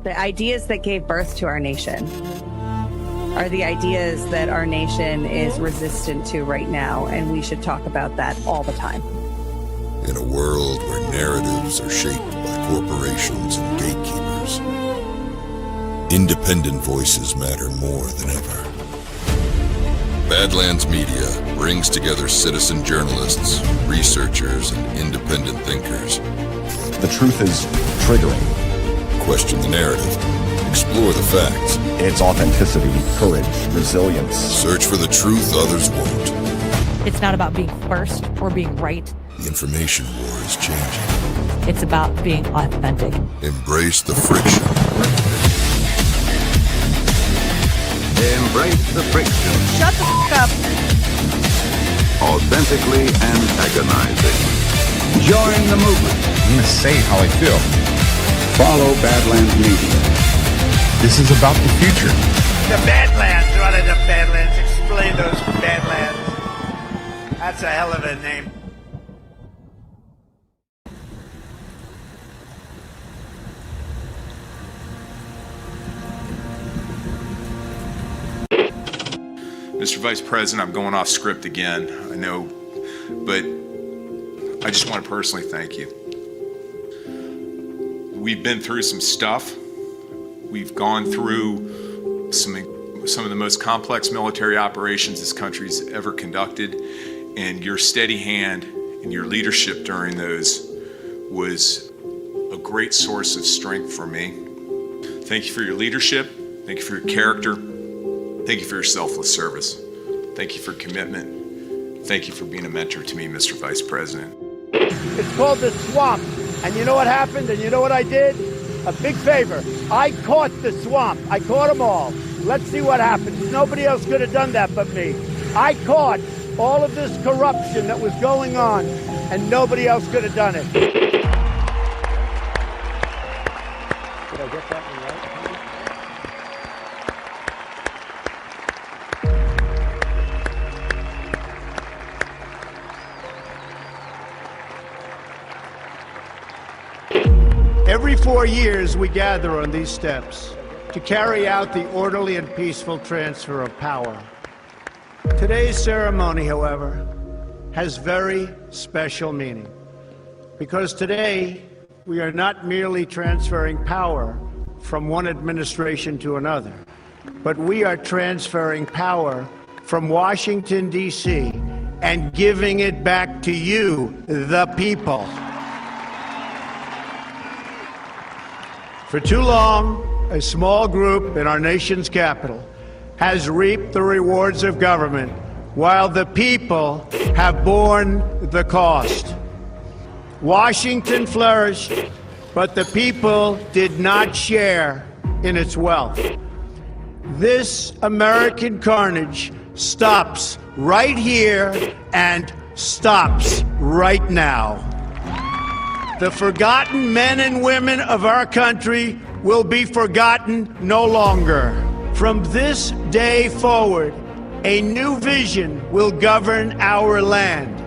The ideas that gave birth to our nation are the ideas that our nation is resistant to right now, and we should talk about that all the time. In a world where narratives are shaped by corporations and gatekeepers, independent voices matter more than ever. Badlands Media brings together citizen journalists, researchers, and independent thinkers. The truth is triggering. Question the narrative. Explore the facts. It's authenticity, courage, resilience. Search for the truth others won't. It's not about being first or being right. The information war is changing. It's about being authentic. Embrace the friction. Embrace the friction. Shut the f*** up. Authentically antagonizing. Join the movement. I'm gonna say how I feel. Follow Badlands Media. This is about the future. The Badlands, rather the Badlands. Explain those Badlands. That's a hell of a name. Mr. Vice President, I'm going off script again, I know, but I just want to personally thank you. We've been through some stuff. We've gone through some of the most complex military operations this country's ever conducted, and your steady hand and your leadership during those was a great source of strength for me. Thank you for your leadership. Thank you for your character. Thank you for your selfless service. Thank you for commitment. Thank you for being a mentor to me, Mr. Vice President. It's called the swamp. And you know what happened? And you know what I did? A big favor. I caught the swamp. I caught them all. Let's see what happens. Nobody else could have done that but me. I caught all of this corruption that was going on, and nobody else could have done it. Did I get that one right? Every 4 years, we gather on these steps to carry out the orderly and peaceful transfer of power. Today's ceremony, however, has very special meaning, because today we are not merely transferring power from one administration to another, but we are transferring power from Washington, D.C., and giving it back to you, the people. For too long, a small group in our nation's capital has reaped the rewards of government, while the people have borne the cost. Washington flourished, but the people did not share in its wealth. This American carnage stops right here and stops right now. The forgotten men and women of our country will be forgotten no longer. From this day forward, a new vision will govern our land.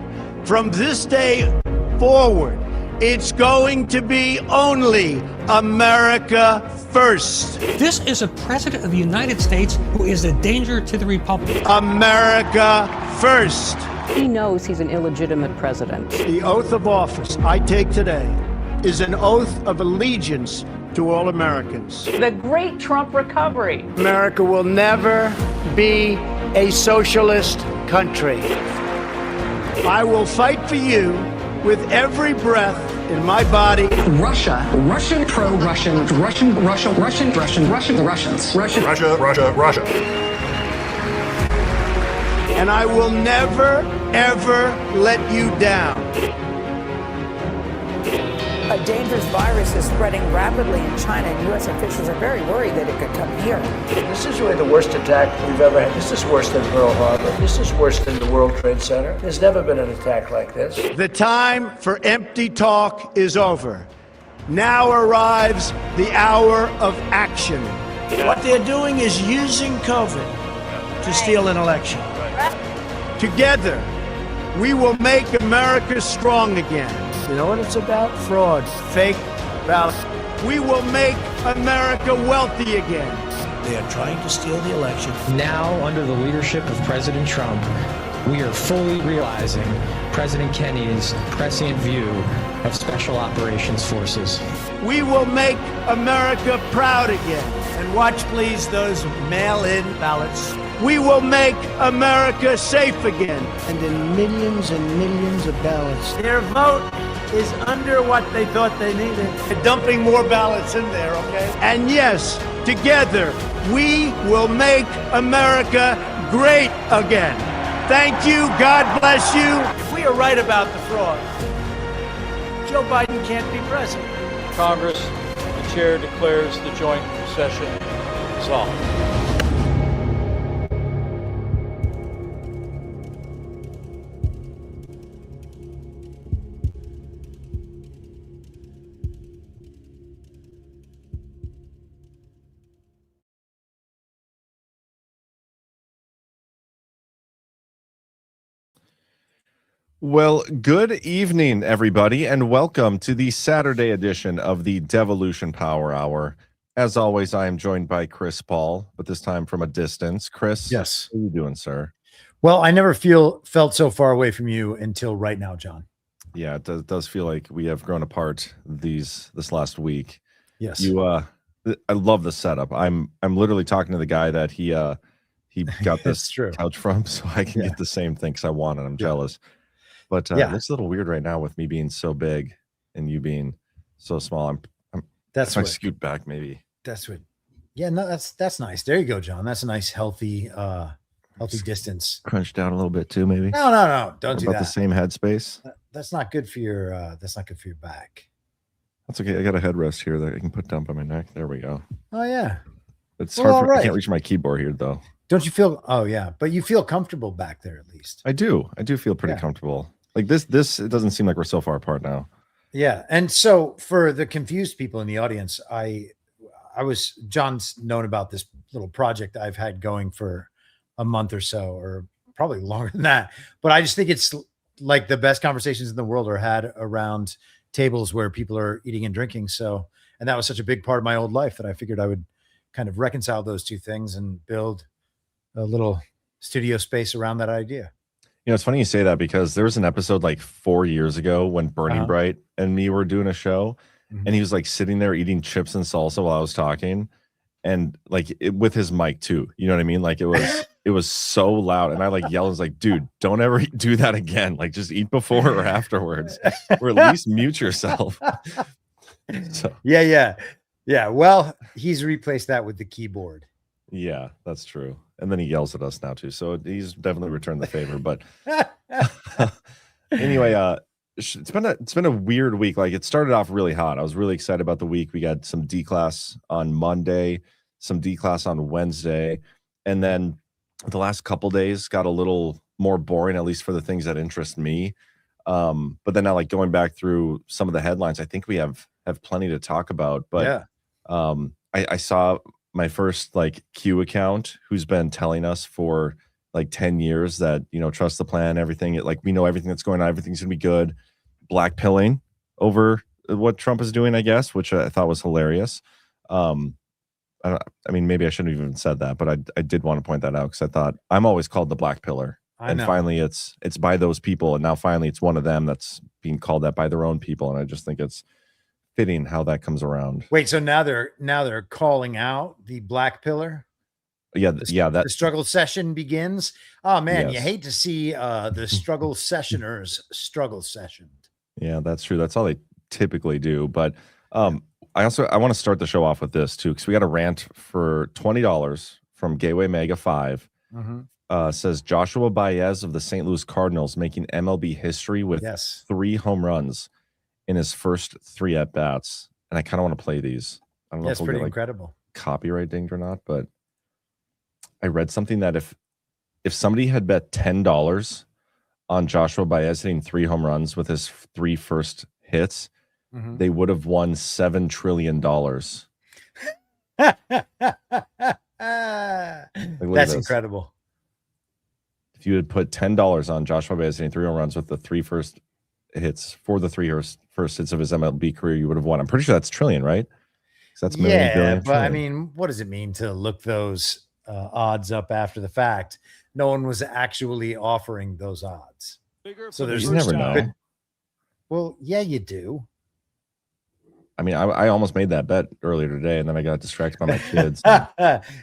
From this day forward, it's going to be only America first. This is a president of the United States who is a danger to the Republic. America first. He knows he's an illegitimate president. The oath of office I take today is an oath of allegiance to all Americans. The great Trump recovery. America will never be a socialist country. I will fight for you with every breath in my body. Russia, Russian, pro-Russian, Russian, Russia, Russian, Russian, Russian, the Russians, Russian, Russia, Russia, Russia. And I will never, ever let you down. A dangerous virus is spreading rapidly in China, and U.S. officials are very worried that it could come here. This is really the worst attack we've ever had. This is worse than Pearl Harbor. This is worse than the World Trade Center. There's never been an attack like this. The time for empty talk is over. Now arrives the hour of action. What they're doing is using COVID to steal an election. Together, we will make America strong again. You know what it's about? Fraud, fake ballots. we will make America wealthy again. They are trying to steal the election. Now, under the leadership of President Trump, we are fully realizing President Kennedy's prescient view of special operations forces. We will make America proud again. And watch, please, those mail-in ballots. We will make America safe again. And in millions and millions of ballots, their vote is under what they thought they needed. They're dumping more ballots in there, okay? And yes, together, we will make America great again. Thank you. God bless you. If we are right about the fraud, Joe Biden can't be president. Congress, the chair declares the joint session dissolved. Well, good evening, everybody, and welcome to the Saturday edition of the Devolution Power Hour. As always, I am joined by Chris Paul, but this time from a distance. Chris, yes, how are you doing, sir? Well, I never felt so far away from you until right now, John. Yeah, it does feel like we have grown apart this last week. Yes, I love the setup. I'm literally talking to the guy that he got this couch from, so I can get the same thing because I want it. I'm jealous. But it looks a little weird right now with me being so big and you being so small. That's if I scoot back, maybe. That's what. Yeah, no, that's nice. There you go, John. That's a nice, healthy distance. Crunched down a little bit too, maybe. No, don't do that. About the same headspace. That's not good for your. That's not good for your back. That's okay. I got a headrest here that I can put down by my neck. There we go. Oh yeah. It's hard. I can't reach my keyboard here though. Don't you feel? Oh yeah, but you feel comfortable back there at least. I do feel pretty comfortable. Like this, it doesn't seem like we're so far apart now. Yeah. And so for the confused people in the audience, John's known about this little project I've had going for a month or so, or probably longer than that. But I just think it's like the best conversations in the world are had around tables where people are eating and drinking. So, and that was such a big part of my old life that I figured I would kind of reconcile those two things and build a little studio space around that idea. You know, it's funny you say that because there was an episode like 4 years ago when Burning Bright and me were doing a show, and he was like sitting there eating chips and salsa while I was talking, and like with his mic too. You know what I mean? Like it was so loud, and I like yelled, I was like, "Dude, don't ever do that again. Like just eat before or afterwards, or at least mute yourself." So yeah. Well, he's replaced that with the keyboard. Yeah, that's true. And then he yells at us now too. So he's definitely returned the favor. But anyway, it's been a weird week. Like it started off really hot. I was really excited about the week. We got some D class on Monday, some D class on Wednesday, and then the last couple days got a little more boring, at least for the things that interest me. But then now, like going back through some of the headlines, I think we have plenty to talk about. But I saw my first like Q account who's been telling us for like 10 years that, you know, trust the plan, everything. Like we know everything that's going on. Everything's gonna be good. Black pilling over what Trump is doing, I guess, which I thought was hilarious. I mean, maybe I shouldn't have even said that, but I did want to point that out because I thought I'm always called the black pillar. And finally it's by those people. And now finally it's one of them that's being called that by their own people. And I just think it's fitting how that comes around. Wait, so now they're calling out the black pillar? Yeah, that the struggle session begins. Oh man, yes. You hate to see the struggle sessioners struggle sessioned. Yeah, that's true. That's all they typically do. But I want to start the show off with this too, because we got a rant for $20 from Gateway Mega 5. Says Joshua Baez of the St. Louis Cardinals making MLB history with 3 home runs in his first 3 at-bats. And I kind of want to play these. I don't know if that's pretty incredible. Copyright dinged or not, but I read something that if somebody had bet $10 on Joshua Baez hitting 3 home runs with his 3 first hits, they would have won $7 trillion. That's incredible. If you had put $10 on Joshua Baez hitting 3 home runs with the 3 first hits for the 3 first hits of his MLB career, you would have won. I'm pretty sure that's trillion, right? 'Cause that's million, Yeah, billion, but I trillion. mean, what does it mean to look those odds up after the fact? No one was actually offering those odds. So there's You never know. Well, yeah, you do. I mean, I almost made that bet earlier today, and then I got distracted by my kids.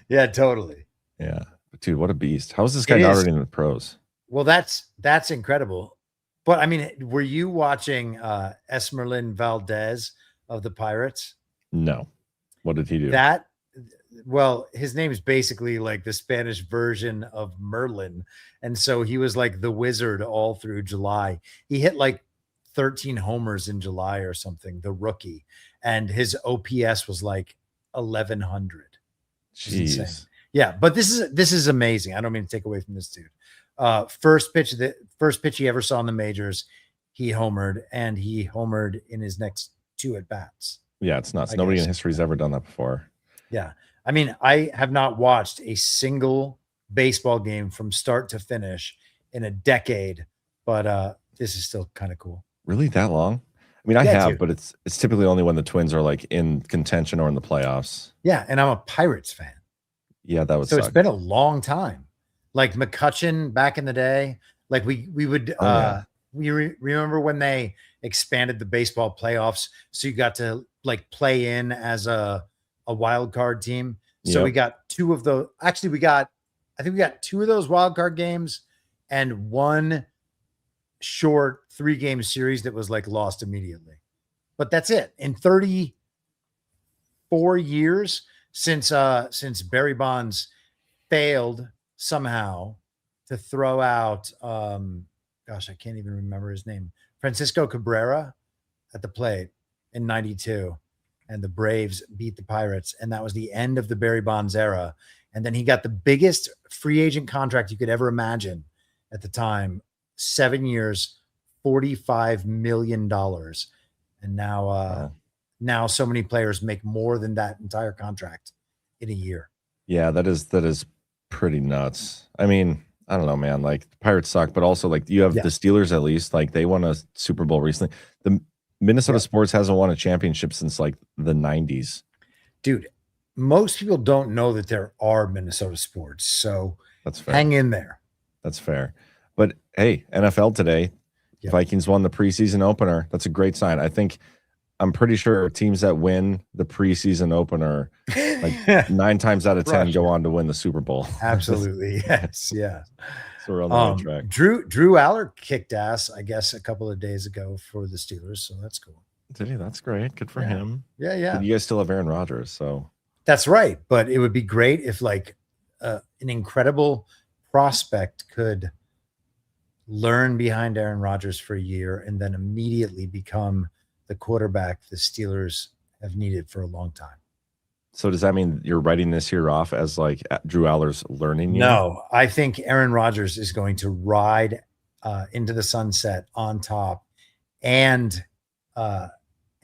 Yeah, totally. Yeah. But dude, what a beast. How is this guy It not is. already in the pros? Well, that's incredible. But I mean, were you watching Esmeralin Valdez of the Pirates? No. What did he do? Well, his name is basically like the Spanish version of Merlin. And so he was like the wizard all through July. He hit like 13 homers in July or something, the rookie. And his OPS was like 1100. Jeez. Yeah, but this is amazing. I don't mean to take away from this dude. First pitch he ever saw in the majors, he homered, and he homered in his next 2 at bats. Yeah, it's nuts. Nobody in history has ever done that before. Yeah. I mean, I have not watched a single baseball game from start to finish in a decade, but this is still kind of cool. Really, that long? I mean, I Yeah, have, dude. but it's typically only when the Twins are like in contention or in the playoffs. Yeah, and I'm a Pirates fan. Yeah, that would So suck. it's been a long time. Like McCutcheon back in the day, like we would remember when they expanded the baseball playoffs, so you got to like play in as a wild card team. So we got 2 of those. Actually, I think we got 2 of those wild card games and 1 short 3-game series that was like lost immediately. But that's it. In 34 years since Barry Bonds failed somehow to throw out gosh, I can't even remember his name, Francisco Cabrera at the plate in 92, and the Braves beat the Pirates, and that was the end of the Barry Bonds era. And then he got the biggest free agent contract you could ever imagine at the time, 7 years, $45 million. And now so many players make more than that entire contract in a year. Yeah, that is pretty nuts. I mean, I don't know, man. Like the Pirates suck, but also like you have the Steelers at least. Like they won a Super Bowl recently. The Minnesota Sports hasn't won a championship since like the 90s. Dude, most people don't know that there are Minnesota sports. So that's fair. Hang in there. That's fair. But hey, NFL today, Vikings won the preseason opener. That's a great sign. I'm pretty sure teams that win the preseason opener, like 9 times out of 10, go on to win the Super Bowl. Absolutely. Yes. Yeah. So we're on the right track. Drew Aller kicked ass, I guess, a couple of days ago for the Steelers. So that's cool. Did he? That's great. Good for him. Yeah. Yeah. But you guys still have Aaron Rodgers. So that's right. But it would be great if like an incredible prospect could learn behind Aaron Rodgers for a year and then immediately become the quarterback the Steelers have needed for a long time. So does that mean you're writing this year off as like Drew Aller's learning year? No, I think Aaron Rodgers is going to ride into the sunset on top, and now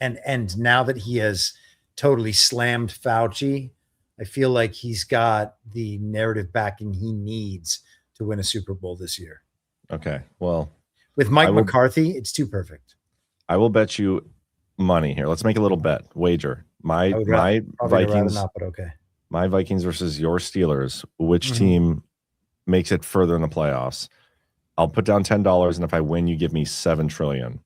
that he has totally slammed Fauci, I feel like he's got the narrative backing he needs to win a Super Bowl this year. Okay, well, with Mike McCarthy, it's too perfect. I will bet you money here. Let's make a little bet. Wager. My Vikings. Not, but okay. My Vikings versus your Steelers. Which team makes it further in the playoffs? I'll put down $10, and if I win, you give me $7 trillion.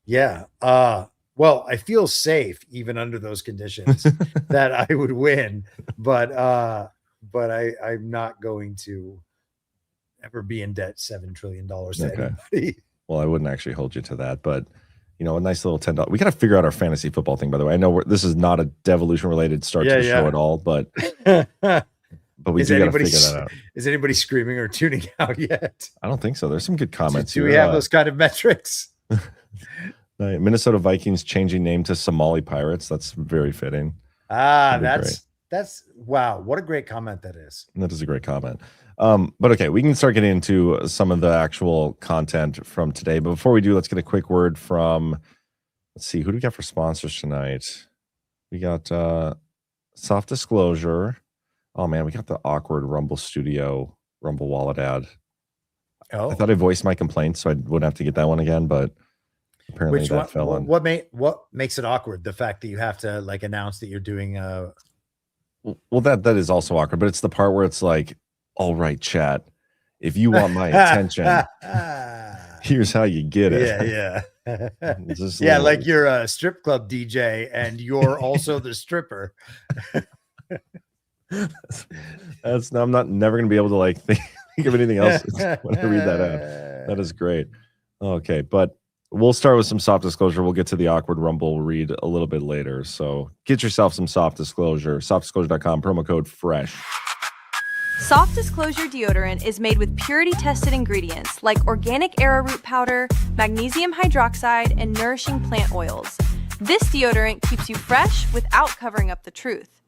Yeah. Well, I feel safe even under those conditions that I would win, but I'm not going to ever be in debt $7 trillion to anybody. Well, I wouldn't actually hold you to that, but a nice little $10. We got to figure out our fantasy football thing, by the way. I know this is not a Devolution related start to the show at all, but we do got to figure that out. Is anybody screaming or tuning out yet? I don't think so. There's some good comments. Do we have those kind of metrics? Minnesota Vikings changing name to Somali Pirates. That's very fitting. That's wow. What a great comment that is. That is a great comment. But okay, we can start getting into some of the actual content from today. But before we do, let's get a quick word from, let's see, who do we got for sponsors tonight? We got Soft Disclosure. Oh man, we got the awkward Rumble Studio Rumble Wallet ad. I thought I voiced my complaint, so I wouldn't have to get that one again, but Apparently Which that fell on. what makes it awkward? The fact that you have to like announce that you're doing a. Well, that is also awkward, but it's the part where it's like, all right, chat, if you want my attention, here's how you get it. Yeah. Just Yeah, little- like you're a strip club DJ and you're also the stripper. I'm never gonna be able to like think of anything else when I read that out. That is great. Okay, but we'll start with some soft disclosure. We'll get to the awkward rumble read a little bit later. So get yourself some soft disclosure. Softdisclosure.com, promo code FRESH. Soft Disclosure deodorant is made with purity-tested ingredients like organic arrowroot powder, magnesium hydroxide, and nourishing plant oils. This deodorant keeps you fresh without covering up the truth.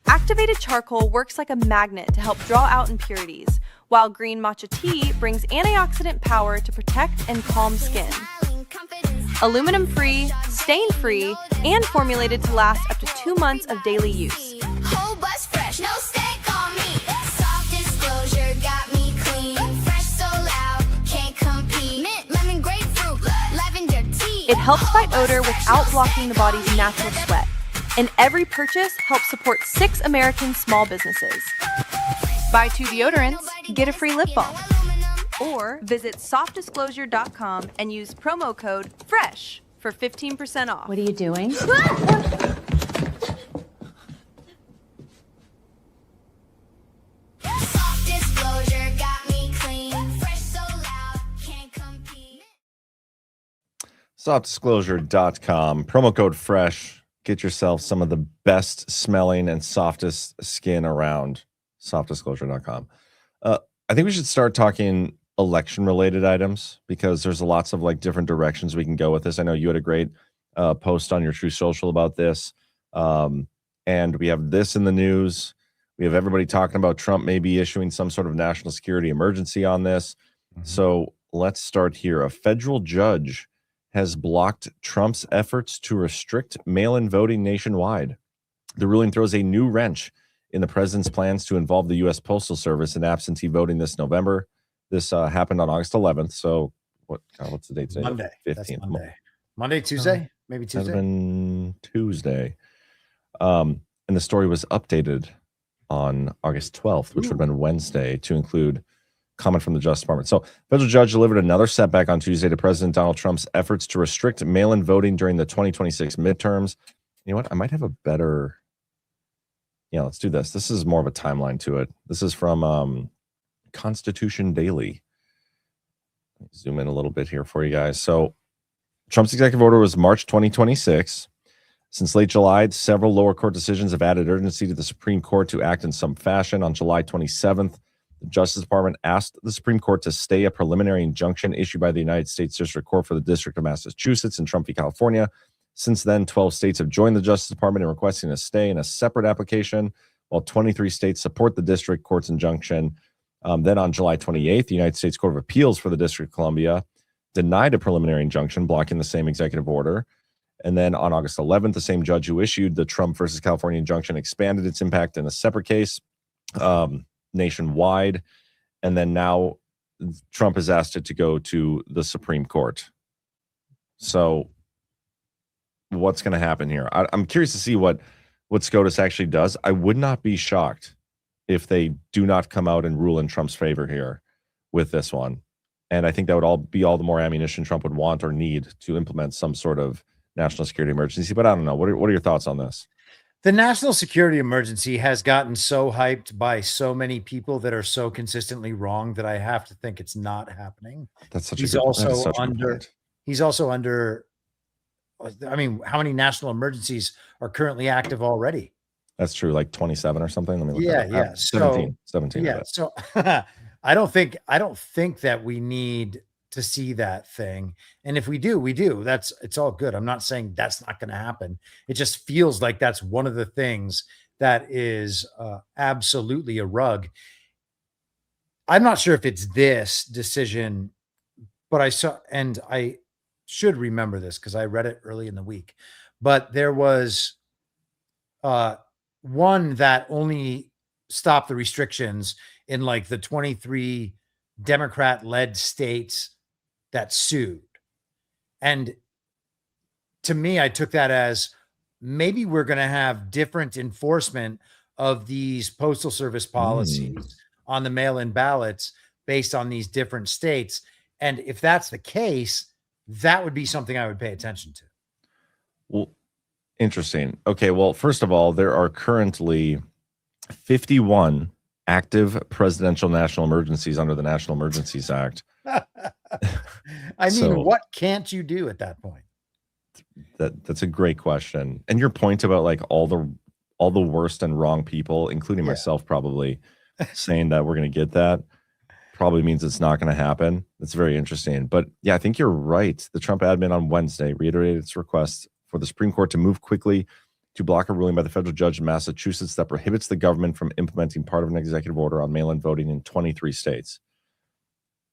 Activated charcoal works like a magnet to help draw out impurities, while green matcha tea brings antioxidant power to protect and calm skin. Aluminum-free, stain-free, and formulated to last up to 2 months of daily use. Whole bus fresh, no steak on me. Soft disclosure got me clean. Fresh so loud, can't compete. Mint, lemon, grapefruit, lavender tea. It helps fight odor without blocking the body's natural sweat. And every purchase helps support 6 American small businesses. Buy 2 deodorants, get a free lip balm. Or visit softdisclosure.com and use promo code FRESH for 15% off. What are you doing? Soft disclosure got me clean. Fresh so loud, can't compete. Softdisclosure.com, promo code FRESH. Get yourself some of the best smelling and softest skin around. Softdisclosure.com. I think we should start talking election related items because there's lots of like different directions we can go with this. I know you had a great post on your True Social about this. And we have this in the news. We have everybody talking about Trump maybe issuing some sort of national security emergency on this. So let's start here. A federal judge has blocked Trump's efforts to restrict mail-in voting nationwide. The ruling throws a new wrench in the president's plans to involve the U.S. Postal Service in absentee voting this November. This happened on August 11th. So what's the date today? Monday. 15th. That's Monday, Tuesday, maybe Tuesday. That'd have been Tuesday. And the story was updated on August 12th, which would have been Wednesday, to include comment from the Justice Department. So, federal judge delivered another setback on Tuesday to President Donald Trump's efforts to restrict mail-in voting during the 2026 midterms. You know what? I might have a better. Yeah, let's do this. This is more of a timeline to it. This is from Constitution Daily. Zoom in a little bit here for you guys. So, Trump's executive order was March 2026. Since late July, several lower court decisions have added urgency to the Supreme Court to act in some fashion. On July 27th, the Justice Department asked the Supreme Court to stay a preliminary injunction issued by the United States District Court for the District of Massachusetts in Trump v. California. Since then, 12 states have joined the Justice Department in requesting a stay in a separate application, while 23 states support the District Court's injunction. Then on July 28th, the United States Court of Appeals for the District of Columbia denied a preliminary injunction blocking the same executive order. And then on August 11th, the same judge who issued the Trump versus California injunction expanded its impact in a separate case nationwide. And then now Trump has asked it to go to the Supreme Court. So what's going to happen here? I'm curious to see what SCOTUS actually does. I would not be shocked if they do not come out and rule in Trump's favor here with this one. And I think that would all the more ammunition Trump would want or need to implement some sort of national security emergency. But I don't know. What are your thoughts on this? The national security emergency has gotten so hyped by so many people that are so consistently wrong that I have to think it's not happening. That's such He's a good, also under. He's also under. I mean, how many national emergencies are currently active already? That's true, like 27 or something. Let me look. Yeah. 17. Yeah. So I don't think that we need to see that thing. And if we do, it's all good. I'm not saying that's not going to happen. It just feels like that's one of the things that is absolutely a rug. I'm not sure if it's this decision, but I should remember this because I read it early in the week, but there was one that only stopped the restrictions in like the 23 Democrat-led states that sued. And to me, I took that as maybe we're going to have different enforcement of these postal service policies on the mail-in ballots based on these different states. And if that's the case, that would be something I would pay attention to. Well, interesting. Okay, well, first of all, there are currently 51 active presidential national emergencies under the National Emergencies Act. I mean, So- what can't you do at that point? That's a great question. And your point about like all the worst and wrong people, including myself, probably saying that we're going to get that probably means it's not going to happen. That's very interesting. But yeah, I think you're right. The Trump admin on Wednesday reiterated its request for the Supreme Court to move quickly to block a ruling by the federal judge in Massachusetts that prohibits the government from implementing part of an executive order on mail-in voting in 23 states.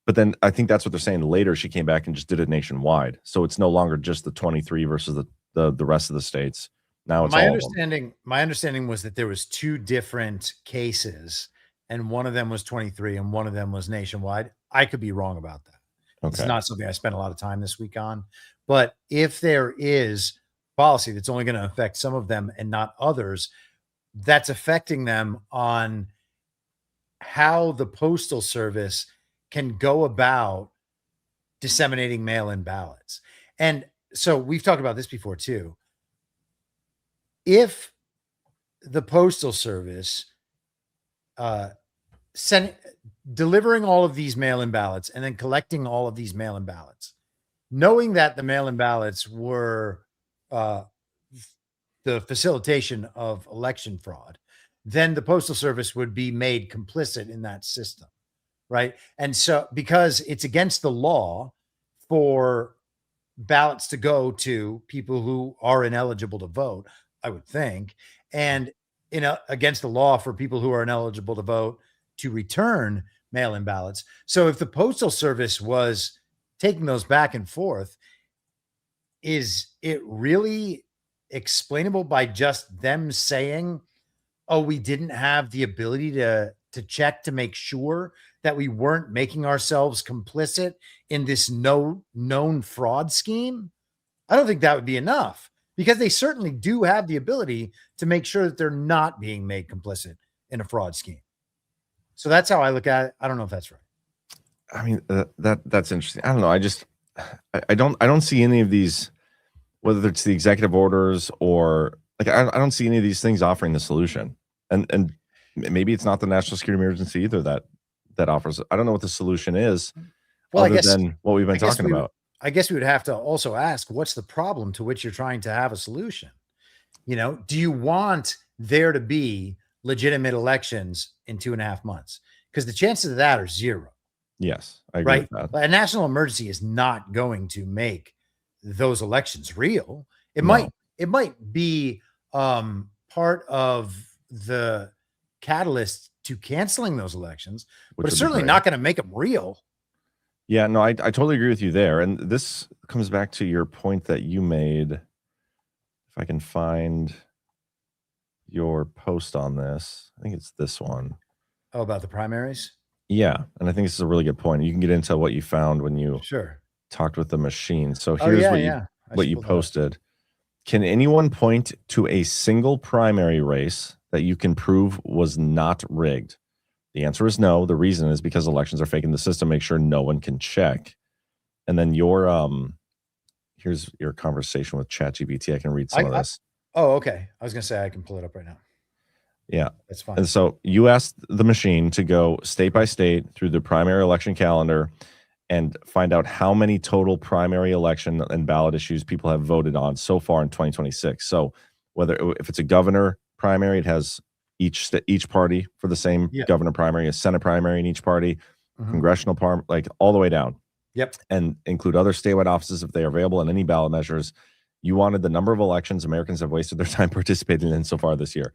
But then I think that's what they're saying. Later, she came back and just did it nationwide. So it's no longer just the 23 versus the rest of the states. Now it's all of them. My understanding was that there was two different cases, and one of them was 23 and one of them was nationwide. I could be wrong about that. It's Okay. not something I spent a lot of time this week on. But if there is policy that's only going to affect some of them and not others, that's affecting them on how the Postal Service can go about disseminating mail-in ballots. And so we've talked about this before too. If the Postal Service delivering all of these mail-in ballots and then collecting all of these mail-in ballots, knowing that the mail-in ballots were the facilitation of election fraud, then the Postal Service would be made complicit in that system, right? And so because it's against the law for ballots to go to people who are ineligible to vote, I would think, and against the law for people who are ineligible to vote to return mail-in ballots. So if the Postal Service was taking those back and forth, is it really explainable by just them saying, oh, we didn't have the ability to check to make sure that we weren't making ourselves complicit in this known fraud scheme? I don't think that would be enough, because they certainly do have the ability to make sure that they're not being made complicit in a fraud scheme. So that's how I look at it. I don't know if that's right. I mean, that's interesting. I don't know. I don't see any of these, whether it's the executive orders or like, I don't see any of these things offering the solution. And maybe it's not the national security emergency either that offers. I don't know what the solution is, Well, other than what we've been talking about. I guess we would have to also ask, what's the problem to which you're trying to have a solution? Do you want there to be legitimate elections in 2.5 months? Because the chances of that are zero. Yes, I agree Right. with that. A national emergency is not going to make those elections real. It No. might be part of the catalyst to canceling those elections, Which but it's would be certainly great. not going to make them real. Yeah, no, I totally agree with you there. And this comes back to your point that you made. If I can find your post on this, I think it's this one. Oh, about the primaries? Yeah. And I think this is a really good point. You can get into what you found when you Sure. talked with the machine. So Oh, here's yeah, what yeah. I what should you pull that up. posted. Can anyone point to a single primary race that you can prove was not rigged? The answer is no. The reason is because elections are faking the system, make sure no one can check. And then here's your conversation with ChatGPT. I can read some of this. Oh, okay. I was going to say I can pull it up right now. Yeah. That's fine. And so you asked the machine to go state by state through the primary election calendar and find out how many total primary election and ballot issues people have voted on so far in 2026. So if it's a governor primary, it has each party for the same governor primary, a Senate primary in each party, congressional like all the way down. Yep. And include other statewide offices if they are available, and any ballot measures. You wanted the number of elections Americans have wasted their time participating in so far this year.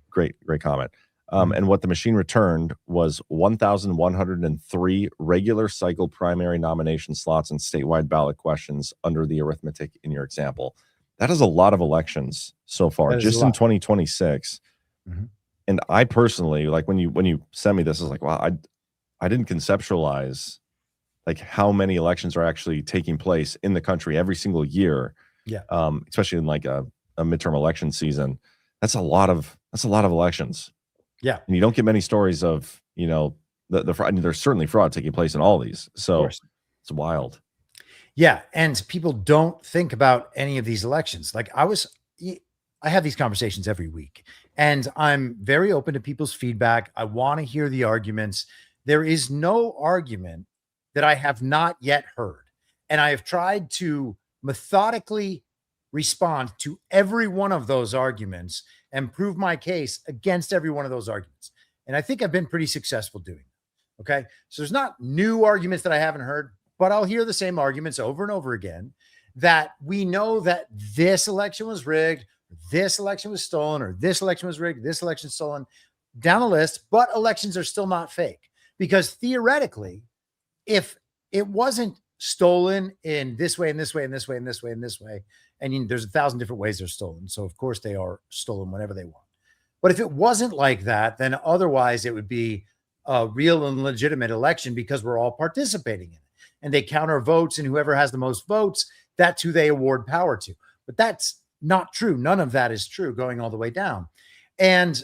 Great comment. And what the machine returned was 1,103 regular cycle primary nomination slots and statewide ballot questions under the arithmetic in your example. That is a lot of elections so far, That is just a in lot. 2026. And I personally, like when you sent me this, I was like, wow, I didn't conceptualize like how many elections are actually taking place in the country every single year. Yeah. Especially in like a midterm election season. That's a lot of elections. Yeah. And you don't get many stories of, the fraud. I mean, there's certainly fraud taking place in all these. So it's wild. Yeah. And people don't think about any of these elections. Like I have these conversations every week, and I'm very open to people's feedback. I want to hear the arguments. There is no argument that I have not yet heard. And I have tried to methodically respond to every one of those arguments and prove my case against every one of those arguments. And I think I've been pretty successful doing it. Okay. So there's not new arguments that I haven't heard, but I'll hear the same arguments over and over again, that we know that this election was rigged, this election was stolen, or this election was rigged, this election stolen, down the list, but elections are still not fake. Because theoretically, if it wasn't stolen in this way and this way and this way and this way and this way, and there's 1,000 different ways they're stolen, so of course they are stolen whenever they want. But if it wasn't like that, then otherwise it would be a real and legitimate election, because we're all participating in it, and they count our votes, and whoever has the most votes, that's who they award power to. But that's not true. None of that is true going all the way down. And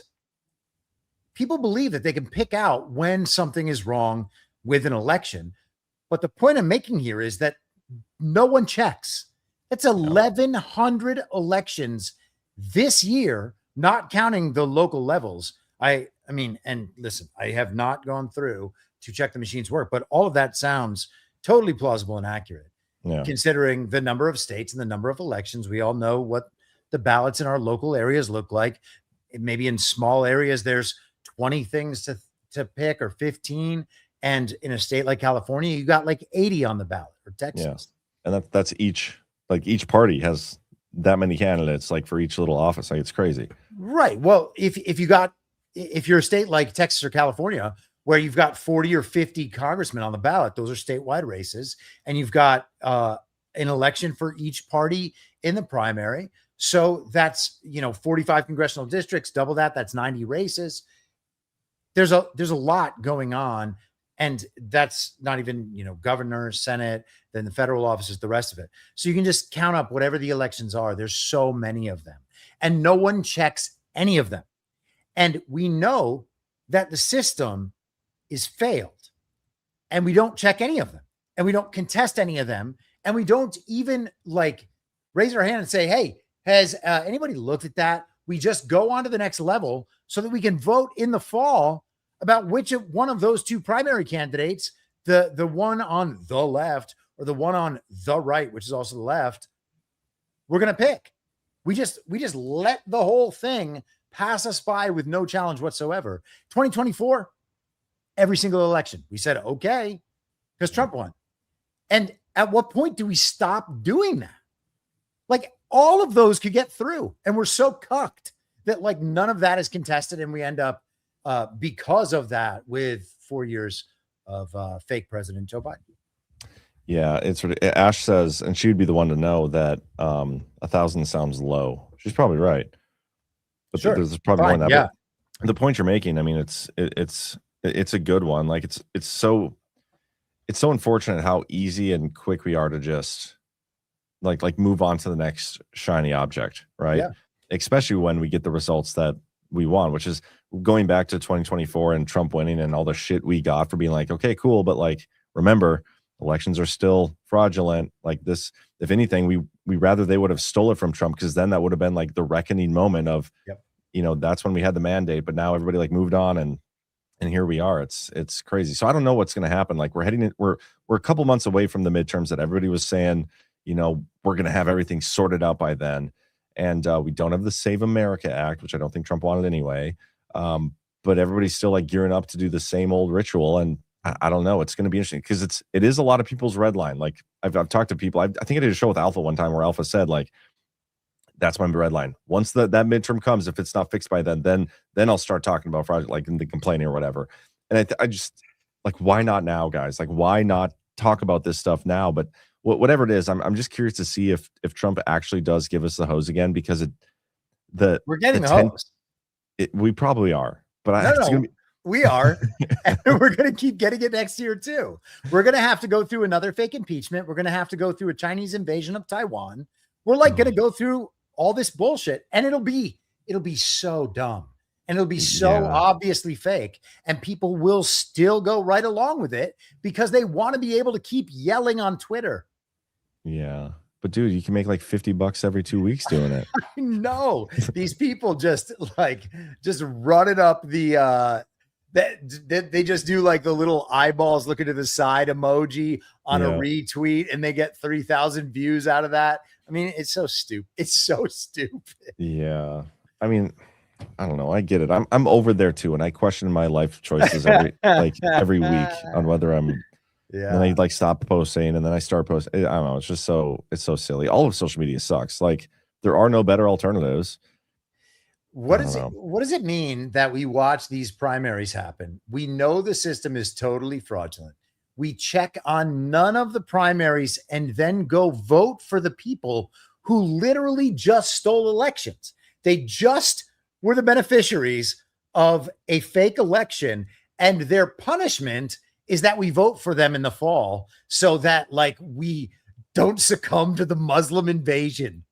people believe that they can pick out when something is wrong with an election. But the point I'm making here is that no one checks. It's 1,100 elections this year, not counting the local levels. I mean, and listen, I have not gone through to check the machines work, but all of that sounds totally plausible and accurate. Yeah. Considering the number of states and the number of elections. We all know what the ballots in our local areas look like. Maybe in small areas, there's 20 things to pick, or 15. And in a state like California, you got like 80 on the ballot, or Texas. Yeah. And that's each party has that many candidates, like for each little office. Like, it's crazy. Right. Well, if you're a state like Texas or California, where you've got 40 or 50 congressmen on the ballot, those are statewide races, and you've got an election for each party in the primary. So that's, 45 congressional districts, double that, that's 90 races. There's a lot going on, and that's not even, governor, Senate, then the federal offices, the rest of it. So you can just count up whatever the elections are. There's so many of them, and no one checks any of them. And we know that the system is failed, and we don't check any of them, and we don't contest any of them, and we don't even raise our hand and say, hey, has anybody looked at that? We just go on to the next level so that we can vote in the fall about which one of those two primary candidates, the one on the left or the one on the right, which is also the left, we're going to pick. We just let the whole thing pass us by with no challenge whatsoever. 2024, every single election, we said, okay, because Trump won. And at what point do we stop doing that? All of those could get through, and we're so cucked that none of that is contested. And we end up because of that with 4 years of fake President Joe Biden. Yeah, it's Ash says, and she would be the one to know that 1,000 sounds low. She's probably right, but sure. There's probably more than that. Yeah. But the point you're making, I mean, it's a good one. It's so unfortunate how easy and quick we are to just move on to the next shiny object, right? Yeah. Especially when we get the results that we want, which is going back to 2024 and Trump winning and all the shit we got for being okay, cool, but remember, elections are still fraudulent. This, if anything, we rather they would have stole it from Trump, because then that would have been the reckoning moment of, that's when we had the mandate, but now everybody moved on, and here we are. It's crazy. So I don't know what's going to happen. We're a couple months away from the midterms that everybody was saying, we're going to have everything sorted out by then. And we don't have the Save America Act, which I don't think Trump wanted anyway. But everybody's still gearing up to do the same old ritual. And I don't know. It's going to be interesting, because it is a lot of people's red line. I've talked to people. I think I did a show with Alpha one time where Alpha said, that's my red line. Once that midterm comes, if it's not fixed by then I'll start talking about fraud, the complaining or whatever. And I just why not now, guys? Why not talk about this stuff now? But whatever it is, I'm just curious to see if Trump actually does give us the hose again, because we're getting the hose. We probably are, but we are, and we're going to keep getting it next year too. We're going to have to go through another fake impeachment. We're going to have to go through a Chinese invasion of Taiwan. We're like going to go through all this bullshit, and it'll be so dumb, and it'll be so obviously fake, and people will still go right along with it because they want to be able to keep yelling on Twitter. Yeah. But dude, you can make like $50 every 2 weeks doing it. I know. These people just running up the they just do like the little eyeballs looking to the side emoji on a retweet, and they get 3,000 views out of that. I mean, it's so stupid. It's so stupid. Yeah. I mean, I don't know. I get it. I'm over there too, and I question my life choices every week on whether I'm. Yeah. And then I like stop posting, and then I start posting. I don't know. It's just it's so silly. All of social media sucks. Like there are no better alternatives. What does it mean that we watch these primaries happen? We know the system is totally fraudulent. We check on none of the primaries and then go vote for the people who literally just stole elections. They just were the beneficiaries of a fake election, and their punishment is that we vote for them in the fall so that like we don't succumb to the Muslim invasion.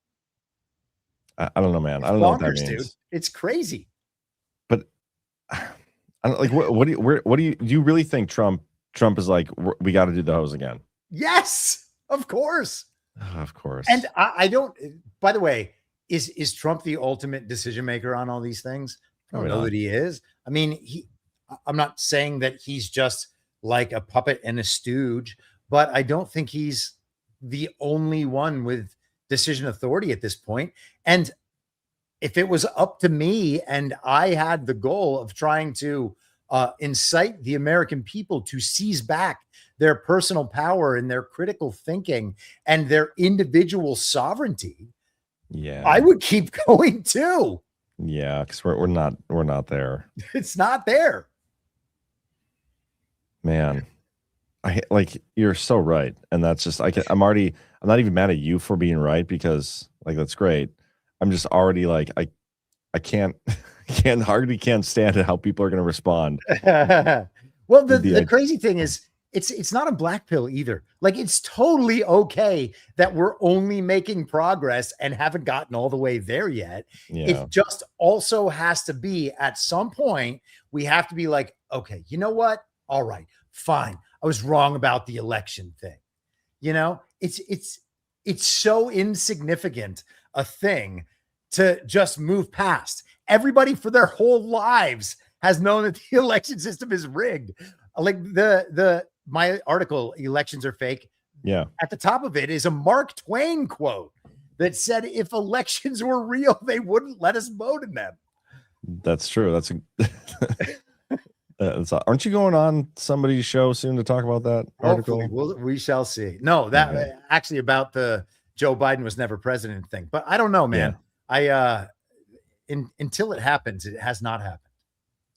I don't know, man. I don't know what that means. Dude. It's crazy. But I don't like what do you really think Trump is like, we got to do the hose again? Yes, of course. Of course. And I don't, by the way, is Trump the ultimate decision maker on all these things? I don't know that he is. I mean, I'm not saying that he's just like a puppet and a stooge, but I don't think he's the only one with decision authority at this point. And if it was up to me and I had the goal of trying to incite the American people to seize back their personal power and their critical thinking and their individual sovereignty, I would keep going too. Yeah, because we're not there. It's not there. Man, you're so right. And that's just, I'm not even mad at you for being right, because like, that's great. I'm just already like, I hardly can't stand how people are going to respond. Well, the crazy thing is it's not a black pill either. Like, it's totally okay that we're only making progress and haven't gotten all the way there yet. Yeah. It just also has to be, at some point, we have to be like, okay, you know what? All right, fine. I was wrong about the election thing. You know, it's so insignificant a thing to just move past. Everybody for their whole lives has known that the election system is rigged. Like my article, Elections Are Fake. Yeah. At the top of it is a Mark Twain quote that said, if elections were real, they wouldn't let us vote in them. That's true. Aren't you going on somebody's show soon to talk about that article? Hopefully, we shall see. No, that actually about the Joe Biden was never president thing, but I don't know, man. Yeah. Until it happens, it has not happened.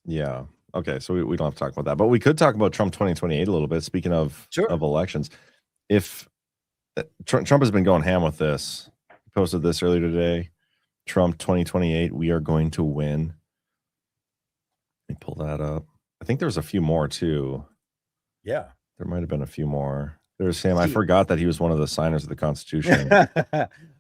Yeah. Okay. So we don't have to talk about that, but we could talk about Trump 2028 a little bit. Speaking of elections, if Trump has been going ham with this, he posted this earlier today, Trump 2028, we are going to win. Let me pull that up. I think there's a few more too. Yeah. There might've been a few more. There's him. I forgot that he was one of the signers of the Constitution.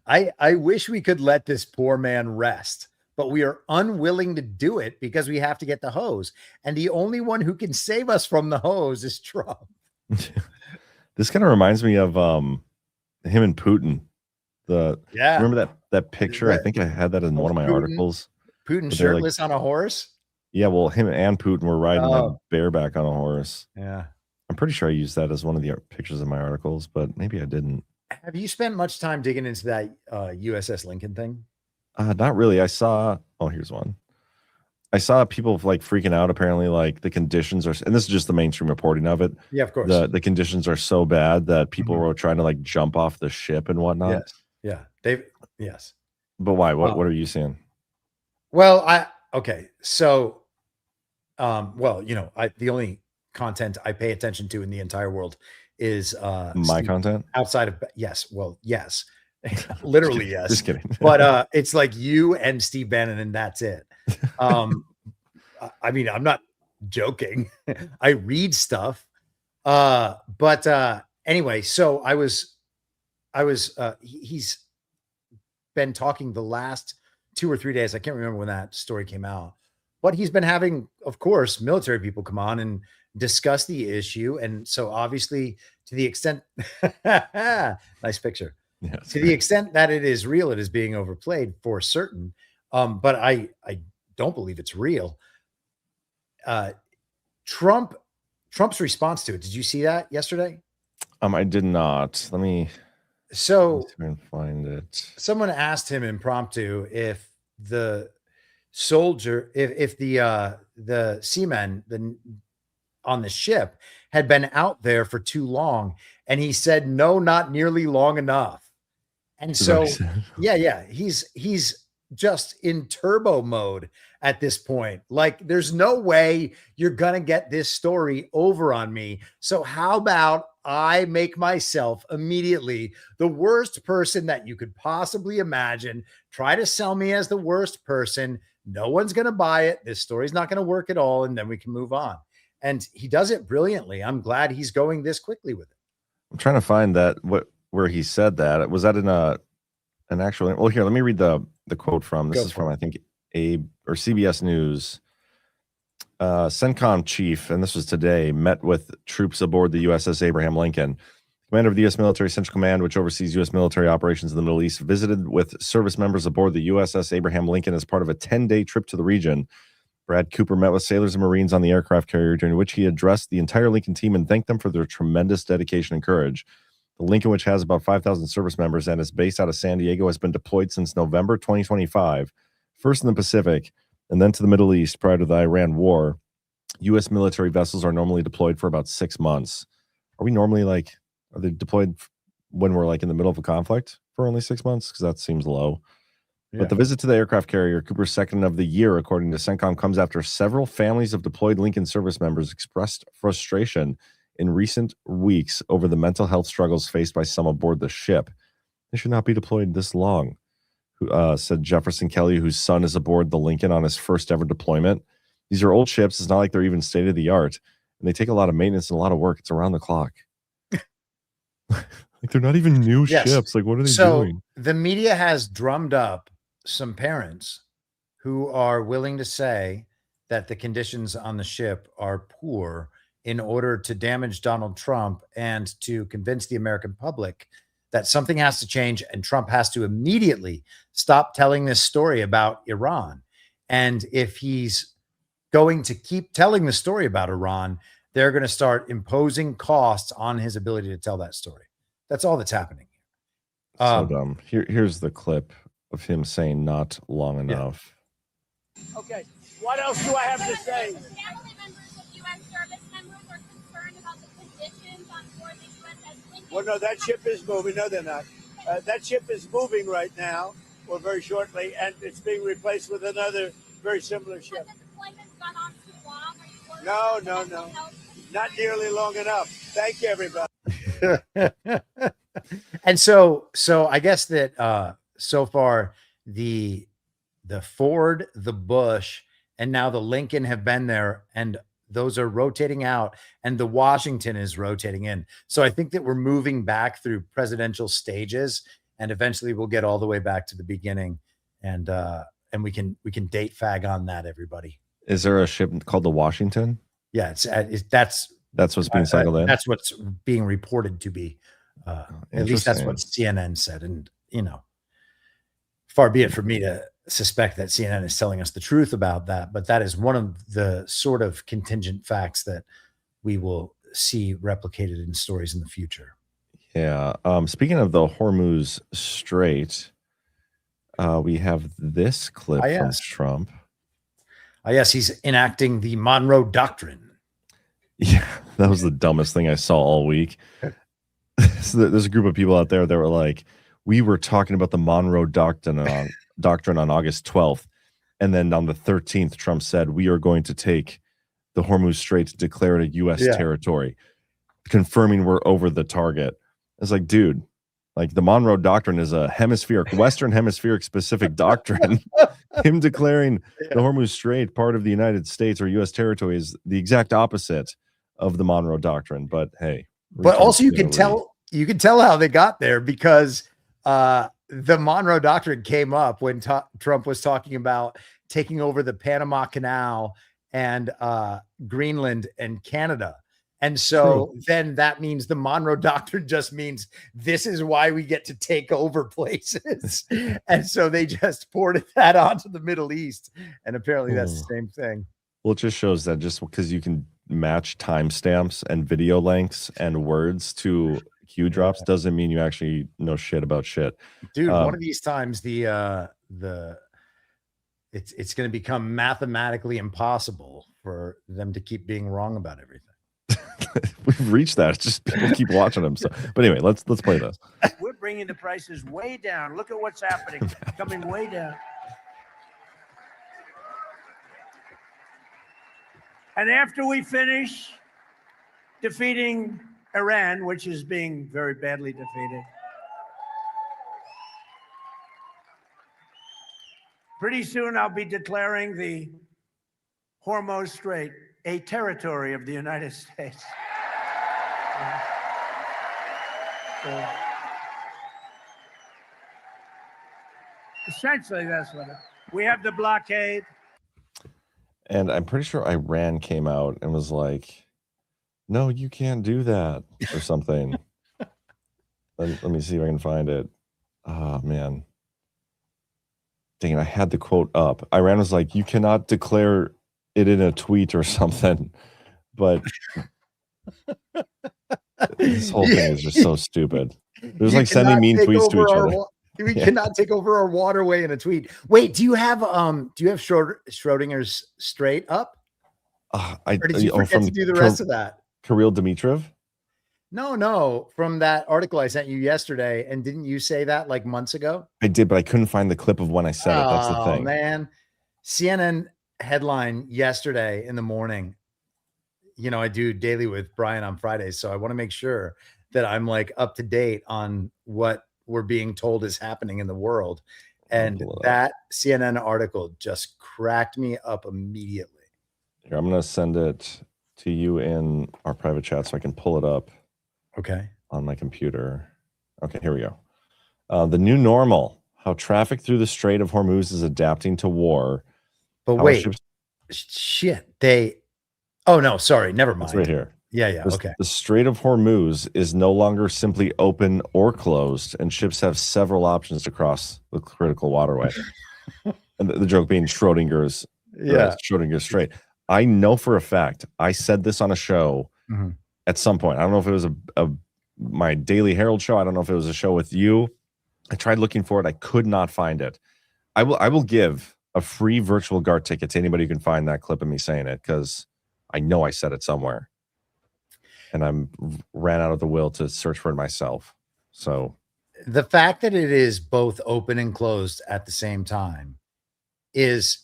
I wish we could let this poor man rest, but we are unwilling to do it because we have to get the hose. And the only one who can save us from the hose is Trump. This kind of reminds me of him and Putin. Remember that picture? I think I had that in one of my articles. Putin shirtless on a horse. Yeah, well, him and Putin were riding like bareback on a horse. Yeah. I'm pretty sure I used that as one of the pictures of my articles, but maybe I didn't. Have you spent much time digging into that USS Lincoln thing? Not really. I saw, here's one. I saw people like freaking out. Apparently, like the conditions are, and this is just the mainstream reporting of it. Yeah, of course. The conditions are so bad that people were trying to like jump off the ship and whatnot. Yes. Yeah. Yes. But why? What are you seeing? Well, so, the only content I pay attention to in the entire world is my content outside of yes, literally yes. Just kidding. But it's like you and Steve Bannon, and that's it. I mean, I'm not joking. I read stuff. But anyway, so he's been talking the last 2 or 3 days. I can't remember when that story came out, but he's been having, of course, military people come on and discuss the issue. And so obviously to the extent, nice picture, to the extent that it is real, it is being overplayed for certain. But I don't believe it's real. Trump's response to it. Did you see that yesterday? I did not. Let me find it. Someone asked him impromptu if the soldier, if the seamen on the ship had been out there for too long, and he said no, not nearly long enough. And so yeah, he's just in turbo mode at this point. Like, there's no way you're gonna get this story over on me. So how about I make myself immediately the worst person that you could possibly imagine, try to sell me as the worst person. No one's going to buy it. This story's not going to work at all. And then we can move on. And he does it brilliantly. I'm glad he's going this quickly with it. I'm trying to find that where he said that. Was that in an actual? Well, here, let me read the quote from. This is from, I think, Abe or CBS News. CENTCOM chief, and this was today, met with troops aboard the USS Abraham Lincoln. Commander of the U.S. Military Central Command, which oversees U.S. military operations in the Middle East, visited with service members aboard the USS Abraham Lincoln as part of a 10-day trip to the region. Brad Cooper met with sailors and Marines on the aircraft carrier, during which he addressed the entire Lincoln team and thanked them for their tremendous dedication and courage. The Lincoln, which has about 5,000 service members and is based out of San Diego, has been deployed since November 2025, first in the Pacific and then to the Middle East prior to the Iran war. U.S. military vessels are normally deployed for about 6 months. Are we normally are they deployed when we're in the middle of a conflict for only 6 months? Because that seems low. Yeah. But the visit to the aircraft carrier, Cooper's second of the year, according to CENTCOM, comes after several families of deployed Lincoln service members expressed frustration in recent weeks over the mental health struggles faced by some aboard the ship. They should not be deployed this long, said Jefferson Kelly, whose son is aboard the Lincoln on his first ever deployment. These are old ships. It's not like they're even state of the art, and they take a lot of maintenance and a lot of work. It's around the clock. They're not even new ships. What are they doing? The media has drummed up some parents who are willing to say that the conditions on the ship are poor in order to damage Donald Trump and to convince the American public that something has to change, and Trump has to immediately stop telling this story about Iran. And if he's going to keep telling the story about Iran, they're going to start imposing costs on his ability to tell that story. That's all that's happening. So dumb. Here's the clip of him saying not long enough. Okay, what else do I have to say? Family members of U.S. service members are concerned about the conditions on board the USS Lincoln. Well, no, that ship is moving. No, they're not. That ship is moving right now, or very shortly, and it's being replaced with another very similar ship. Gone on too long? No. Not nearly long enough. Thank you, everybody. And so I guess that so far the Ford, the Bush, and now the Lincoln have been there, and those are rotating out, and the Washington is rotating in. So I think that we're moving back through presidential stages, and eventually we'll get all the way back to the beginning, and we can date fag on that, everybody. Is there a ship called the Washington? Yeah, that's what's being cycled in. That's what's being reported to be. At least that's what CNN said. And, far be it for me to suspect that CNN is telling us the truth about that. But that is one of the sort of contingent facts that we will see replicated in stories in the future. Yeah. Speaking of the Hormuz Strait, we have this clip from Trump. Yes, he's enacting the Monroe Doctrine. Yeah, that was the dumbest thing I saw all week. So there's a group of people out there that were like, we were talking about the Monroe Doctrine on August 12th. And then on the 13th, Trump said, we are going to take the Hormuz Strait to declare it a U.S. territory, confirming we're over the target. It's like, dude, the Monroe Doctrine is a Western hemispheric specific doctrine. Him declaring the Hormuz Strait part of the United States or U.S. territory is the exact opposite of the Monroe Doctrine. But hey, but also you can tell how they got there, because the Monroe Doctrine came up when Trump was talking about taking over the Panama Canal and Greenland and Canada. And so then that means the Monroe Doctrine just means this is why we get to take over places. And so they just ported that onto the Middle East. And apparently that's the same thing. Well, it just shows that just because you can match timestamps and video lengths and words to cue drops doesn't mean you actually know shit about shit. Dude, one of these times it's going to become mathematically impossible for them to keep being wrong about everything. We've reached that. It's just people keep watching them. So, but anyway, let's play this. We're bringing the prices way down. Look at what's happening. Coming way down. And after we finish defeating Iran, which is being very badly defeated, pretty soon I'll be declaring the Hormuz Strait a territory of the United States. Essentially, that's what we have the blockade. And I'm pretty sure Iran came out and was like, no, you can't do that or something. let me see if I can find it. Oh, man. Dang it, I had the quote up. Iran was like, you cannot declare it in a tweet or something. But this whole thing is just so stupid. It was like sending mean tweets to each other. We cannot take over our waterway in a tweet. Wait, do you have Schrodinger's Strait up? Or did you forget to do the rest of that? Kirill Dmitriev? No, from that article I sent you yesterday. And didn't you say that like months ago? I did, but I couldn't find the clip of when I said it. That's the thing. Oh, man. CNN headline yesterday in the morning. You know, I do daily with Brian on Fridays, so I want to make sure that I'm like up to date on what we're being told is happening in the world. And that CNN article just cracked me up immediately. Here, I'm going to send it to you in our private chat so I can pull it up. Okay. On my computer. Okay, here we go. The new normal, how traffic through the Strait of Hormuz is adapting to war. But wait, shit. Oh, no, sorry. Never mind. It's right here. Yeah. Okay. The Strait of Hormuz is no longer simply open or closed, and ships have several options to cross the critical waterway. And the joke being Schrodinger's Strait. I know for a fact, I said this on a show at some point. I don't know if it was my Daily Herald show. I don't know if it was a show with you. I tried looking for it. I could not find it. I will give a free virtual GART ticket to anybody who can find that clip of me saying it, because I know I said it somewhere. And I ran out of the will to search for it myself. So the fact that it is both open and closed at the same time is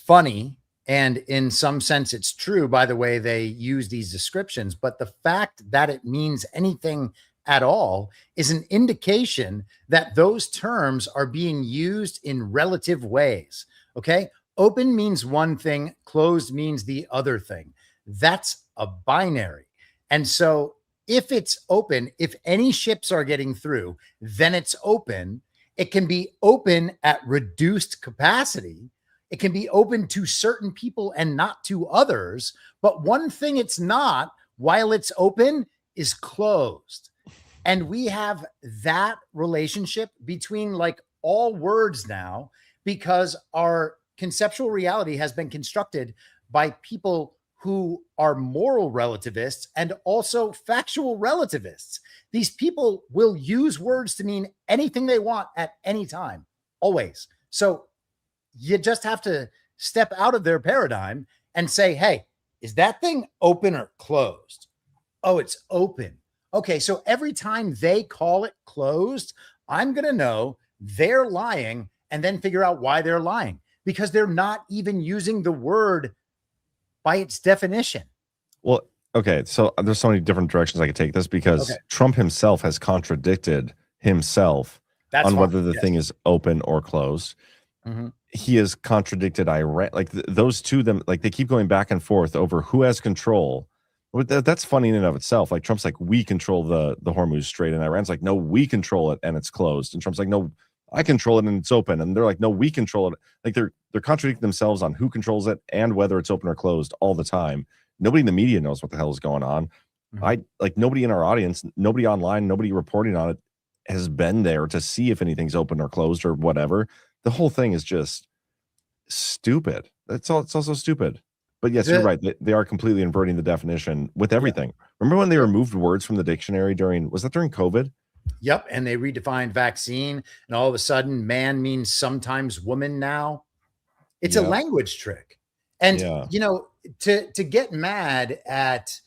funny. And in some sense, it's true by the way they use these descriptions. But the fact that it means anything at all is an indication that those terms are being used in relative ways. Okay. Open means one thing, closed means the other thing. That's a binary. And so if it's open, if any ships are getting through, then it's open. It can be open at reduced capacity. It can be open to certain people and not to others. But one thing it's not, while it's open, is closed. And we have that relationship between like all words now, because our conceptual reality has been constructed by people who are moral relativists and also factual relativists. These people will use words to mean anything they want at any time, always. So you just have to step out of their paradigm and say, hey, is that thing open or closed? Oh, it's open. Okay, so every time they call it closed, I'm going to know they're lying and then figure out why they're lying, because they're not even using the word by its definition. Well, okay, so there's so many different directions I could take this, because Trump himself has contradicted himself on whether the thing is open or closed. He has contradicted Iran. Like those two, them, like they keep going back and forth over who has control But that's funny in and of itself. Like Trump's like, we control the Hormuz Strait, and Iran's like, no, we control it and it's closed. And Trump's like, no, I control it and it's open. And they're like, no, we control it. Like they're contradicting themselves on who controls it and whether it's open or closed all the time. Nobody in the media knows what the hell is going on. Nobody in our audience, nobody online, nobody reporting on it has been there to see if anything's open or closed or whatever. The whole thing is just stupid. It's also stupid. But yes, you're right. They are completely inverting the definition with everything. Yeah. Remember when they removed words from the dictionary was that during COVID? Yep. And they redefined vaccine, and all of a sudden man means sometimes woman now. It's a language trick. And you know, to get mad at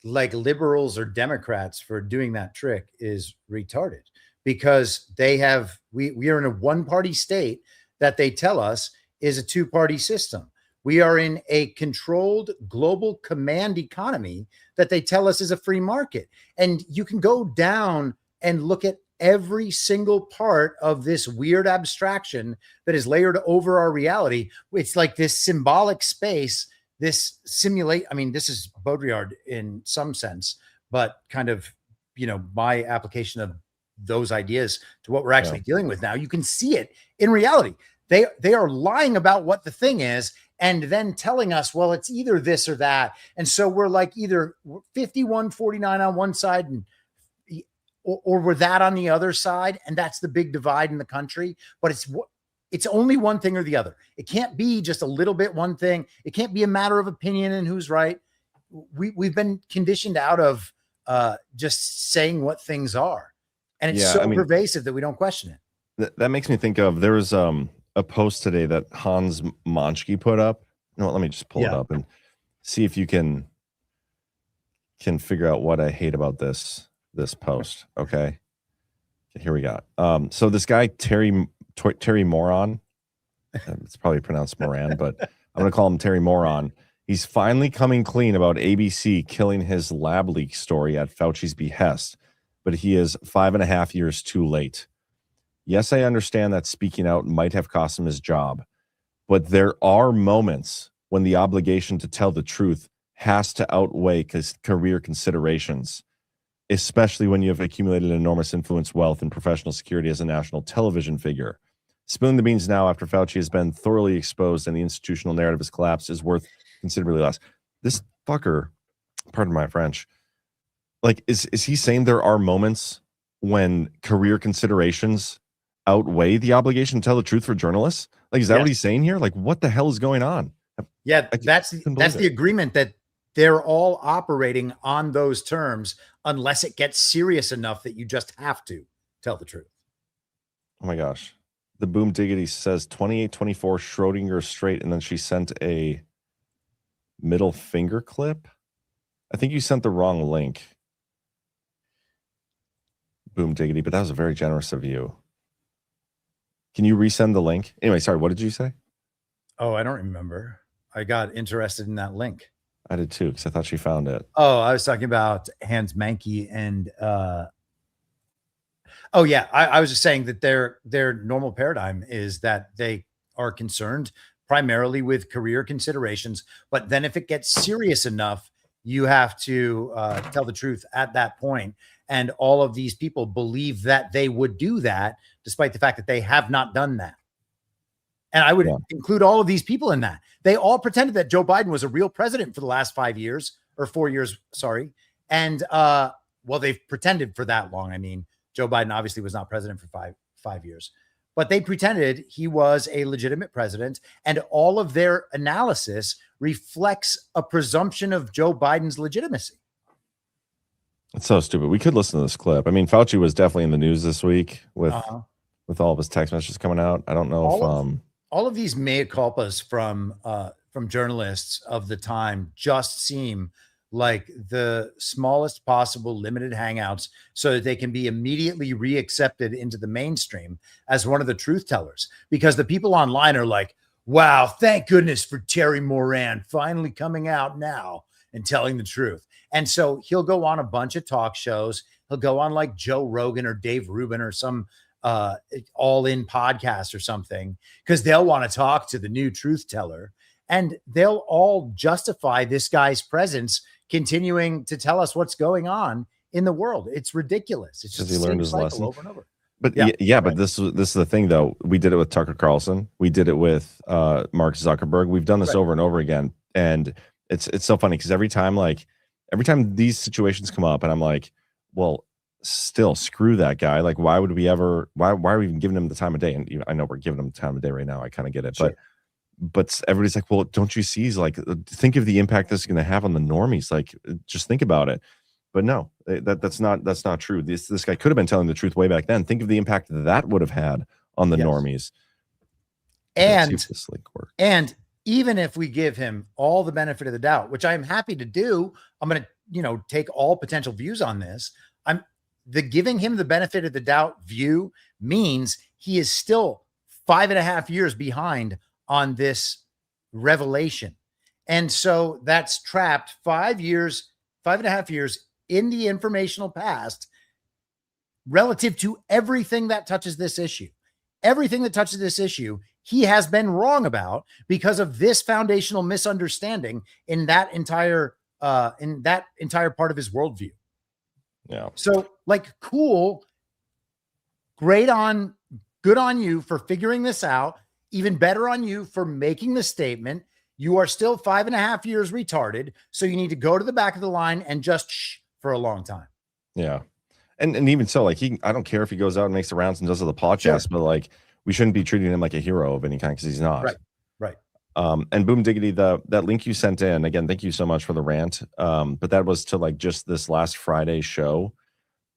like liberals or Democrats for doing that trick is retarded, because we are in a one-party state that they tell us is a two-party system. We are in a controlled global command economy that they tell us is a free market. And you can go down and look at every single part of this weird abstraction that is layered over our reality. It's like this symbolic space, this simulate. I mean, this is Baudrillard in some sense, but kind of, you know, my application of those ideas to what we're actually dealing with now. You can see it in reality. They are lying about what the thing is, and then telling us, well, it's either this or that. And so we're like either 51-49 on one side or we're that on the other side. And that's the big divide in the country. But it's only one thing or the other. It can't be just a little bit one thing. It can't be a matter of opinion and who's right. We've been conditioned out of just saying what things are. And it's pervasive that we don't question it. That makes me think of, there was a post today that Hans Monschke put up. No, let me just pull it up and see if you can figure out what I hate about this post. Okay, here we got. So this guy Terry Moron, it's probably pronounced Moran, but I'm gonna call him Terry Moron. He's finally coming clean about ABC killing his lab leak story at Fauci's behest, but he is 5.5 years too late. Yes, I understand that speaking out might have cost him his job, but there are moments when the obligation to tell the truth has to outweigh career considerations, especially when you have accumulated enormous influence, wealth, and professional security as a national television figure. Spilling the beans now after Fauci has been thoroughly exposed and the institutional narrative has collapsed is worth considerably less. This fucker, pardon my French, like, is he saying there are moments when career considerations outweigh the obligation to tell the truth for journalists? Like, is that what he's saying here? Like, what the hell is going on? Yeah, that's the agreement, that they're all operating on those terms unless it gets serious enough that you just have to tell the truth. Oh my gosh. The Boom Diggity says 2824 Schrodinger straight, and then she sent a middle finger clip. I think you sent the wrong link, Boom Diggity, but that was very generous of you. Can you resend the link? Anyway, sorry, what did you say? Oh, I don't remember. I got interested in that link. I did too, because I thought she found it. Oh, I was talking about Hans Mankey and oh yeah, I was just saying that their normal paradigm is that they are concerned primarily with career considerations, but then if it gets serious enough, you have to tell the truth at that point. And all of these people believe that they would do that, despite the fact that they have not done that. And I would include all of these people in that. They all pretended that Joe Biden was a real president for the last 5 years, or 4 years, sorry. And well, they've pretended for that long. I mean, Joe Biden obviously was not president for five years, but they pretended he was a legitimate president. And all of their analysis reflects a presumption of Joe Biden's legitimacy. It's so stupid. We could listen to this clip. I mean, Fauci was definitely in the news this week with all of his text messages coming out. I don't know all of these mea culpas from journalists of the time just seem like the smallest possible limited hangouts so that they can be immediately reaccepted into the mainstream as one of the truth tellers, because the people online are like, wow, thank goodness for Terry Moran finally coming out now and telling the truth. And so he'll go on a bunch of talk shows. He'll go on like Joe Rogan or Dave Rubin or some all-in podcast or something, because they'll want to talk to the new truth teller, and they'll all justify this guy's presence continuing to tell us what's going on in the world. It's ridiculous. It's just he learned his lesson over and over. But but this is the thing though. We did it with Tucker Carlson. We did it with Mark Zuckerberg. We've done this over and over again, and it's so funny because every time these situations come up, and I'm like, well, still screw that guy. Like, why would we ever? Why are we even giving him the time of day? And I know we're giving him the time of day right now. I kind of get it, but everybody's like, well, don't you see? He's like, think of the impact this is going to have on the normies. Like, just think about it. But no, that's not true. This guy could have been telling the truth way back then. Think of the impact that would have had on the normies. And even if we give him all the benefit of the doubt, which I'm happy to do, I'm going to take all potential views on this. Giving him the benefit of the doubt view means he is still 5.5 years behind on this revelation. And so that's trapped 5.5 years in the informational past relative to everything that touches this issue. Everything that touches this issue, he has been wrong about because of this foundational misunderstanding in that entire part of his worldview. Yeah. So, cool, good on you for figuring this out. Even better on you for making the statement. You are still 5.5 years retarded, so you need to go to the back of the line and just shh for a long time. Yeah. And even so, I don't care if he goes out and makes the rounds and does the podcast, but we shouldn't be treating him like a hero of any kind because he's not. Right. And boom diggity, that link you sent in, again, thank you so much for the rant. But that was to just this last Friday show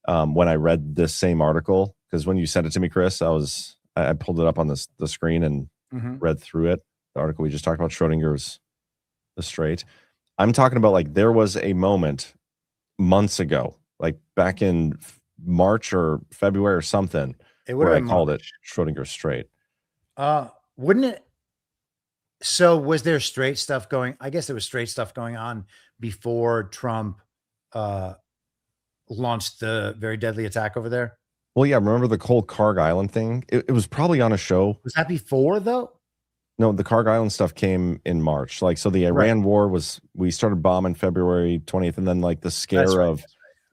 when I read this same article, because when you sent it to me, Chris, I pulled it up on the screen and read through it. The article we just talked about, Schrodinger's The Straight. I'm talking about there was a moment months ago, back in March or February or something, where I called it Schrodinger's Straight. Wouldn't it? So was there straight stuff going? I guess there was straight stuff going on before Trump launched the very deadly attack over there. Well, yeah, remember the whole Karg Island thing? It was probably on a show. Was that before though? No, the Karg Island stuff came in March. So the Iran war we started bombing February 20th, and then the scare of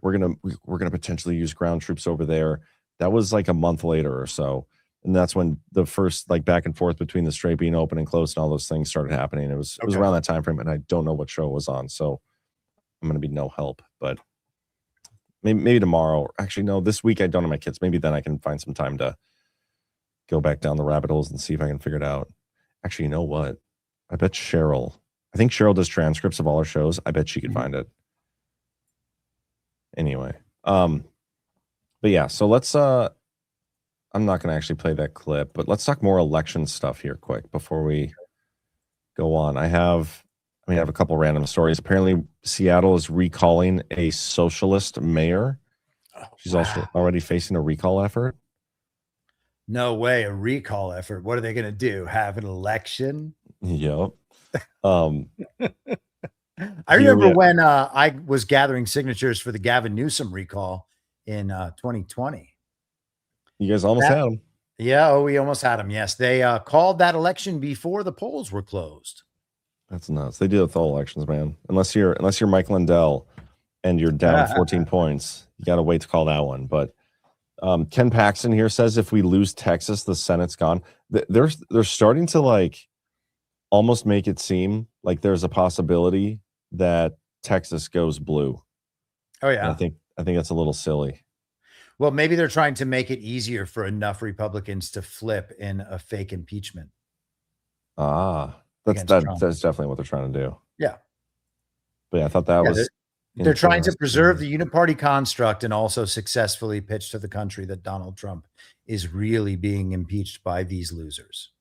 we're gonna potentially use ground troops over there. That was a month later or so, and that's when the first back and forth between the Strait being open and closed and all those things started happening. It was around that time frame, and I don't know what show it was on, so I'm gonna be no help. But maybe tomorrow. Actually, no, this week I don't have my kids. Maybe then I can find some time to go back down the rabbit holes and see if I can figure it out. Actually, you know what? I bet Cheryl. I think Cheryl does transcripts of all our shows. I bet she could find it. Anyway, but yeah. So let's. I'm not going to actually play that clip, but let's talk more election stuff here, quick, before we go on. I have a couple random stories. Apparently, Seattle is recalling a socialist mayor. She's also already facing a recall effort. No way, a recall effort. What are they going to do? Have an election? Yep. I remember when I was gathering signatures for the Gavin Newsom recall in 2020. You guys almost had him. Yeah, we almost had him. Yes, they called that election before the polls were closed. That's nuts. They do it with all elections, man. Unless you're Mike Lindell and you're down 14 points, you got to wait to call that one. But Ken Paxton here says if we lose Texas, the Senate's gone. They're starting to almost make it seem like there's a possibility that Texas goes blue. Oh yeah, and I think that's a little silly. Well, maybe they're trying to make it easier for enough Republicans to flip in a fake impeachment. That's definitely what they're trying to do. Yeah, but yeah, I thought that was. They're trying to preserve the uniparty construct and also successfully pitch to the country that Donald Trump is really being impeached by these losers.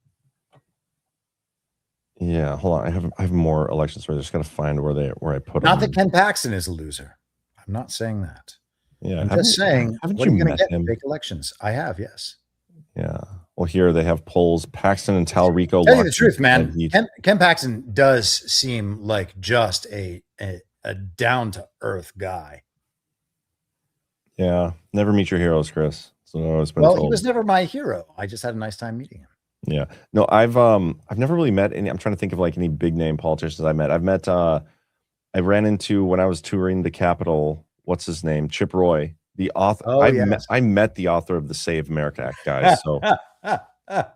Yeah, hold on. I have more elections where I just got to find where I put them. Not that Ken Paxton is a loser. I'm not saying that. Yeah, I'm just saying. Haven't what you are you going met to get him? in fake elections? I have, yes. Yeah. Well, here they have polls. Paxton and Talrico. Tell you the truth, man. Ken Paxton does seem like just a down to earth guy. Yeah, never meet your heroes, Chris. So it's been well, told. he was never my hero. I just had a nice time meeting him. Yeah. No, I've never really met any. I'm trying to think of any big name politicians I met. I I ran into when I was touring the Capitol. What's his name? Chip Roy, the author. Oh, yes. I met the author of the Save America Act, guys. So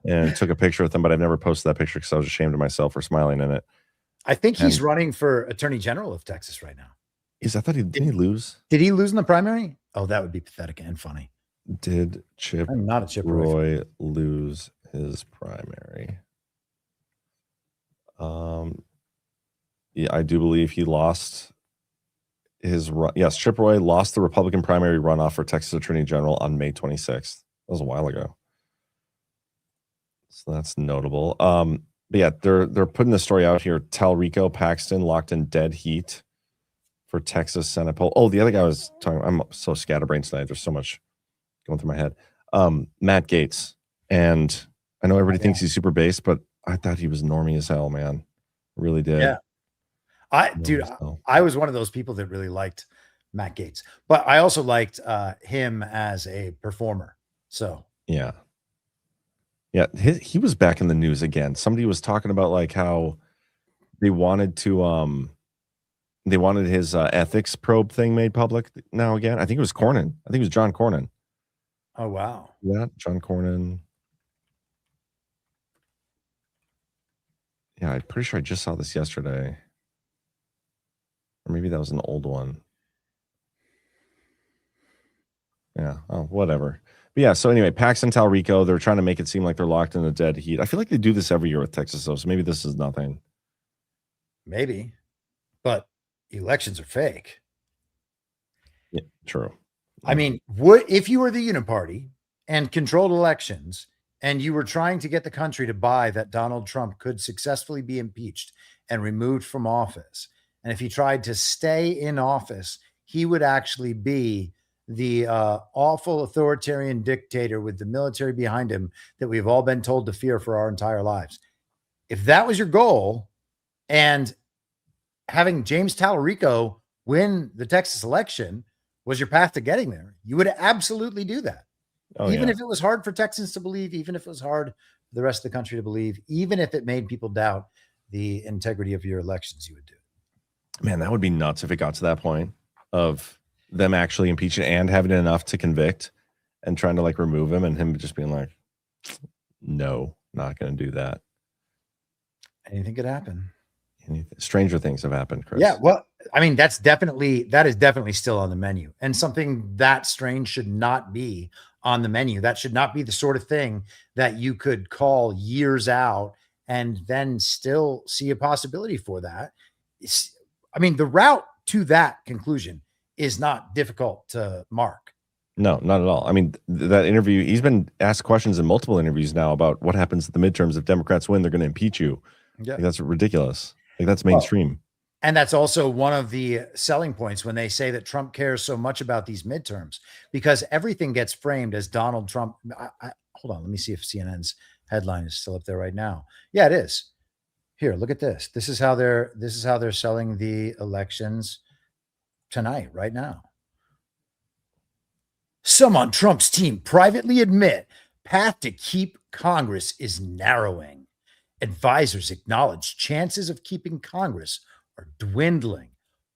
and took a picture with him, but I've never posted that picture because I was ashamed of myself for smiling in it. I think he's running for Attorney General of Texas right now. I thought didn't he lose? Did he lose in the primary? Oh, that would be pathetic and funny. Did Chip I'm not a Chip Roy lose his primary? Yeah, I do believe he lost his run. Yes, Chip Roy lost the Republican primary runoff for Texas Attorney General on May 26th. That was a while ago. So that's notable. But yeah, they're putting the story out here. Talrico Paxton locked in dead heat for Texas Senate poll. Oh, the other guy I was talking. I'm so scatterbrained tonight. There's so much going through my head. Matt Gaetz, and I know everybody thinks he's super base, but I thought he was normie as hell, man. Really did. Yeah. I was one of those people that really liked Matt Gaetz, but I also liked him as a performer. So yeah, he was back in the news again. Somebody was talking about like how they wanted his ethics probe thing made public now again. I think it was Cornyn. I think it was John Cornyn. Oh wow, yeah, John Cornyn. Yeah, I'm pretty sure I just saw this yesterday. Or maybe that was an old one. Yeah. Oh, whatever. But yeah, so anyway, Paxton, Talrico, they're trying to make it seem like they're locked in a dead heat. I feel like they do this every year with Texas, though, so maybe this is nothing. Maybe. But elections are fake. Yeah, true. I mean, if you were the Uniparty and controlled elections and you were trying to get the country to buy that Donald Trump could successfully be impeached and removed from office, and if he tried to stay in office, he would actually be the awful authoritarian dictator with the military behind him that we've all been told to fear for our entire lives. If that was your goal, and having James Talrico win the Texas election was your path to getting there, you would absolutely do that. Even if it was hard for Texans to believe, even if it was hard for the rest of the country to believe, even if it made people doubt the integrity of your elections, you would do it. Man, that would be nuts if it got to that point of them actually impeaching and having enough to convict and trying to like remove him, and him just being like, no, not going to do that. Anything could happen. Stranger things have happened, Chris. Yeah, well, I mean, that is definitely still on the menu, and something that strange should not be on the menu. That should not be the sort of thing that you could call years out and then still see a possibility for that. I mean, the route to that conclusion is not difficult to mark. No, not at all. I mean, that interview, he's been asked questions in multiple interviews now about what happens at the midterms. If Democrats win, they're going to impeach you. Yeah. Like, that's ridiculous. Like, that's mainstream. And that's also one of the selling points when they say that Trump cares so much about these midterms, because everything gets framed as Donald Trump. Hold on. Let me see if CNN's headline is still up there right now. Yeah, it is. Here, look at this. This is how they're selling the elections tonight, right now. Some on Trump's team privately admit path to keep Congress is narrowing. Advisors acknowledge chances of keeping Congress are dwindling.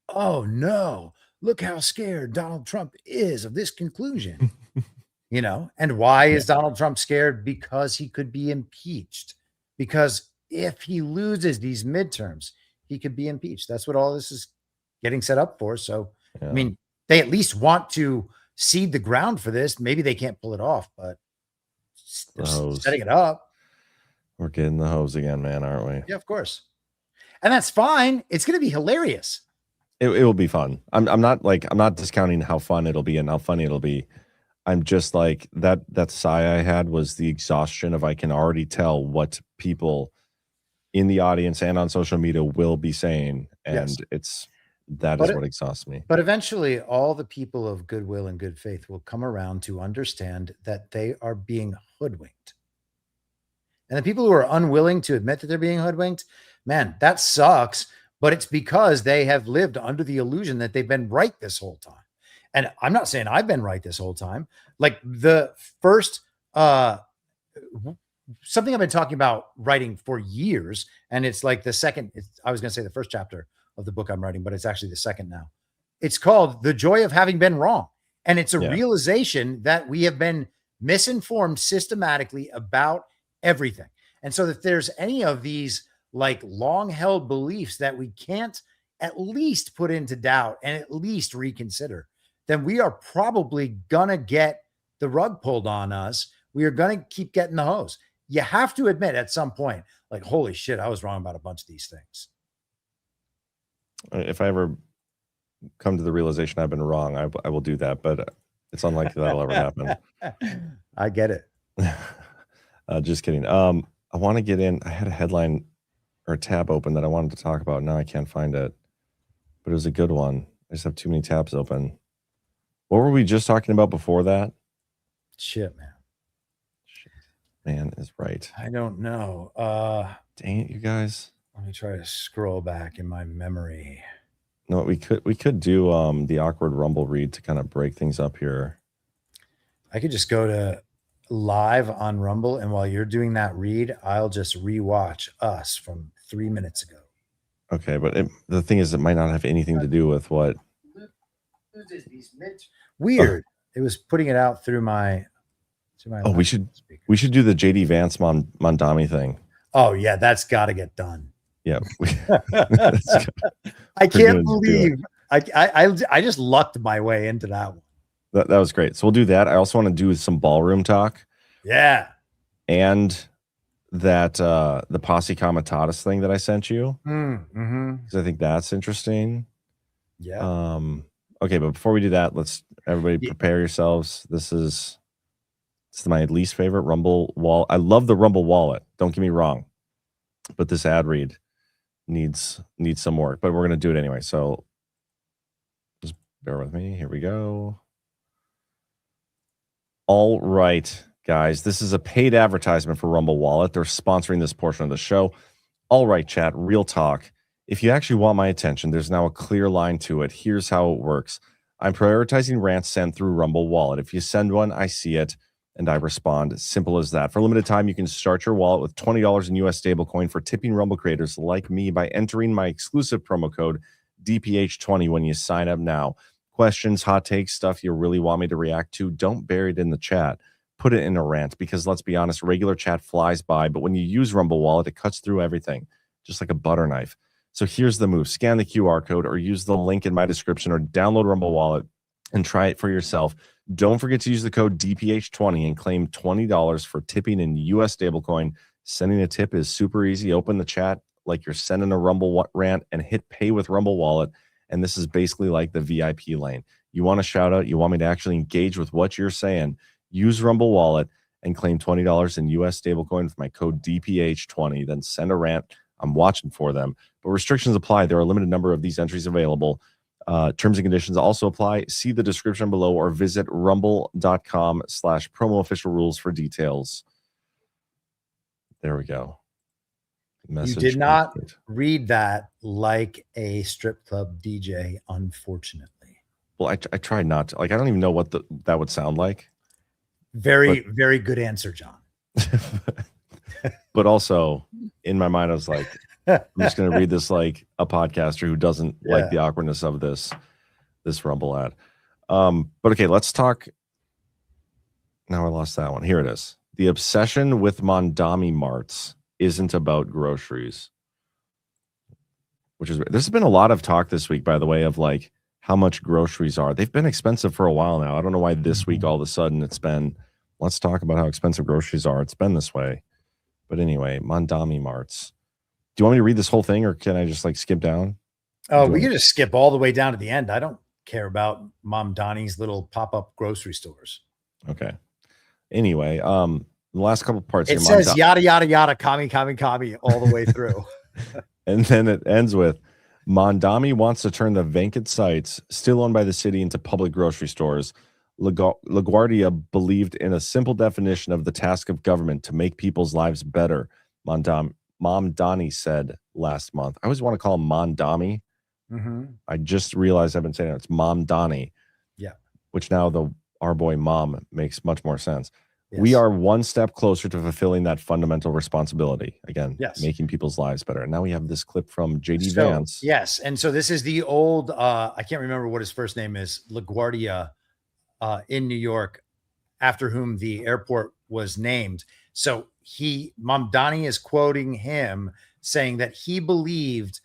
Oh no, look how scared Donald Trump is of this conclusion. And why is Donald Trump scared? Because he could be impeached. Because if he loses these midterms, he could be impeached. That's what all this is getting set up for. So, I mean, they at least want to seed the ground for this. Maybe they can't pull it off, but they're setting it up. We're getting the hose again, man, aren't we? Yeah, of course. And that's fine. It's going to be hilarious. It will be fun. I'm not discounting how fun it'll be and how funny it'll be. I'm just like that sigh I had was the exhaustion of I can already tell what people in the audience and on social media will be saying. And Yes. that is what exhausts me. But eventually all the people of goodwill and good faith will come around to understand that they are being hoodwinked. And the people who are unwilling to admit that they're being hoodwinked, man, that sucks. But it's because they have lived under the illusion that they've been right this whole time. And I'm not saying I've been right this whole time. Like the first, something I've been talking about writing for years. And it's like I was going to say the first chapter of the book I'm writing, but it's actually the second now. It's called The Joy of Having Been Wrong. And it's a realization that we have been misinformed systematically about everything. And so if there's any of these like long held beliefs that we can't at least put into doubt and at least reconsider, then we are probably going to get the rug pulled on us. We are going to keep getting the hose. You have to admit at some point, like, holy shit, I was wrong about a bunch of these things. If I ever come to the realization I've been wrong, I will do that, but it's unlikely that'll ever happen. I get it. Just kidding. I want to get in. I had a headline or a tab open that I wanted to talk about. Now I can't find it, but it was a good one. I just have too many tabs open. What were we just talking about before that? Shit, man. Man is right. I don't know. Dang it, you guys. Let me try to scroll back in my memory. No, we could do the awkward Rumble read to kind of break things up here. I could just go to live on Rumble, and while you're doing that read, I'll just rewatch us from 3 minutes ago. Okay, but the thing is, it might not have anything to do with what. Weird. It was putting it out through my. Oh, we should do the JD Vance Mondami thing. Oh yeah, that's got to get done. Yeah, I can't believe I just lucked my way into that one. That was great. So we'll do that. I also want to do some ballroom talk. Yeah, and that the Posse Comitatus thing that I sent you, because I think that's interesting. Yeah. Okay, but before we do that, let's everybody prepare yourselves. This is my least favorite Rumble wallet. I love the Rumble wallet. Don't get me wrong, but this ad read needs some work. But we're gonna do it anyway. So just bear with me. Here we go. All right, guys. This is a paid advertisement for Rumble Wallet. They're sponsoring this portion of the show. All right, chat. Real talk. If you actually want my attention, there's now a clear line to it. Here's how it works. I'm prioritizing rants sent through Rumble Wallet. If you send one, I see it and I respond. Simple as that. For a limited time, you can start your wallet with $20 in US stablecoin for tipping Rumble creators like me by entering my exclusive promo code DPH20 when you sign up now. Questions, hot takes, stuff you really want me to react to, don't bury it in the chat. Put it in a rant, because let's be honest, regular chat flies by, but when you use Rumble Wallet, it cuts through everything, just like a butter knife. So here's the move. Scan the QR code or use the link in my description or download Rumble Wallet and try it for yourself. Don't forget to use the code DPH20 and claim $20 for tipping in US stablecoin. Sending a tip is super easy. Open the chat like you're sending a Rumble rant and hit pay with Rumble Wallet. And this is basically like the VIP lane. You want a shout out, you want me to actually engage with what you're saying, use Rumble Wallet and claim $20 in US stablecoin with my code DPH20. Then send a rant. I'm watching for them. But restrictions apply. There are a limited number of these entries available. Terms and conditions also apply. See the description below or visit rumble.com/promo official rules for details. There we go. Message you did not read that like a strip club DJ, unfortunately. Well, I tried not to. Like, I don't even know what that would sound like. Very good answer, John. But also, in my mind, I was like, I'm just going to read this like a podcaster who doesn't like the awkwardness of this Rumble ad. But okay, let's talk. Now I lost that one. Here it is. The obsession with Mondami Marts isn't about groceries, which is, there's been a lot of talk this week, by the way, of like how much groceries are. They've been expensive for a while now. I don't know why this week all of a sudden it's been, let's talk about how expensive groceries are. It's been this way. But anyway, Mondami Marts. Do you want me to read this whole thing or can I just like skip down? Oh, we can just skip all the way down to the end. I don't care about Mom Donnie's little pop-up grocery stores. Okay. Anyway, the last couple parts. It says yada, yada, yada, kami, all the way through. And then it ends with, Mondami wants to turn the vacant sites still owned by the city into public grocery stores. LaGuardia believed in a simple definition of the task of government to make people's lives better. Mondani said last month. I always want to call him Mondami. I just realized I've been saying it. It's Mondani. Yeah. Which now our boy Mom makes much more sense. We are one step closer to fulfilling that fundamental responsibility. Again, making people's lives better. And now we have this clip from JD Vance. Yes. And so this is the old, I can't remember what his first name is, LaGuardia in New York, after whom the airport was named. So Mamdani is quoting him saying that he believed,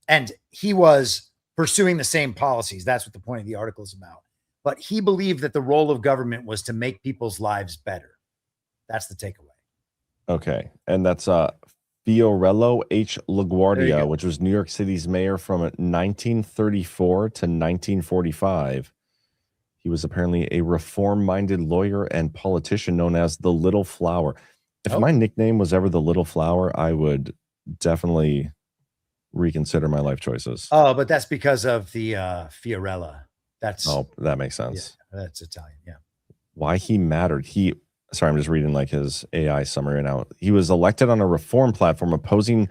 and he was pursuing the same policies. That's what the point of the article is about. But he believed that the role of government was to make people's lives better. That's the takeaway. Okay. And that's Fiorello H. LaGuardia, which was New York City's mayor from 1934 to 1945. He was apparently a reform-minded lawyer and politician known as the Little Flower. If my nickname was ever the Little Flower, I would definitely reconsider my life choices. Oh, but that's because of the Fiorella. That makes sense. Yeah, that's Italian. Yeah. Why he mattered. Sorry, I'm just reading like his AI summary now. He was elected on a reform platform opposing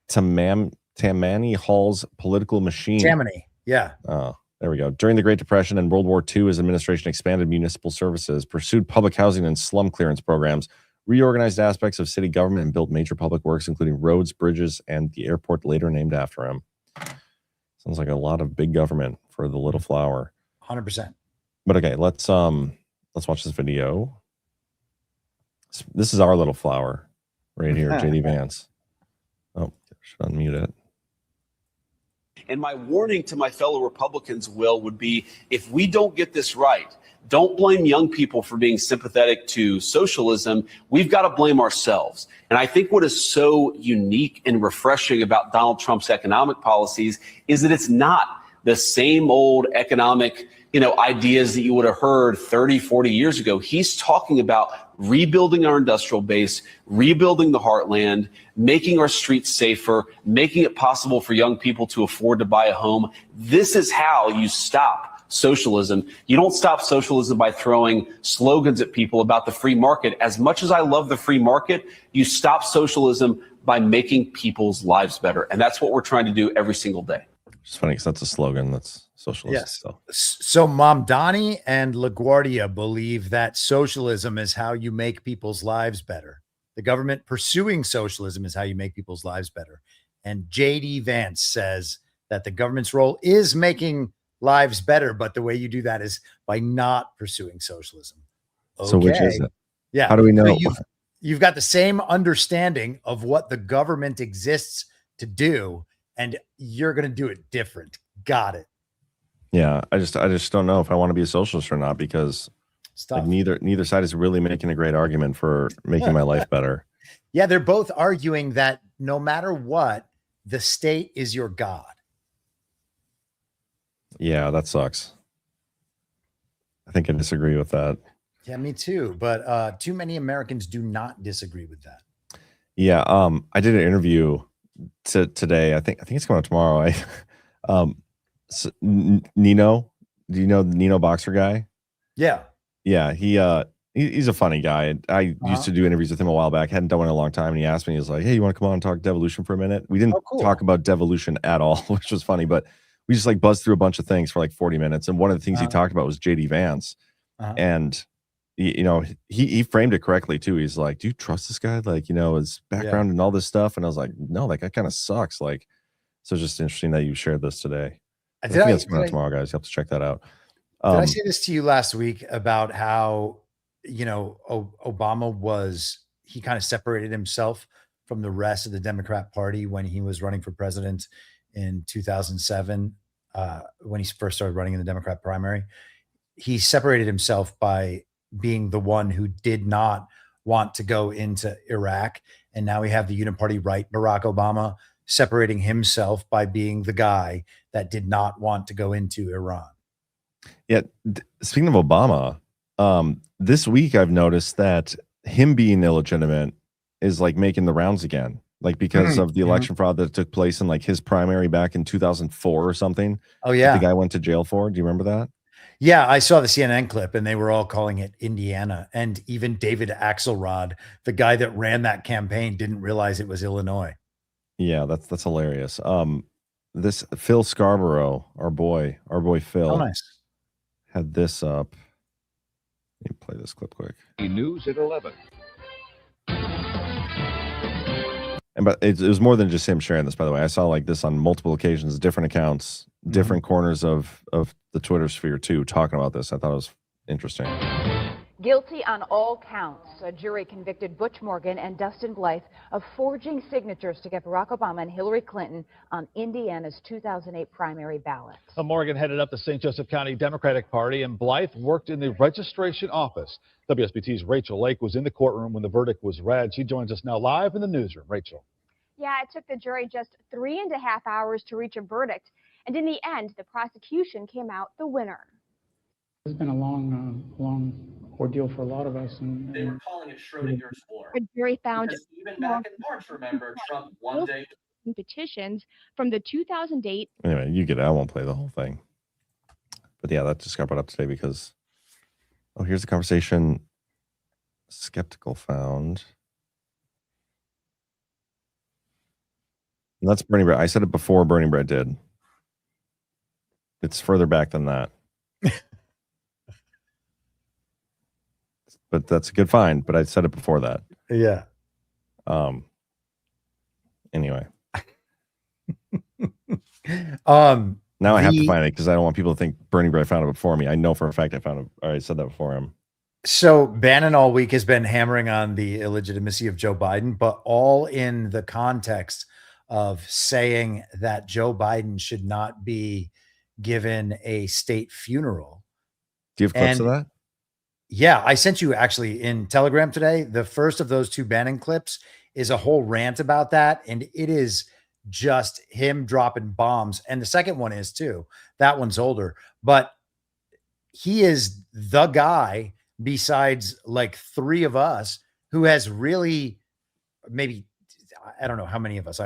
Tammany Hall's political machine. Tammany. Yeah. Oh, there we go. During the Great Depression and World War II, his administration expanded municipal services, pursued public housing and slum clearance programs, reorganized aspects of city government, and built major public works, including roads, bridges, and the airport later named after him. Sounds like a lot of big government for the Little Flower. 100%. But okay, let's watch this video. This is our Little Flower right here, JD Vance. Oh, should unmute it. And my warning to my fellow Republicans, Will, would be if we don't get this right, don't blame young people for being sympathetic to socialism. We've got to blame ourselves. And I think what is so unique and refreshing about Donald Trump's economic policies is that it's not the same old economic, ideas that you would have heard 30, 40 years ago. He's talking about rebuilding our industrial base, rebuilding the heartland, making our streets safer, making it possible for young people to afford to buy a home. This is how you stop socialism. You don't stop socialism by throwing slogans at people about the free market. As much as I love the free market, you stop socialism by making people's lives better. And that's what we're trying to do every single day. It's funny because that's a slogan that's socialist. Yes. So Mamdani and LaGuardia believe that socialism is how you make people's lives better. The government pursuing socialism is how you make people's lives better. And JD Vance says that the government's role is making lives better, but the way you do that is by not pursuing socialism. Okay. So which is it? Yeah. How do we know? So you've got the same understanding of what the government exists to do, and you're going to do it different. Got it. Yeah, I just don't know if I want to be a socialist or not, because like neither side is really making a great argument for making my life better. Yeah, they're both arguing that no matter what, the state is your God. Yeah, that sucks. I think I disagree with that. Yeah, me too. But too many Americans do not disagree with that. Yeah, I did an interview today. I think it's going out tomorrow. So, Nino, do you know the Nino Boxer guy? Yeah. Yeah, he's a funny guy. I used to do interviews with him a while back. Hadn't done one in a long time, and he asked me, he was like, "Hey, you want to come on and talk Devolution for a minute?" We didn't talk about Devolution at all, which was funny, but we just like buzzed through a bunch of things for like 40 minutes. And one of the things he talked about was JD Vance. And he framed it correctly too. He's like, "Do you trust this guy? Like, his background and all this stuff." And I was like, "No, like that kind of sucks." Like, so it's just interesting that you shared this today. I think that's coming out tomorrow, guys. You have to check that out. Did I say this to you last week about how, Obama he kind of separated himself from the rest of the Democrat Party when he was running for president in 2007, when he first started running in the Democrat primary. He separated himself by being the one who did not want to go into Iraq. And now we have the uniparty right, Barack Obama, separating himself by being the guy that did not want to go into Iran. Yeah. Speaking of Obama, this week I've noticed that him being illegitimate is like making the rounds again, like because of the election fraud that took place in like his primary back in 2004 or something. Oh yeah. The guy went to jail for. Do you remember that? Yeah, I saw the CNN clip and they were all calling it Indiana. And even David Axelrod, the guy that ran that campaign, didn't realize it was Illinois. Yeah, that's hilarious. This Phil Scarborough, our boy Phil, oh, nice. had this up. Let me play play this clip quick. News at 11. But it was more than just him sharing this, by the way. I saw like this on multiple occasions, different accounts, different corners of the Twitter sphere too, talking about this. I thought it was interesting. Guilty on all counts. A jury convicted Butch Morgan and Dustin Blythe of forging signatures to get Barack Obama and Hillary Clinton on Indiana's 2008 primary ballot. Morgan headed up the St. Joseph County Democratic Party, and Blythe worked in the registration office. WSBT's Rachel Lake was in the courtroom when the verdict was read. She joins us now live in the newsroom. Rachel. Yeah, it took the jury just 3.5 hours to reach a verdict. And in the end, the prosecution came out the winner. It's been a long ordeal for a lot of us. And they were calling it Schrodinger's War. The jury found even back in March, remember, Trump one day petitions from the 2008. Anyway, you get it. I won't play the whole thing. But yeah, that just got brought up today because, oh, here's a conversation Skeptical found. And that's Bernie Bread. I said it before Bernie Bread did. It's further back than that. But that's a good find. But I said it before that. Yeah. Anyway. Now I have to find it because I don't want people to think Bernie Bread found it before me. I know for a fact I found it. I already said that before him. So Bannon all week has been hammering on the illegitimacy of Joe Biden, but all in the context of saying that Joe Biden should not be given a state funeral. Do you have clips of that? Yeah, I sent you actually in Telegram today. The first of those two Bannon clips is a whole rant about that. And it is just him dropping bombs. And the second one is too. That one's older, but he is the guy besides like three of us who has really, maybe, I don't know how many of us.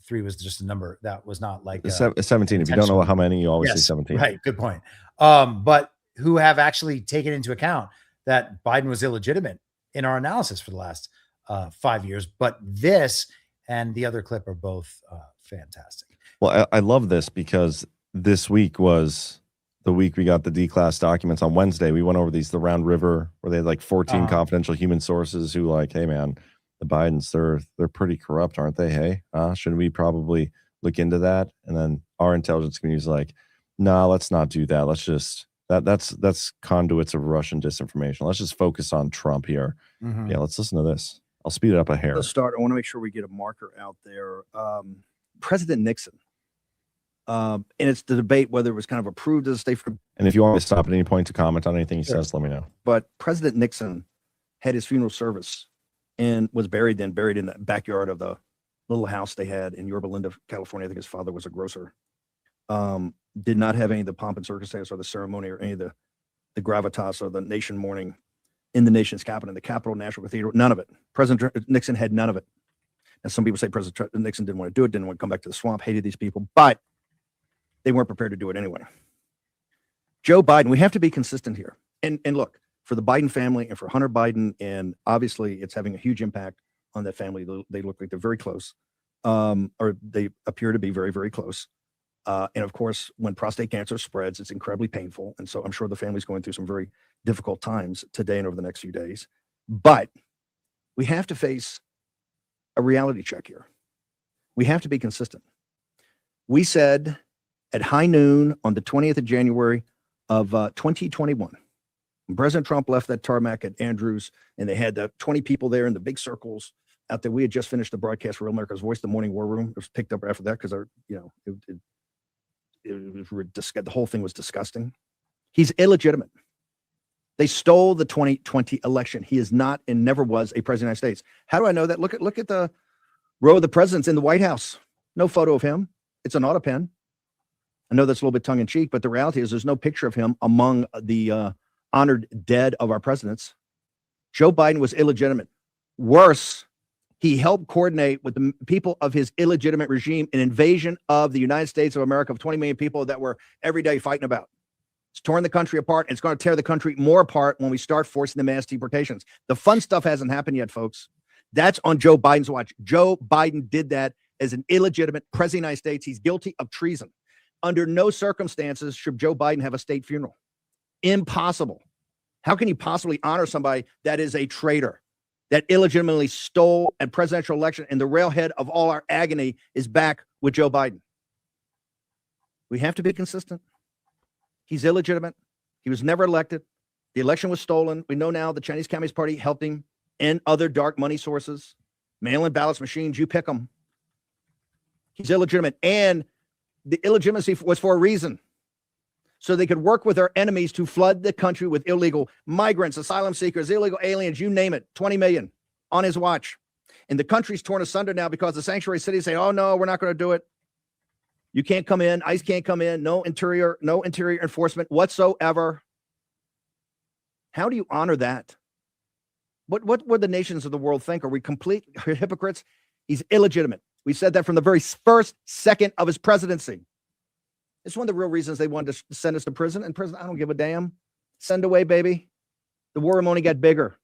Three was just a number that was not like 17. If you don't know how many, you always say 17. Right. Good point. But who have actually taken into account that Biden was illegitimate in our analysis for the last 5 years. But this and the other clip are both fantastic. Well, I love this because this week was the week we got the D-class documents. On Wednesday, we went over the Round River where they had like 14 confidential human sources who like, hey man, the Bidens, they're pretty corrupt, aren't they? Hey, shouldn't we probably look into that? And then our intelligence community is like, no, let's not do that. Let's just that's conduits of Russian disinformation. Let's just focus on Trump here. Mm-hmm. Yeah, let's listen to this. I'll speed it up a hair. Let's start. I want to make sure we get a marker out there. President Nixon. And it's the debate whether it was kind of approved as a state. And if you want me to stop at any point to comment on anything he says, let me know. But President Nixon had his funeral service and was buried in the backyard of the little house they had in Yorba Linda, California. I think his father was a grocer. Did not have any of the pomp and circumstance or the ceremony or any of the gravitas or the nation mourning in the nation's capital, in the Capitol National Cathedral. None of it. President Nixon had none of it. And some people say President Nixon didn't want to do it, didn't want to come back to the swamp, hated these people, but they weren't prepared to do it anyway. Joe Biden, we have to be consistent here. And look, for the Biden family and for Hunter Biden, and obviously it's having a huge impact on that family. They look like they're very close, or they appear to be very, very close. And of course, when prostate cancer spreads, it's incredibly painful. And so I'm sure the family's going through some very difficult times today and over the next few days. But we have to face a reality check here. We have to be consistent. We said at high noon on the 20th of January of 2021, when President Trump left that tarmac at Andrews and they had the 20 people there in the big circles out there. We had just finished the broadcast for Real America's Voice, the Morning War Room. It was picked up after that because the whole thing was disgusting. He's illegitimate. They stole the 2020 election. He is not and never was a president of the United States. How do I know that? Look at the row of the presidents in the White House. No photo of him. It's an auto pen. I know that's a little bit tongue in cheek, but the reality is there's no picture of him among the honored dead of our presidents. Joe Biden was illegitimate. Worse, he helped coordinate with the people of his illegitimate regime an invasion of the United States of America of 20 million people that we're every day fighting about. It's torn the country apart, and it's going to tear the country more apart when we start forcing the mass deportations. The fun stuff hasn't happened yet, folks. That's on Joe Biden's watch. Joe Biden did that as an illegitimate president of the United States. He's guilty of treason. Under no circumstances should Joe Biden have a state funeral. Impossible. How can you possibly honor somebody that is a traitor, that illegitimately stole a presidential election, and the railhead of all our agony is back with Joe Biden? We have to be consistent. He's illegitimate. He was never elected. The election was stolen. We know now the Chinese Communist Party helped him and other dark money sources, mail-in ballots machines, you pick them. He's illegitimate. And the illegitimacy was for a reason. So they could work with our enemies to flood the country with illegal migrants, asylum seekers, illegal aliens, you name it, 20 million on his watch. And the country's torn asunder now because the sanctuary cities say, oh, no, we're not going to do it. You can't come in. ICE can't come in. No interior enforcement whatsoever. How do you honor that? What would the nations of the world think? Are we complete hypocrites? He's illegitimate. We said that from the very first second of his presidency. It's one of the real reasons they wanted to send us to prison. And prison, I don't give a damn. Send away, baby. The war room only got bigger.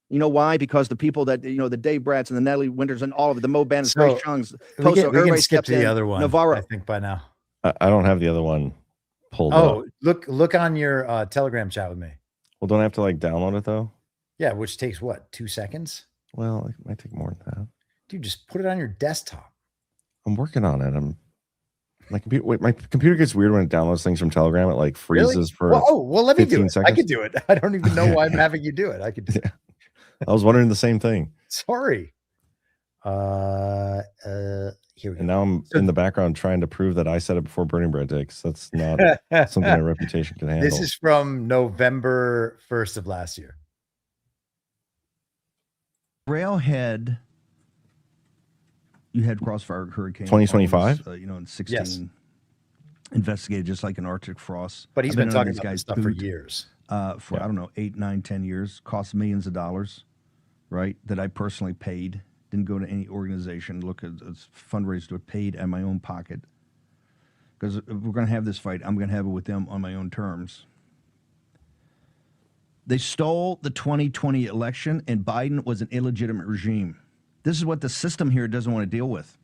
You know why? Because the people that, the Dave Bratts and the Natalie Winters and all of it, the Mo Bannons, Grace Chung's, we can skip to the other one. Navarro. I think by now. I don't have the other one pulled up. Oh, look on your Telegram chat with me. Well, don't I have to download it though? Yeah, which takes what, 2 seconds? Well, it might take more than that. Dude, just put it on your desktop. I'm working on it. My computer gets weird when it downloads things from Telegram. It freezes for. Well, let me do it. Seconds. I could do it. I don't even know why I'm having you do it. I could do it. I was wondering the same thing. Sorry. Here we go. And now I'm in the background trying to prove that I said it before Burning Bread did, because that's not something a reputation can handle. This is from November 1st of last year. Railhead, you had Crossfire Hurricane 2025, in 16, yes. Investigated just like an Arctic frost. But he's been talking about this stuff for years. I don't know, 8, 9, 10 years, cost millions of dollars, right? That I personally paid. Didn't go to any organization. Look at fundraisers to paid at my own pocket. Because if we're going to have this fight, I'm going to have it with them on my own terms. They stole the 2020 election, and Biden was an illegitimate regime. This is what the system here doesn't want to deal with.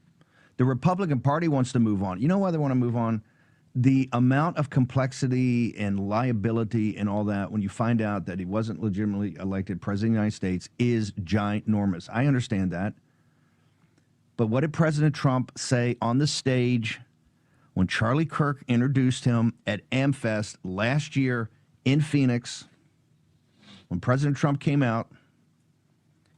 The Republican Party wants to move on. You know why they want to move on? The amount of complexity and liability and all that when you find out that he wasn't legitimately elected president of the United States is ginormous. I understand that. But what did President Trump say on the stage when Charlie Kirk introduced him at AmFest last year in Phoenix? When President Trump came out,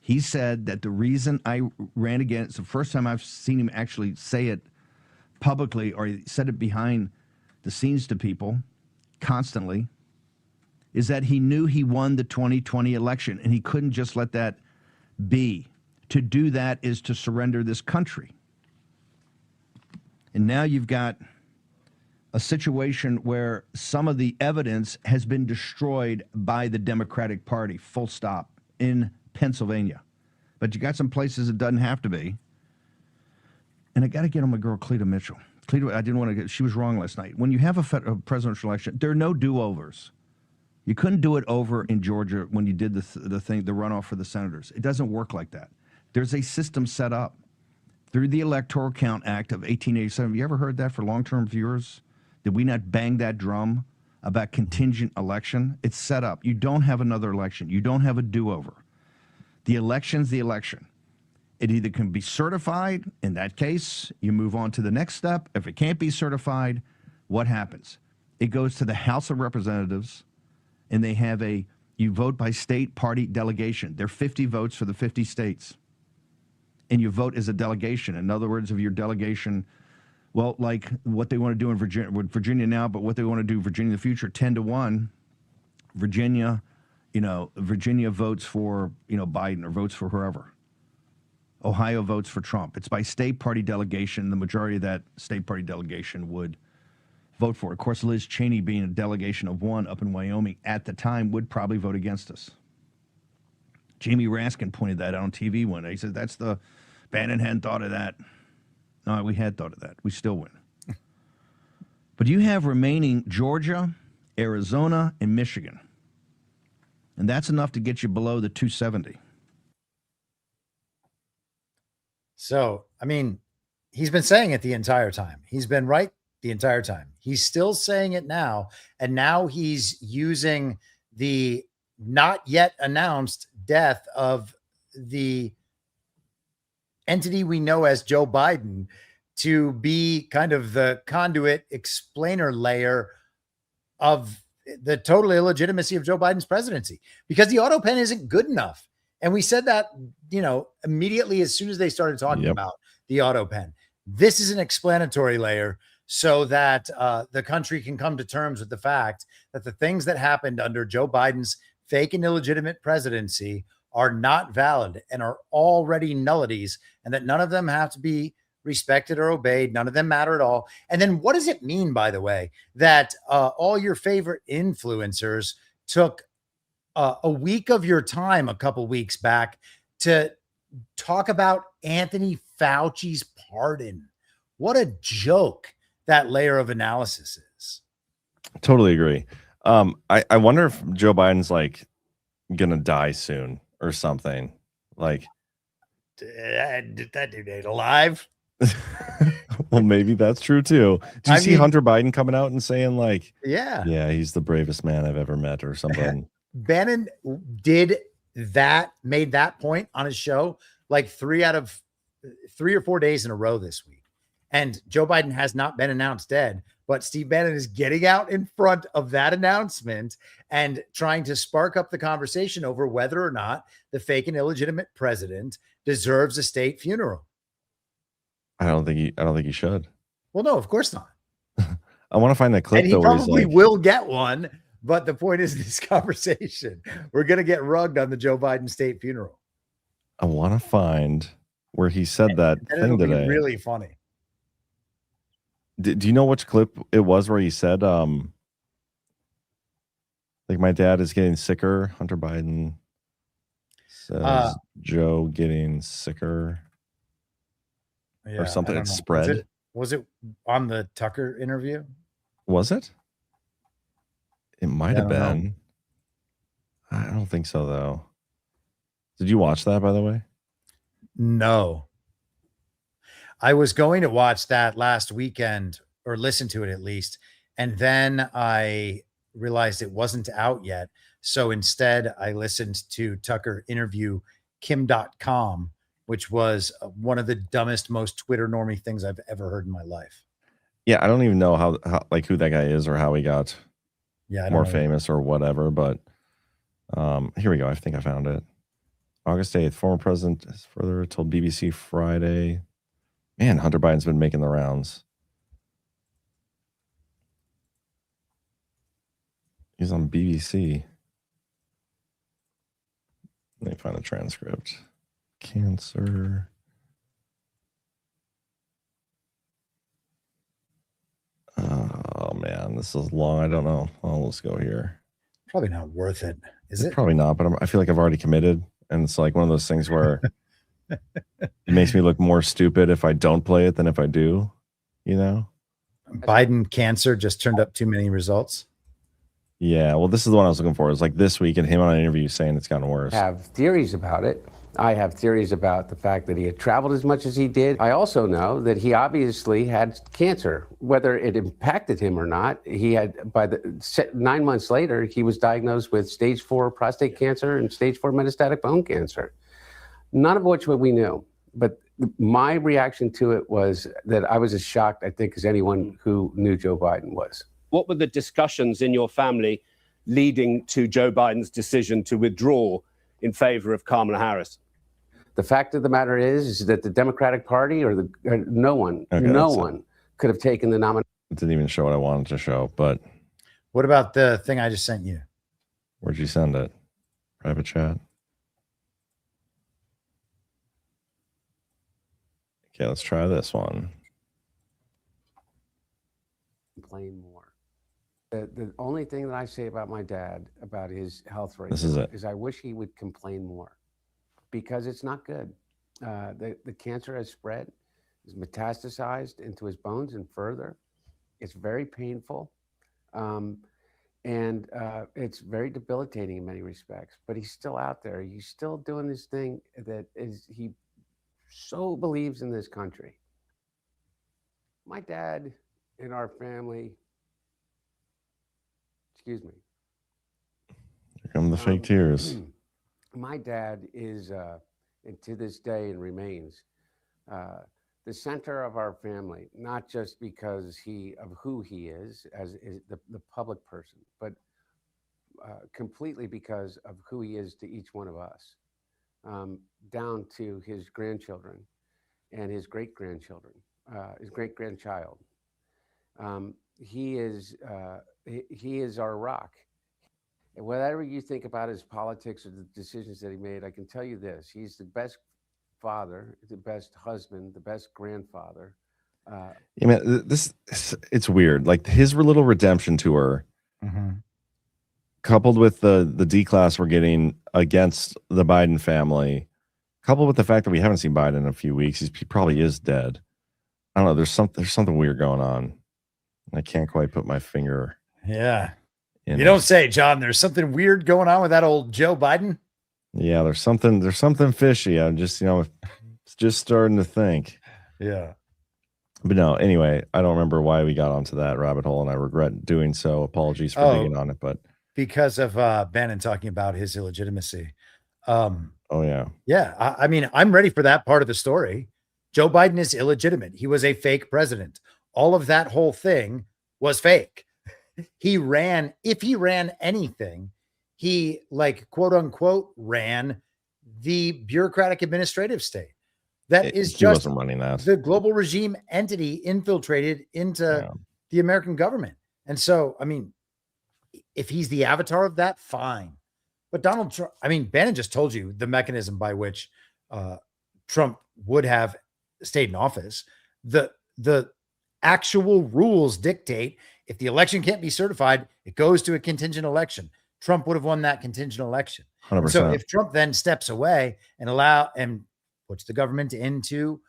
he said that the reason I ran again, it's the first time I've seen him actually say it publicly, or he said it behind the scenes to people constantly, is that he knew he won the 2020 election and he couldn't just let that be. To do that is to surrender this country. And now you've got a situation where some of the evidence has been destroyed by the Democratic Party, full stop, in Pennsylvania. But you got some places it doesn't have to be. And I got to get on my girl, Cleta Mitchell. Cleta, I didn't want to get, she was wrong last night. When you have a presidential election, there are no do-overs. You couldn't do it over in Georgia when you did the runoff for the senators. It doesn't work like that. There's a system set up through the Electoral Count Act of 1887. Have you ever heard that for long-term viewers? Did we not bang that drum about contingent election? It's set up. You don't have another election. You don't have a do-over. The election's the election. It either can be certified. In that case, you move on to the next step. If it can't be certified, what happens? It goes to the House of Representatives, and they have you vote by state party delegation. There are 50 votes for the 50 states. And you vote as a delegation. In other words, if your delegation, well, like what they want to do in Virginia now, but what they want to do Virginia in the future, 10-1, Virginia, Virginia votes for, Biden or votes for whoever. Ohio votes for Trump. It's by state party delegation. The majority of that state party delegation would vote for it. Of course, Liz Cheney, being a delegation of one up in Wyoming at the time, would probably vote against us. Jamie Raskin pointed that out on TV one day. He said, Bannon hadn't thought of that. No, we had thought of that. We still win. But you have remaining Georgia, Arizona, and Michigan. And that's enough to get you below the 270. So, he's been saying it the entire time. He's been right the entire time. He's still saying it now. And now he's using the not yet announced death of the entity we know as Joe Biden to be kind of the conduit explainer layer of the total illegitimacy of Joe Biden's presidency, because the auto pen isn't good enough. And we said that, immediately as soon as they started talking about the auto pen. This is an explanatory layer so that the country can come to terms with the fact that the things that happened under Joe Biden's fake and illegitimate presidency are not valid and are already nullities, and that none of them have to be respected or obeyed. None of them matter at all. And then what does it mean, by the way, that all your favorite influencers took a week of your time a couple weeks back to talk about Anthony Fauci's pardon? What a joke that layer of analysis is. Totally agree. I wonder if Joe Biden's like gonna die soon or something. Like, that dude ain't alive. Well, maybe that's true too. Do you see Hunter Biden coming out and saying like, yeah, he's the bravest man I've ever met or something? Bannon made that point on his show like 3 or 4 days in a row this week. And Joe Biden has not been announced dead, but Steve Bannon is getting out in front of that announcement and trying to spark up the conversation over whether or not the fake and illegitimate president deserves a state funeral. I don't think he should. Well, no, of course not. I want to find that clip. And he probably will get one. But the point is, this conversation, we're going to get rugged on the Joe Biden state funeral. I want to find where he said that and thing it'll today. Be really funny. Do you know which clip it was where he said, like, my dad is getting sicker? Hunter Biden says Joe getting sicker or something. It spread. Was it on the Tucker interview? Was it? It might have been. I don't think so, though. Did you watch that, by the way? No. I was going to watch that last weekend, or listen to it at least, and then I realized it wasn't out yet. So instead, I listened to Tucker interview Kim.com, which was one of the dumbest, most Twitter normie things I've ever heard in my life. Yeah, I don't even know how like who that guy is or how he got more famous or whatever. But here we go. I think I found it. August 8th, former president is further told BBC Friday. Man, Hunter Biden's been making the rounds. He's on BBC. Let me find a transcript. Cancer. Oh, man, this is long. I don't know. Oh, let's go here. Probably not worth it, is it? Probably not, but I feel like I've already committed. And it's like one of those things where it makes me look more stupid if I don't play it than if I do, you know? Biden cancer just turned up too many results. Yeah, well, this is the one I was looking for. It's like this week and him on an interview saying it's gotten worse. Have theories about it. I have theories about the fact that he had traveled as much as he did. I also know that he obviously had cancer, whether it impacted him or not. He had, by the 9 months later, he was diagnosed with stage 4 prostate cancer and stage 4 metastatic bone cancer, none of which we knew. But my reaction to it was that I was as shocked, I think, as anyone who knew Joe Biden was. What were the discussions in your family leading to Joe Biden's decision to withdraw in favor of Kamala Harris? The fact of the matter is that the Democratic Party or no one could have taken the nomination. It didn't even show what I wanted to show, but. What about the thing I just sent you? Where'd you send it? Private chat? Okay, let's try this one. Complain more. The only thing that I say about my dad, about his health right This now, is it. is I wish he would complain more, because it's not good. The cancer has spread, is metastasized into his bones and further. It's very painful, and it's very debilitating in many respects. But he's still out there. He's still doing this thing that he so believes in this country. My dad in our family. Excuse me. Here come the fake tears. My dad is, and to this day, and remains the center of our family, not just because of who he is as the public person, but completely because of who he is to each one of us, down to his grandchildren and his great-grandchildren, his great-grandchild. He is our rock. And whatever you think about his politics or the decisions that he made, I can tell you this: he's the best father, the best husband, the best grandfather. Yeah, man, it's weird. Like his little redemption tour, coupled with the D-class we're getting against the Biden family, coupled with the fact that we haven't seen Biden in a few weeks, he probably is dead. I don't know. There's something weird going on. I can't quite put my finger. Yeah. You don't say, John. There's something weird going on with that old Joe Biden. Yeah, there's something fishy. I'm just, just starting to think. Yeah. But no, anyway, I don't remember why we got onto that rabbit hole, and I regret doing so. Apologies for digging on it, but because of Bannon talking about his illegitimacy. Oh yeah. Yeah. I mean, I'm ready for that part of the story. Joe Biden is illegitimate. He was a fake president. All of that whole thing was fake. If he ran anything, he quote unquote ran the bureaucratic administrative state. He wasn't running that. The global regime entity infiltrated into the American government. And so, I mean, if he's the avatar of that, fine. But Donald Trump, I mean, Bannon just told you the mechanism by which Trump would have stayed in office. The actual rules dictate if the election can't be certified, it goes to a contingent election. Trump would have won that contingent election. 100%. So if Trump then steps away and puts the government into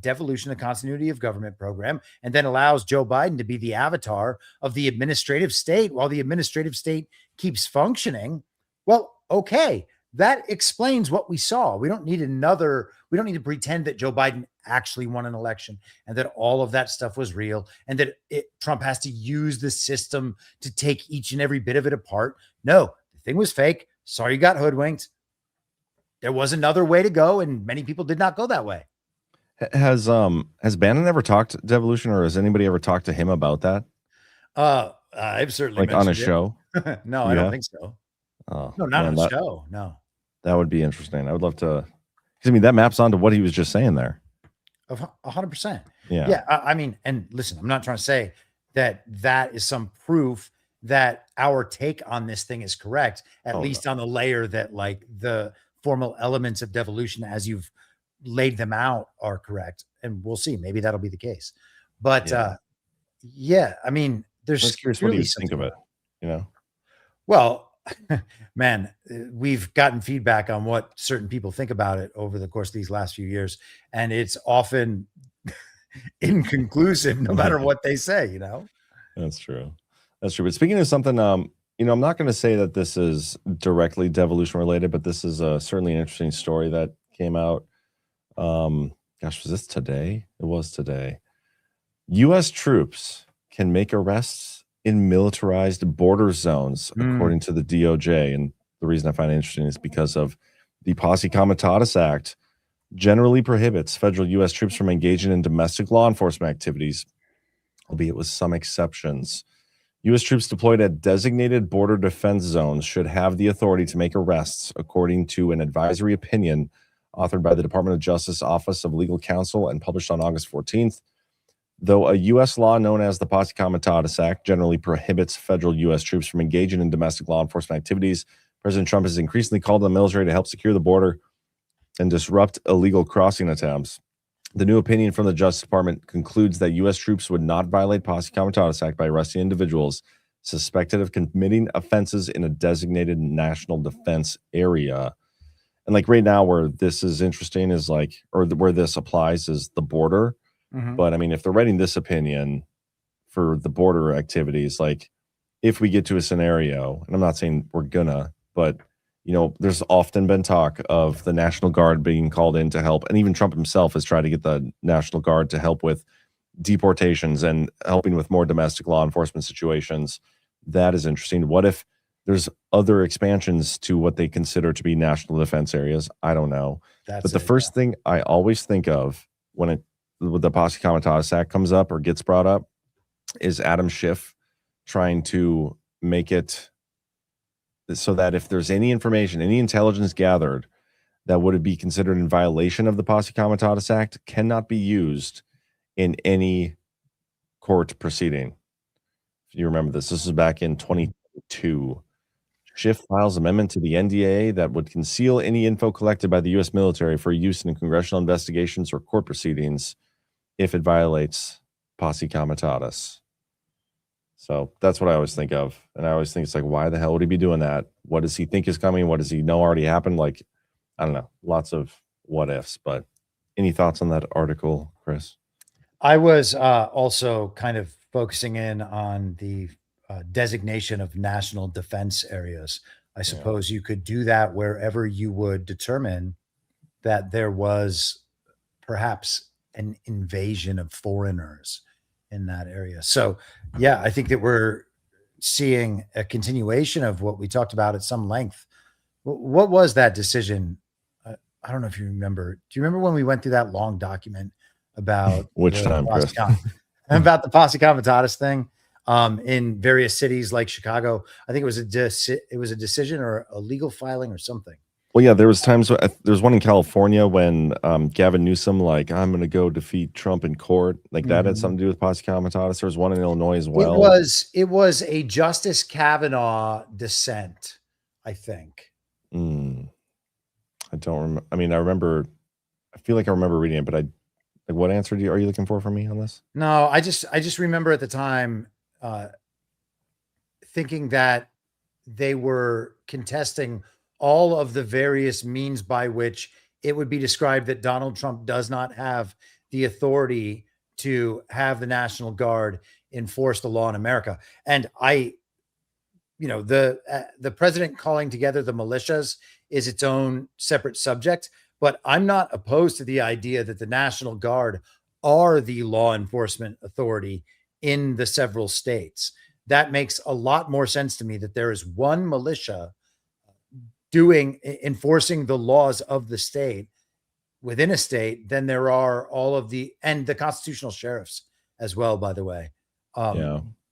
devolution, a continuity of government program, and then allows Joe Biden to be the avatar of the administrative state while the administrative state keeps functioning, well, okay, that explains what we saw. We don't need to pretend that Joe Biden actually won an election and that all of that stuff was real and that Trump has to use the system to take each and every bit of it apart. No, the thing was fake. Sorry, you got hoodwinked. There was another way to go, and many people did not go that way. Has Bannon ever talked to Devolution, or has anybody ever talked to him about that? I've certainly on a show. No, I don't think so. Oh, no, not on the show. No, that would be interesting. I would love to. I mean, that maps onto what he was just saying there. 100%. Yeah. I mean, and listen, I'm not trying to say that is some proof that our take on this thing is correct, at least on the layer that the formal elements of devolution as you've laid them out are correct. And we'll see. Maybe that'll be the case. But I mean, there's I'm curious what do you think of it, Well, man, we've gotten feedback on what certain people think about it over the course of these last few years, and it's often inconclusive no matter what they say, That's true. But speaking of something, I'm not going to say that this is directly devolution related, but this is certainly an interesting story that came out. Was this today? It was today. U.S. troops can make arrests in militarized border zones, according to the DOJ. And the reason I find it interesting is because of the Posse Comitatus Act generally prohibits federal U.S. troops from engaging in domestic law enforcement activities, albeit with some exceptions. U.S. troops deployed at designated border defense zones should have the authority to make arrests, according to an advisory opinion authored by the Department of Justice Office of Legal Counsel and published on August 14th. Though a U.S. law known as the Posse Comitatus Act generally prohibits federal U.S. troops from engaging in domestic law enforcement activities, President Trump has increasingly called on the military to help secure the border and disrupt illegal crossing attempts. The new opinion from the Justice Department concludes that U.S. troops would not violate Posse Comitatus Act by arresting individuals suspected of committing offenses in a designated national defense area. And right now where this is interesting is where this applies is the border. But I mean, if they're writing this opinion for the border activities, if we get to a scenario, and I'm not saying we're gonna, but there's often been talk of the National Guard being called in to help, and even Trump himself has tried to get the National Guard to help with deportations and helping with more domestic law enforcement situations. That is interesting. What if there's other expansions to what they consider to be national defense areas. I don't know. But the first thing I always think of when the Posse Comitatus Act comes up or gets brought up is Adam Schiff trying to make it so that if there's any information, any intelligence gathered that would be considered in violation of the Posse Comitatus Act cannot be used in any court proceeding. If you remember this is back in 2022. Schiff files amendment to the NDA that would conceal any info collected by the U.S. military for use in congressional investigations or court proceedings if it violates Posse Comitatus. So that's what I always think of. And I always think it's like, why the hell would he be doing that? What does he think is coming? What does he know already happened? Like, I don't know. Lots of what ifs. But any thoughts on that article, Chris? I was also kind of focusing in on the designation of national defense areas. I suppose you could do that wherever you would determine that there was perhaps an invasion of foreigners in that area. So, yeah, I think that we're seeing a continuation of what we talked about at some length. What was that decision? I don't know if you remember. Do you remember when we went through that long document about which time, Chris? About the Posse Comitatus thing in various cities like Chicago? I think it was a decision or a legal filing or something. Well, yeah, there was times. There's one in California when Gavin Newsom, like, I'm going to go defeat Trump in court, like that had something to do with Posse Comitatus. There was one in Illinois as well. It was a Justice Kavanaugh dissent, I think. I don't remember. I mean, I feel like I remember reading it, but what answer are you looking for from me on this? No, I just remember at the time thinking that they were contesting all of the various means by which it would be described that Donald Trump does not have the authority to have the National Guard enforce the law in America. And the president calling together the militias is its own separate subject, but I'm not opposed to the idea that the National Guard are the law enforcement authority in the several states. That makes a lot more sense to me, that there is one militia enforcing the laws of the state within a state than there are all of the constitutional sheriffs as well, by the way,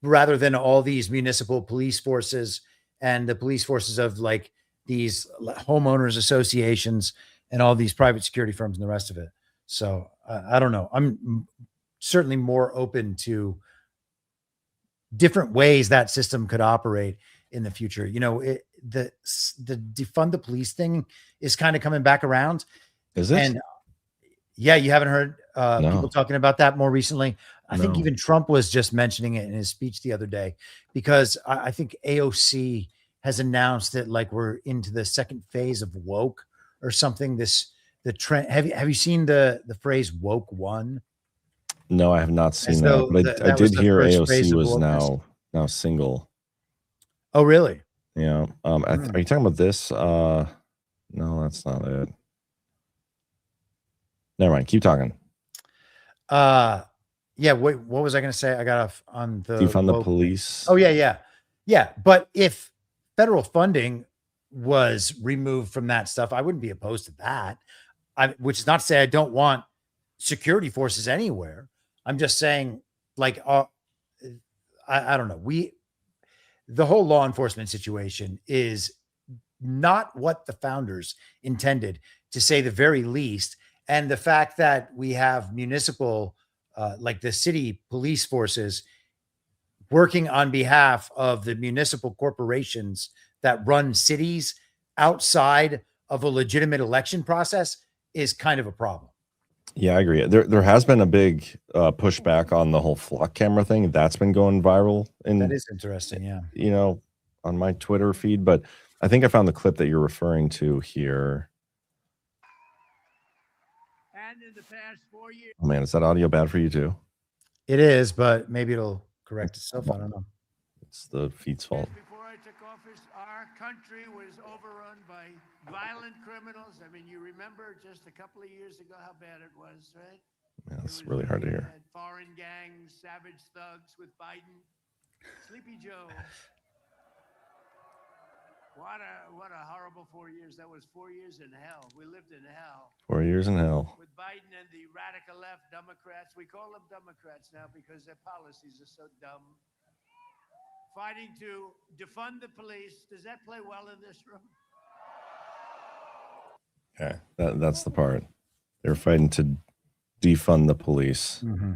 rather than all these municipal police forces and the police forces of like these homeowners associations and all these private security firms and the rest of it. So I don't know. I'm certainly more open to different ways that system could operate in the future. The defund the police thing is kind of coming back around. Is it? And yeah, you haven't heard people talking about that more recently. I think even Trump was just mentioning it in his speech the other day, because I think AOC has announced that like we're into the second phase of woke or something. The trend. Have you seen the phrase woke one? No, I have not seen that. But I did hear AOC was now single. Oh, really? Yeah. Are you talking about this? No, that's not it. Never mind. Keep talking. Yeah. Wait, what was I going to say? I got off on the defund the police. Oh, yeah. But if federal funding was removed from that stuff, I wouldn't be opposed to that. Which is not to say I don't want security forces anywhere. I'm just saying, like, I don't know. The whole law enforcement situation is not what the founders intended, to say the very least. And the fact that we have municipal, like the city police forces working on behalf of the municipal corporations that run cities outside of a legitimate election process is kind of a problem. Yeah, I agree. There has been a big pushback on the whole flock camera thing. That's been going viral. That is interesting, yeah. On my Twitter feed. But I think I found the clip that you're referring to here. And in the past 4 years. Oh, man, is that audio bad for you too? It is, but maybe it'll correct itself. I don't know. It's the feed's fault. Before I took office, our country was overrun by violent criminals. I mean, you remember just a couple of years ago how bad it was, right? Yeah, it's really hard to hear. Foreign gangs, savage thugs with Biden. Sleepy Joe. What a horrible 4 years. That was 4 years in hell. We lived in hell. 4 years in hell. With Biden and the radical left Democrats. We call them Democrats now because their policies are so dumb. Fighting to defund the police. Does that play well in this room? Okay, that's the part. They're fighting to defund the police. Mm-hmm.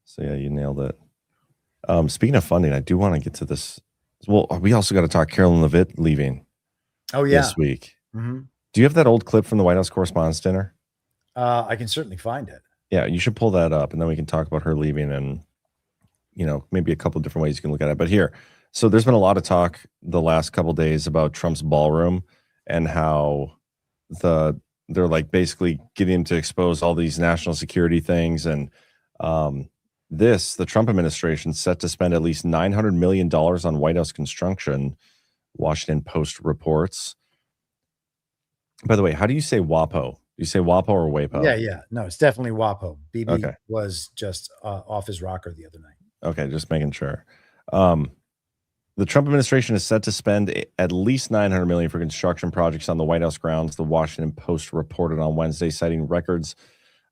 So yeah, you nailed it. Speaking of funding, I do want to get to this. Well, we also got to talk Carolyn Leavitt leaving. Oh yeah, this week. Mm-hmm. Do you have that old clip from the White House Correspondents' Dinner? I can certainly find it. Yeah, you should pull that up, and then we can talk about her leaving, and maybe a couple of different ways you can look at it. But here, so there's been a lot of talk the last couple of days about Trump's ballroom and how they're like basically getting him to expose all these national security things, and the Trump administration set to spend at least $900 million on White House construction. Washington Post reports. By the way, how do you say WAPO? Do you say WAPO or WAPO? Yeah. No, it's definitely WAPO. BB Okay. was just off his rocker the other night. Okay, just making sure. The Trump administration is set to spend at least $900 million for construction projects on the White House grounds, the Washington Post reported on Wednesday, citing records.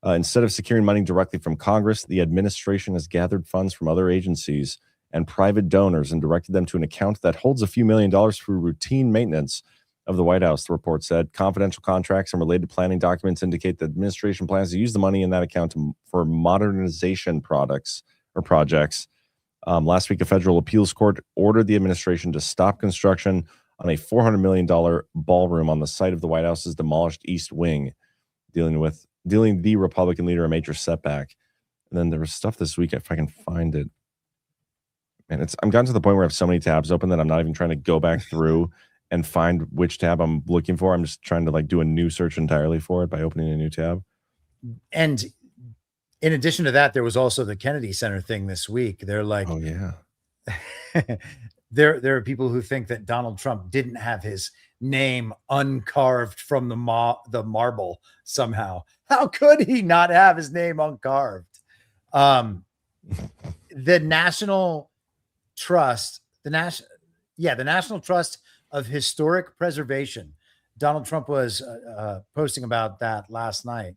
Instead of securing money directly from Congress, the administration has gathered funds from other agencies and private donors and directed them to an account that holds a few $1 million for routine maintenance of the White House, the report said. Confidential contracts and related planning documents indicate the administration plans to use the money in that account for modernization projects. Last week, a federal appeals court ordered the administration to stop construction on a $400 million ballroom on the site of the White House's demolished East Wing, dealing the Republican leader a major setback. And then there was stuff this week, if I can find it. And I'm gotten to the point where I have so many tabs open that I'm not even trying to go back through and find which tab I'm looking for. I'm just trying to do a new search entirely for it by opening a new tab. And in addition to that, there was also the Kennedy Center thing this week. They're like, oh yeah, there are people who think that Donald Trump didn't have his name uncarved from the marble somehow. How could he not have his name uncarved? The National Trust, the National Trust of Historic Preservation. Donald Trump was posting about that last night.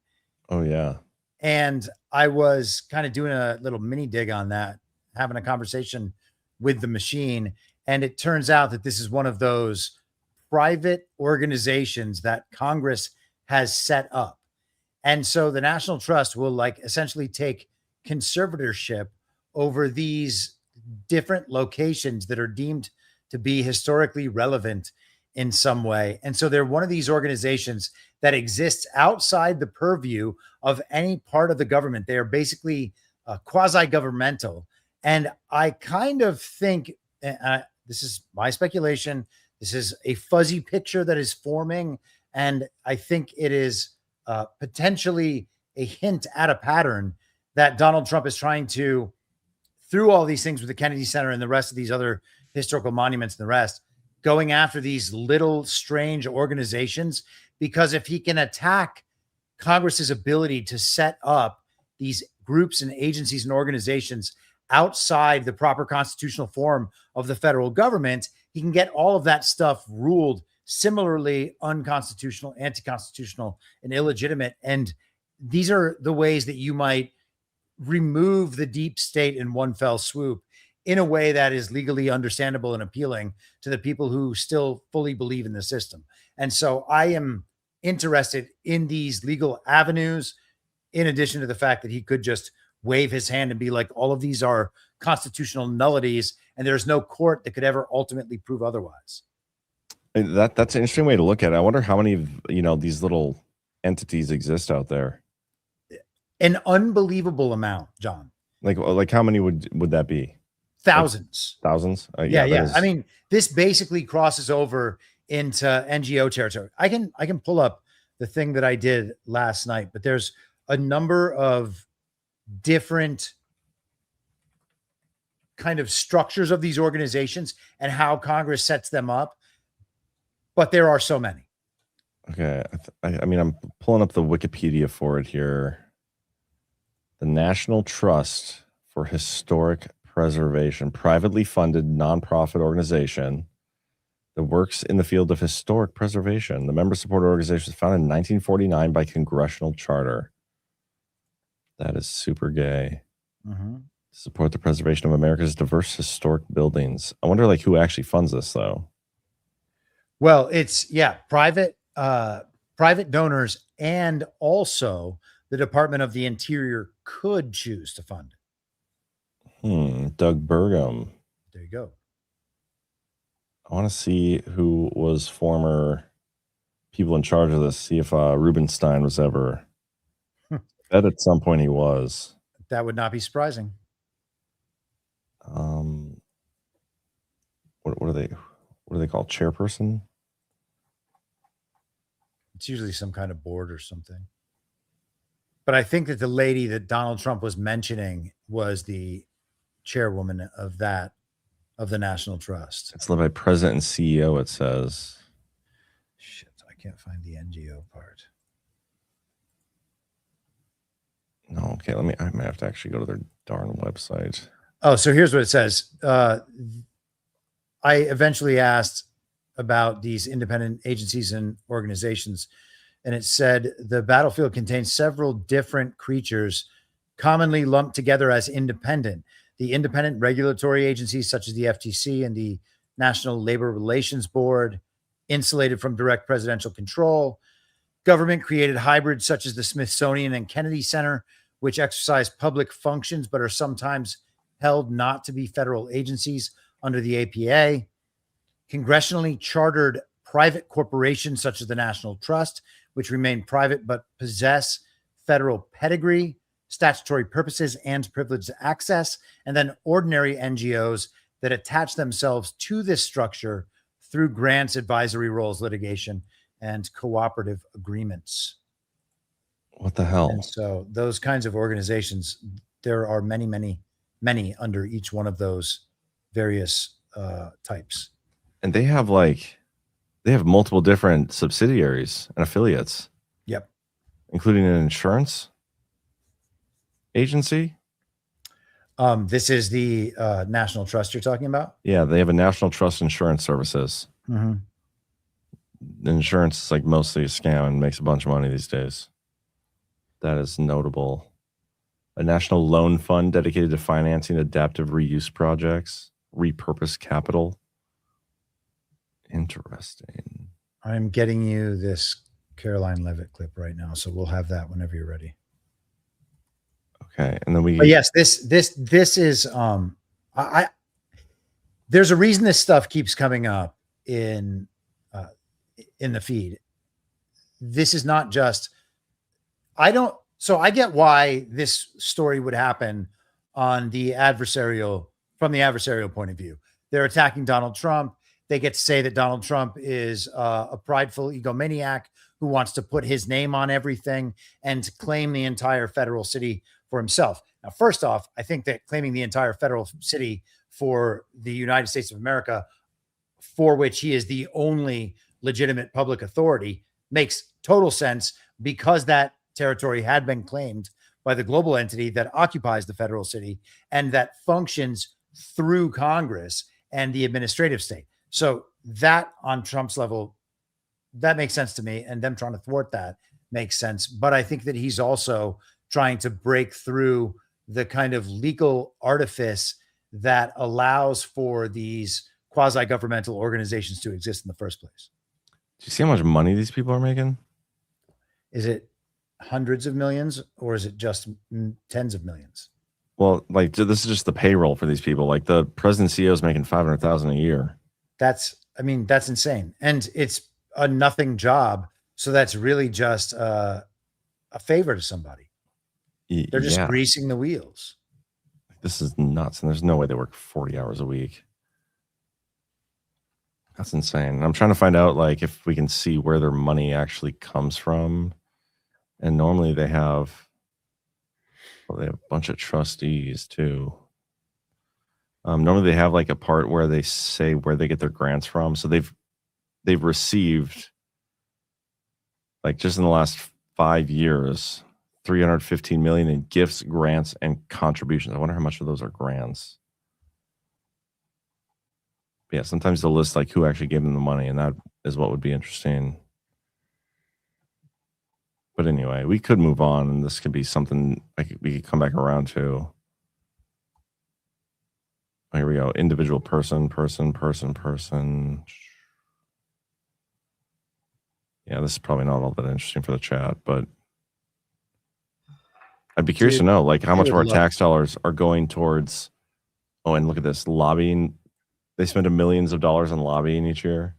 Oh yeah. And I was kind of doing a little mini dig on that, having a conversation with the machine. And it turns out that this is one of those private organizations that Congress has set up. And so the National Trust will essentially take conservatorship over these different locations that are deemed to be historically relevant in some way. And so they're one of these organizations that exists outside the purview of any part of the government. They are basically quasi-governmental. And I kind of think, this is my speculation, this is a fuzzy picture that is forming, and I think it is potentially a hint at a pattern that Donald Trump is trying to, through all these things with the Kennedy Center and the rest of these other historical monuments and the rest, going after these little strange organizations, because if he can attack Congress's ability to set up these groups and agencies and organizations outside the proper constitutional form of the federal government, he can get all of that stuff ruled similarly unconstitutional, anti-constitutional, and illegitimate. And these are the ways that you might remove the deep state in one fell swoop in a way that is legally understandable and appealing to the people who still fully believe in the system. And so I am interested in these legal avenues, in addition to the fact that he could just wave his hand and be like, all of these are constitutional nullities, and there's no court that could ever ultimately prove otherwise. That's an interesting way to look at it. I wonder how many of these little entities exist out there. An unbelievable amount, John. Like how many would that be? Thousands. Thousands? Yeah. I mean, this basically crosses over into NGO territory. I can pull up the thing that I did last night, but there's a number of different kind of structures of these organizations and how Congress sets them up. But there are so many. Okay. I mean, I'm pulling up the Wikipedia for it here. The National Trust for Historic Preservation, privately funded nonprofit organization. that works in the field of historic preservation. The member-supported organization was founded in 1949 by congressional charter. That is super gay. Mm-hmm. Support the preservation of America's diverse historic buildings. I wonder, like, who actually funds this, though. Well, it's private donors, and also the Department of the Interior could choose to fund it. Doug Burgum. There you go. I want to see who was former people in charge of this. See if Rubenstein was ever. I bet at some point he was. That would not be surprising. What are they? What do they call chairperson? It's usually some kind of board or something. But I think that the lady that Donald Trump was mentioning was the chairwoman of the National Trust. It's led by president and CEO, it says. Shit, I can't find the NGO part. No, okay, I might have to actually go to their darn website. Oh, so here's what it says. I eventually asked about these independent agencies and organizations, and it said the battlefield contains several different creatures commonly lumped together as independent. The independent regulatory agencies such as the FTC and the National Labor Relations Board, insulated from direct presidential control. Government created hybrids such as the Smithsonian and Kennedy Center, which exercise public functions but are sometimes held not to be federal agencies under the APA. Congressionally chartered private corporations such as the National Trust, which remain private but possess federal pedigree, statutory purposes, and privileged access. And then ordinary NGOs that attach themselves to this structure through grants, advisory roles, litigation, and cooperative agreements. What the hell? And so those kinds of organizations, there are many, many, many under each one of those various types. And they have multiple different subsidiaries and affiliates. Yep. Including an insurance agency. This is the National Trust you're talking about? Yeah, they have a National Trust Insurance Services. Mm-hmm. Insurance is like mostly a scam and makes a bunch of money these days. That is notable. A national loan fund dedicated to financing adaptive reuse projects. Repurpose capital. Interesting. I'm getting you this Caroline Leavitt clip right now, so we'll have that whenever you're ready. Okay, and then But yes, this is there's a reason this stuff keeps coming up in the feed. This is not just I get why this story would happen from the adversarial point of view. They're attacking Donald Trump. They get to say that Donald Trump is a prideful egomaniac who wants to put his name on everything and claim the entire federal city for himself. Now, first off, I think that claiming the entire federal city for the United States of America, for which he is the only legitimate public authority, makes total sense because that territory had been claimed by the global entity that occupies the federal city and that functions through Congress and the administrative state. So that on Trump's level, that makes sense to me. And them trying to thwart that makes sense. But I think that he's also trying to break through the kind of legal artifice that allows for these quasi-governmental organizations to exist in the first place. Do you see how much money these people are making? Is it hundreds of millions or is it just tens of millions? Well, like this is just the payroll for these people. Like the president CEO is making $500,000 a year. That's insane. And it's a nothing job. So that's really just a favor to somebody. They're just greasing the wheels. This is nuts. And there's no way they work 40 hours a week. That's insane. And I'm trying to find out like if we can see where their money actually comes from. And normally they have a bunch of trustees too. Normally they have like a part where they say where they get their grants from. So they've received like just in the last 5 years, $315 million in gifts, grants, and contributions. I wonder how much of those are grants. Yeah, sometimes they'll list like who actually gave them the money, and that is what would be interesting. But anyway, we could move on, and this could be something we could come back around to. Here we go. Individual person. Yeah, this is probably not all that interesting for the chat, but I'd be curious to know, like, how much of our tax dollars are going towards. Oh, and look at this lobbying. They spend millions of dollars on lobbying each year.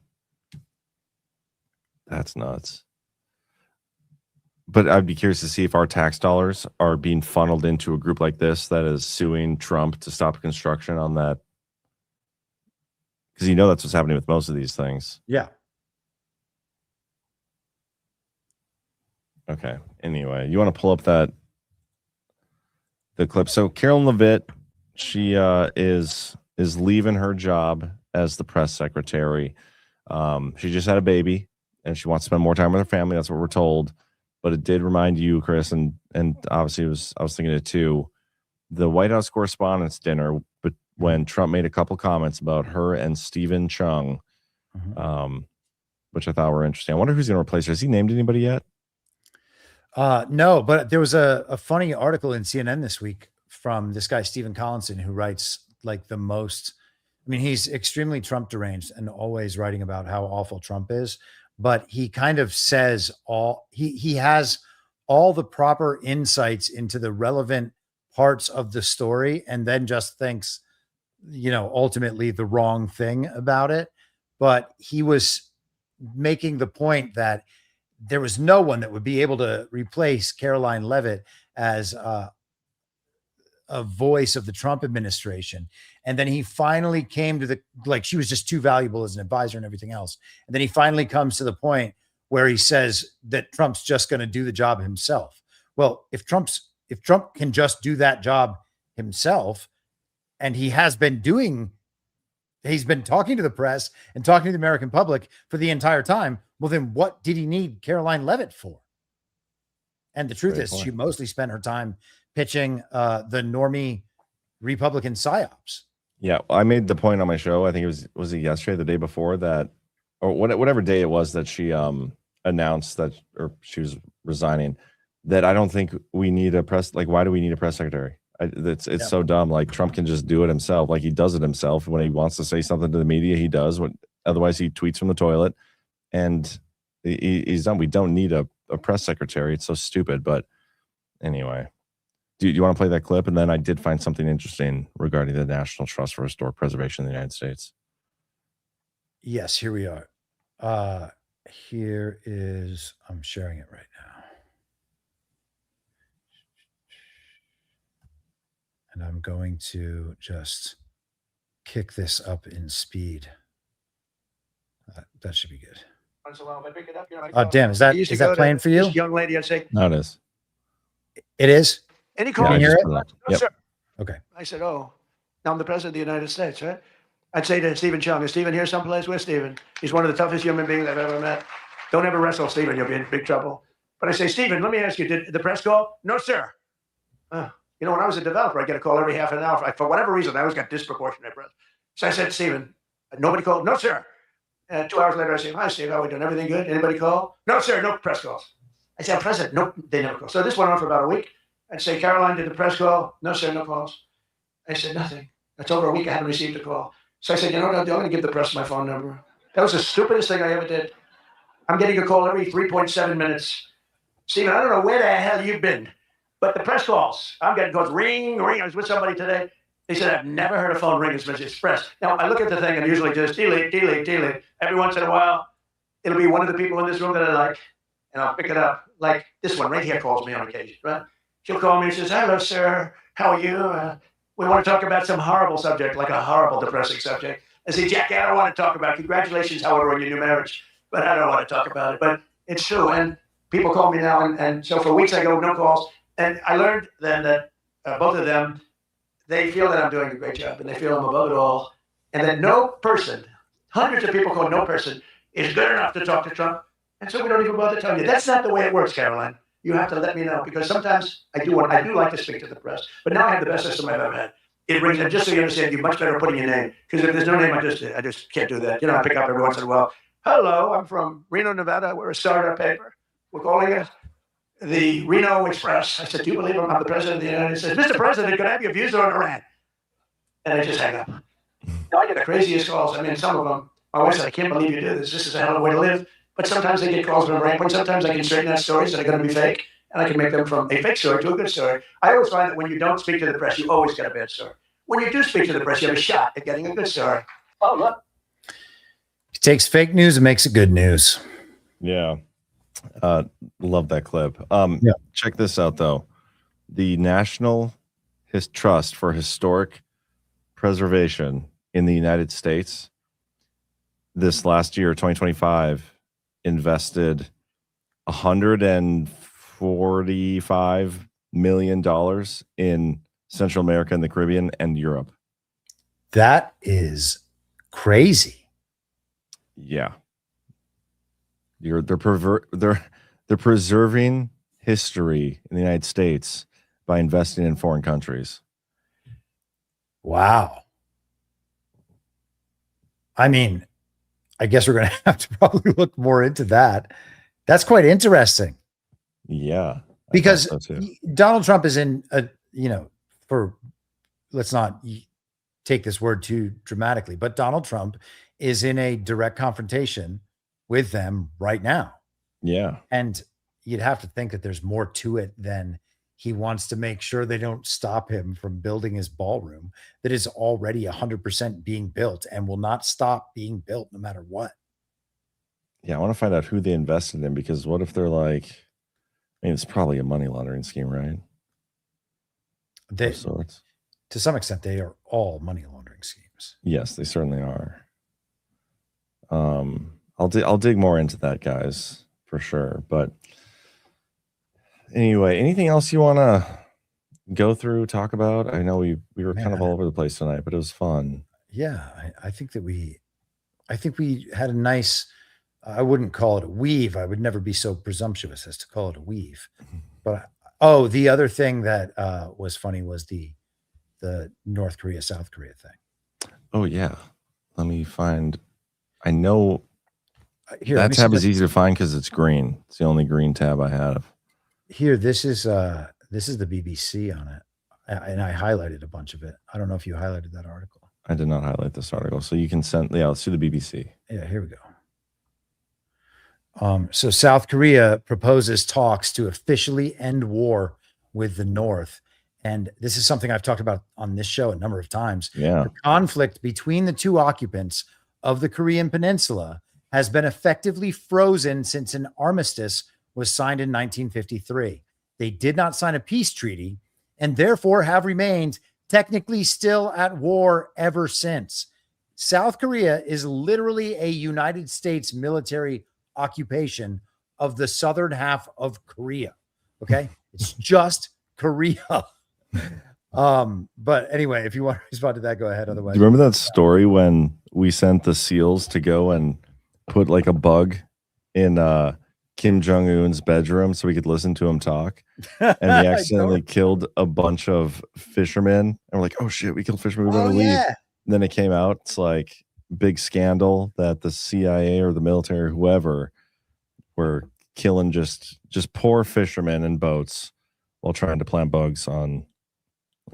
That's nuts. But I'd be curious to see if our tax dollars are being funneled into a group like this that is suing Trump to stop construction on that. Because that's what's happening with most of these things. Yeah. Okay. Anyway, you want to pull up the clip. So Carolyn Leavitt, she is leaving her job as the press secretary. She just had a baby, and she wants to spend more time with her family. That's what we're told. But it did remind you, Chris, and obviously I was thinking it too, the White House Correspondents' Dinner, but when Trump made a couple comments about her and Stephen Chung, which I thought were interesting. I wonder who's going to replace her. Has he named anybody yet? No, but there was a funny article in CNN this week from this guy, Stephen Collinson, who writes like the most. I mean, he's extremely Trump deranged and always writing about how awful Trump is. But he kind of says he has all the proper insights into the relevant parts of the story, and then just thinks, ultimately the wrong thing about it. But he was making the point that there was no one that would be able to replace Caroline Leavitt as a voice of the Trump administration. And then he finally came to she was just too valuable as an advisor and everything else. And then he finally comes to the point where he says that Trump's just going to do the job himself. Well, if Trump can just do that job himself, and he's been talking to the press and talking to the American public for the entire time, well, then what did he need Caroline Leavitt for? And the truth is, she mostly spent her time pitching the normie Republican psyops. Yeah, I made the point on my show. I think it was it yesterday, the day before that, or whatever day it was that she announced that, or she was resigning. That I don't think we need a press. Like, why do we need a press secretary? It's so dumb. Like, Trump can just do it himself. Like, he does it himself when he wants to say something to the media. He does. Otherwise, he tweets from the toilet, and he's done. We don't need a press secretary. It's so stupid. But anyway. Do you want to play that clip? And then I did find something interesting regarding the National Trust for Historic Preservation in the United States. Yes, here we are. Here is, I'm sharing it right now. And I'm going to just kick this up in speed. That should be good. Once in a while, if I pick it up, Oh, damn. Is that playing for you? This young lady, I'd say, No, it is. It is? any call? Can you hear it? No, Yep. sir. Okay. I said, oh, now I'm the president of the United States, right? I'd say to Stephen Chung, is Stephen here someplace? Where's Stephen? He's one of the toughest human beings I've ever met. Don't ever wrestle Stephen, you'll be in big trouble. But I say, Stephen, let me ask you, did the press call? No, sir. When I was a developer, I get a call every half an hour. For whatever reason, I always got disproportionate press. So I said, Stephen, nobody called? No, sir. 2 hours later, I say, hi, Steve, how are we doing? Everything good? Anybody call? No, sir, no press calls. I said, I'm president. Nope, they never call. So this went on for about a week. I'd say, Caroline, did the press call? No, sir, no calls. I said, nothing. That's over a week. I haven't received a call. So I said, you know what I'll do? I'm going to give the press my phone number. That was the stupidest thing I ever did. I'm getting a call every 3.7 minutes. Stephen, I don't know where the hell you've been, but the press calls, I'm getting calls, ring, ring. I was with somebody today. They said, I've never heard a phone ring as much as press. Now, I look at the thing and usually just delete, delete, delete. Every once in a while, it'll be one of the people in this room that I like, and I'll pick it up. Like this one right here calls me on occasion, right? She'll call me and says, hello, sir. How are you? We want to talk about some horrible subject, like a horrible, depressing subject. I say, Jackie, I don't want to talk about it. Congratulations, however, on your new marriage. But I don't want to talk about it. But it's true. And people call me now. And so for weeks I go, no calls. And I learned then that both of them, they feel that I'm doing a great job. And they feel I'm above it all. And that no person, hundreds of people call no person, is good enough to talk to Trump. And so we don't even bother telling you. That's not the way it works, Caroline. You have to let me know. Because sometimes I do like to speak to the press. But now I have the best system I've ever had. it rings. And just so you understand, you're much better putting your name, because if there's no name, I just can't do that. I pick up every once in a while. Hello, I'm from Reno, Nevada. We're a startup paper. We're calling it the Reno Express. I said, do you believe I'm the president of the United States? Mr. President, could I have your views on Iran? And I just hang up. I get the craziest calls. I mean, some of them, my wife said, I can't believe you do this. This is a hell of a way to live. But sometimes they get calls from a point. Sometimes I can straighten out stories that are going to be fake, and I can make them from a fake story to a good story. I always find that when you don't speak to the press, you always get a bad story. When you do speak to the press, you have a shot at getting a good story. Oh, look. He takes fake news and makes it good news. Yeah. Love that clip. Check this out, though. The National Trust for Historic Preservation in the United States this last year, 2025, invested $145 million in Central America and the Caribbean and Europe. That is crazy. Yeah. They're preserving history in the United States by investing in foreign countries. Wow. I mean, I guess we're going to have to probably look more into that. That's quite interesting. Yeah. Because Donald Trump is in a, let's not take this word too dramatically, but Donald Trump is in a direct confrontation with them right now. Yeah. And you'd have to think that there's more to it than he wants to make sure they don't stop him from building his ballroom that is already 100% being built and will not stop being built no matter what. Yeah, I want to find out who they invested in, because what if they're like, I mean, it's probably a money laundering scheme, right? To some extent, they are all money laundering schemes. Yes, they certainly are. I'll dig more into that, guys, for sure. But anyway, anything else you want to go through, talk about? I know we were kind of all over the place tonight, but it was fun. Yeah, I think we had a nice, I wouldn't call it a weave. I would never be so presumptuous as to call it a weave. But the other thing that was funny was the North Korea, South Korea thing. Oh yeah. Let me find, I know here, that tab is easy to find because it's green. It's the only green tab I have. Here, this is the BBC on it. And I highlighted a bunch of it. I don't know if you highlighted that article. I did not highlight this article. So you can send, let's do the BBC. Yeah, here we go. So South Korea proposes talks to officially end war with the North. And this is something I've talked about on this show a number of times. Yeah. The conflict between the two occupants of the Korean Peninsula has been effectively frozen since an armistice was signed in 1953. They did not sign a peace treaty and therefore have remained technically still at war ever since. South Korea is literally a United States military occupation of the southern half of Korea. Okay. It's just Korea. But anyway, if you want to respond to that, go ahead. Otherwise, do you remember that story when we sent the SEALs to go and put like a bug in Kim Jong-un's bedroom so we could listen to him talk, and we accidentally killed a bunch of fishermen, and we're like, oh shit, we killed fishermen, we better leave. And then it came out, it's like big scandal that the CIA or the military or whoever were killing just poor fishermen in boats while trying to plant bugs on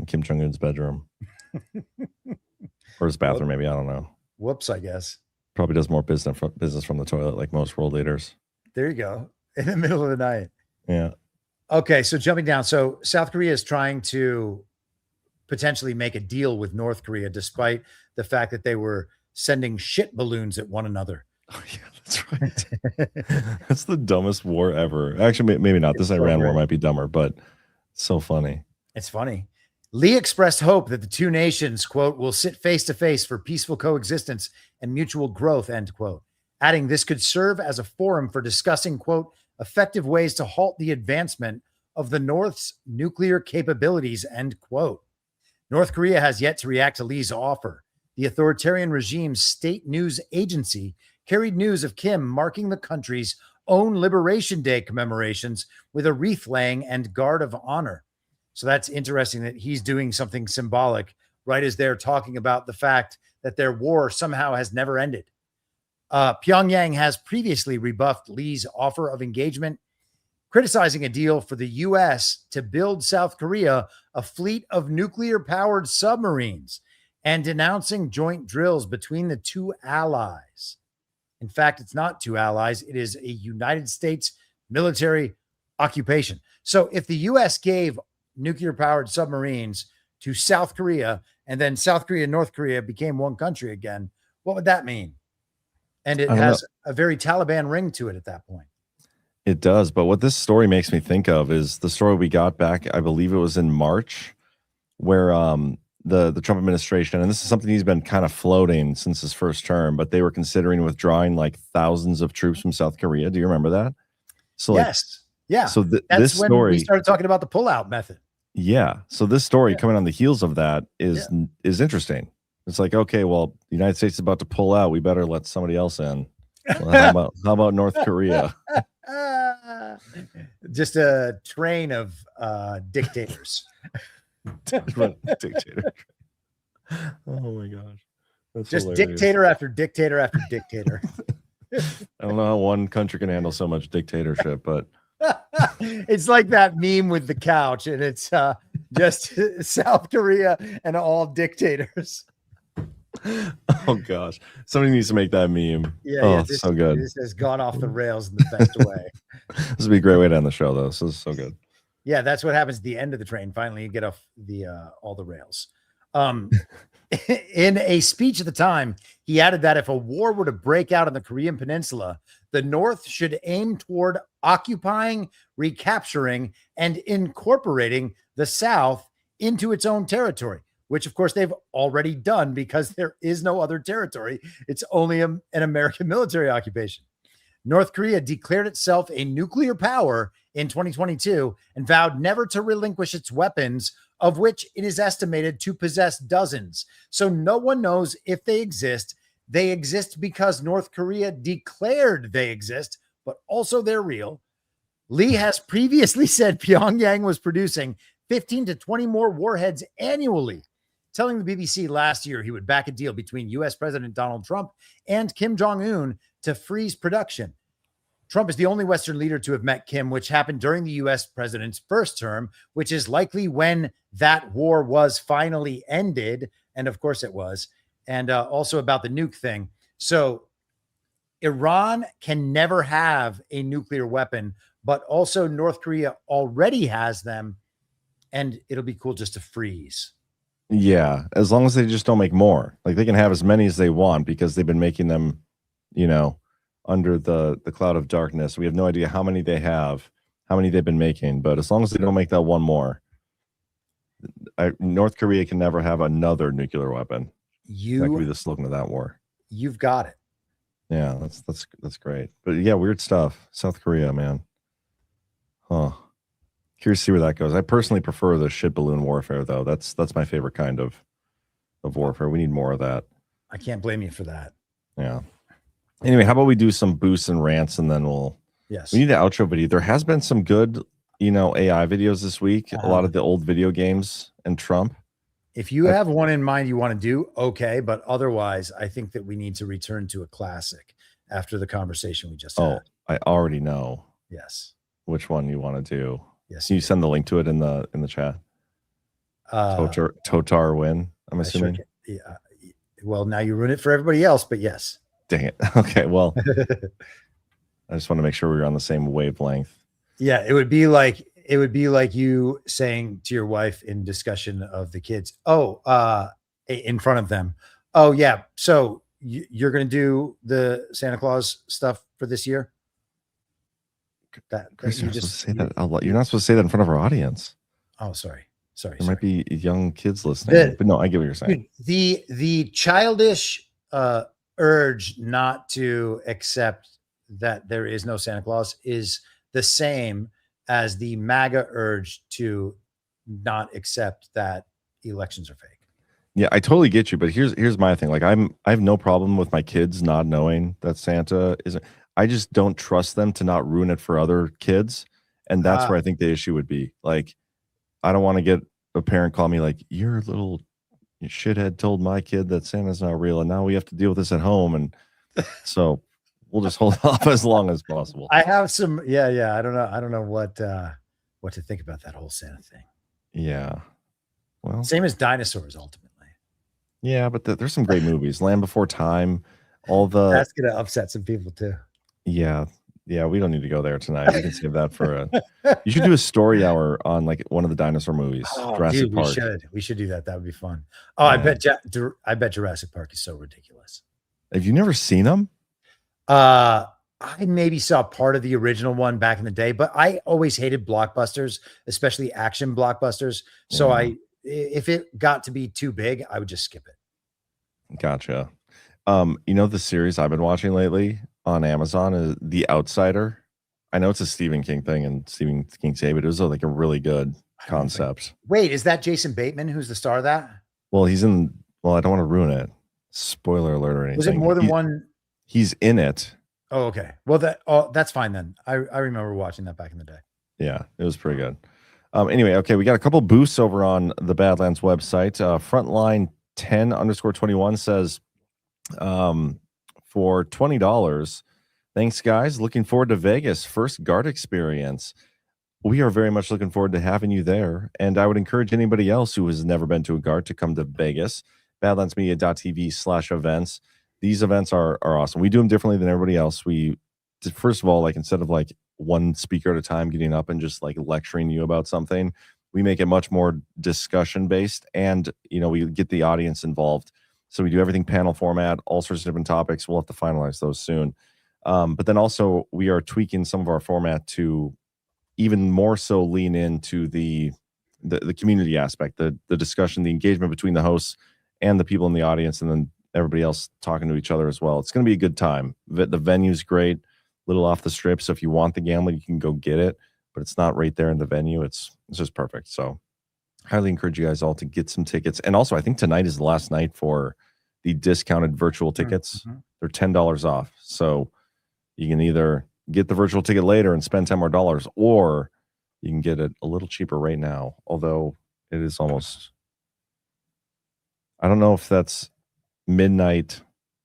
Kim Jong-un's bedroom or his bathroom, maybe, I don't know. Whoops, I guess. Probably does more business from the toilet, like most world leaders. There you go. In the middle of the night. Yeah. Okay, so jumping down. So South Korea is trying to potentially make a deal with North Korea, despite the fact that they were sending shit balloons at one another. Oh, yeah, that's right. That's the dumbest war ever. Actually, maybe not. This Iran war might be dumber, but it's so funny. It's funny. Lee expressed hope that the two nations, quote, will sit face to face for peaceful coexistence and mutual growth, end quote, adding this could serve as a forum for discussing, quote, effective ways to halt the advancement of the North's nuclear capabilities, end quote. North Korea has yet to react to Lee's offer. The authoritarian regime's state news agency carried news of Kim marking the country's own Liberation Day commemorations with a wreath laying and guard of honor. So that's interesting that he's doing something symbolic right as they're talking about the fact that their war somehow has never ended. Pyongyang has previously rebuffed Lee's offer of engagement, criticizing a deal for the U.S. to build South Korea a fleet of nuclear-powered submarines and denouncing joint drills between the two allies. In fact, it's not two allies. It is a United States military occupation. So if the U.S. gave nuclear-powered submarines to South Korea and then South Korea and North Korea became one country again, what would that mean? And it has a very Taliban ring to it at that point. It does. But what this story makes me think of is the story we got back, I believe it was in March, where the Trump administration, and this is something he's been kind of floating since his first term, but they were considering withdrawing like thousands of troops from South Korea. Do you remember that? So yes. Yeah. So that's this when story, we started talking about the pullout method. yeah. So this story coming on the heels of that is interesting. It's like, okay, well, the United States is about to pull out. We better let somebody else in. Well, how about North Korea? Just a train of dictators. Dictator. Oh my gosh. That's just hilarious. Dictator after dictator after dictator. I don't know how one country can handle so much dictatorship, but it's like that meme with the couch, and it's just South Korea and all dictators. Oh gosh, somebody needs to make that meme. Yeah, this, so good. This has gone off the rails in the best way. This would be a great way to end the show, though. This is so good. Yeah, that's what happens at the end of the train. Finally, you get off the all the rails. In a speech at the time, he added that if a war were to break out on the Korean Peninsula, the North should aim toward occupying, recapturing, and incorporating the South into its own territory, which of course they've already done because there is no other territory. It's only an American military occupation. North Korea declared itself a nuclear power in 2022 and vowed never to relinquish its weapons, of which it is estimated to possess dozens. So no one knows if they exist. They exist because North Korea declared they exist, but also they're real. Lee has previously said Pyongyang was producing 15 to 20 more warheads annually, telling the BBC last year he would back a deal between U.S. President Donald Trump and Kim Jong-un to freeze production. Trump is the only Western leader to have met Kim, which happened during the U.S. president's first term, which is likely when that war was finally ended. And of course it was. And also about the nuke thing. So Iran can never have a nuclear weapon, but also North Korea already has them. And it'll be cool just to freeze. Yeah, as long as they just don't make more. Like they can have as many as they want because they've been making them, you know, under the cloud of darkness. We have no idea how many they have, how many they've been making, but as long as they don't make that one more, North Korea can never have another nuclear weapon. That could be the slogan of that war. You've got it. Yeah, that's great. But yeah, weird stuff. South Korea, man. Huh. Curious to see where that goes. I personally prefer the shit balloon warfare, though. That's my favorite kind of warfare. We need more of that. I can't blame you for that. Yeah. Anyway, how about we do some boosts and rants, and then Yes. we need an outro video. There has been some good, AI videos this week. A lot of the old video games and Trump. If you have one in mind you want to do, okay. But otherwise, I think that we need to return to a classic after the conversation we just had. Oh, I already know. Yes. Which one you want to do? Yes. Can you send the link to it in the chat? Totar win, I'm assuming. Sure yeah. Well, now you ruin it for everybody else, but yes. Dang it. Okay. Well, I just want to make sure we're on the same wavelength. Yeah, it would be like you saying to your wife in discussion of the kids, in front of them, oh yeah, so you're going to do the Santa Claus stuff for this year? Chris, you're not supposed to say that out loud. You're not supposed to say that in front of our audience. Oh, sorry. There might be young kids listening, but no, I get what you're saying. The childish urge not to accept that there is no Santa Claus is the same as the MAGA urge to not accept that elections are fake. Yeah, I totally get you, but here's my thing. Like I have no problem with my kids not knowing that Santa isn't. I just don't trust them to not ruin it for other kids, and that's where I think the issue would be. Like, I don't want to get a parent call me like, "You're a little your shithead told my kid that Santa's not real, and now we have to deal with this at home. And so we'll just hold off as long as possible. I have some, yeah. I don't know what to think about that whole Santa thing. Yeah. Well, same as dinosaurs, ultimately. Yeah, but there's some great movies. Land Before Time, all the. That's gonna upset some people too. Yeah, we don't need to go there tonight. We can save that for you should do a story hour on like one of the dinosaur movies. Jurassic Dude, Park. we should do that. That would be fun. Oh, I bet Jurassic Park is so ridiculous. Have you never seen them? I maybe saw part of the original one back in the day, but I always hated blockbusters, especially action blockbusters. So if it got to be too big, I would just skip it. Gotcha. The series I've been watching lately on Amazon is The Outsider. I know it's a Stephen King thing and Stephen King say, but it was like a really good concept. Wait, is that Jason Bateman who's the star of that? Well, I don't want to ruin it. Spoiler alert or anything. Was it more than one? He's in it. Oh, okay. Well, that's fine then. I remember watching that back in the day. Yeah, it was pretty good. Anyway, okay, we got a couple boosts over on the Badlands website. Frontline 10_21 says, for $20, thanks guys. Looking forward to Vegas. First GART experience. We are very much looking forward to having you there. And I would encourage anybody else who has never been to a GART to come to Vegas. badlandsmedia.tv/events. These events are awesome. We do them differently than everybody else. We, first of all, like instead of like one speaker at a time getting up and just like lecturing you about something, we make it much more discussion based, and we get the audience involved. So we do everything panel format, all sorts of different topics. We'll have to finalize those soon. But then also we are tweaking some of our format to even more so lean into the community aspect, the discussion, the engagement between the hosts and the people in the audience, and then everybody else talking to each other as well. It's going to be a good time. The venue's great, a little off the strip. So if you want the gambling, you can go get it, but it's not right there in the venue. It's just perfect. So highly encourage you guys all to get some tickets. And also, I think tonight is the last night for the discounted virtual tickets. Mm-hmm. They're $10 off. So you can either get the virtual ticket later and spend $10 more, or you can get it a little cheaper right now. Although it is almost, I don't know if that's midnight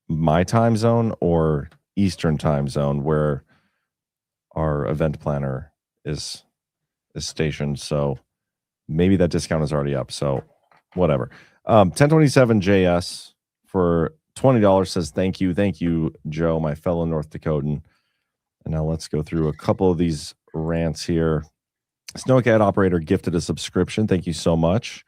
my time zone or Eastern time zone where our event planner is stationed. So maybe that discount is already up. So whatever. 1027 JS for $20 says thank you, Joe, my fellow North Dakotan. And now let's go through a couple of these rants here. Snowick ad operator gifted a subscription. Thank you so much.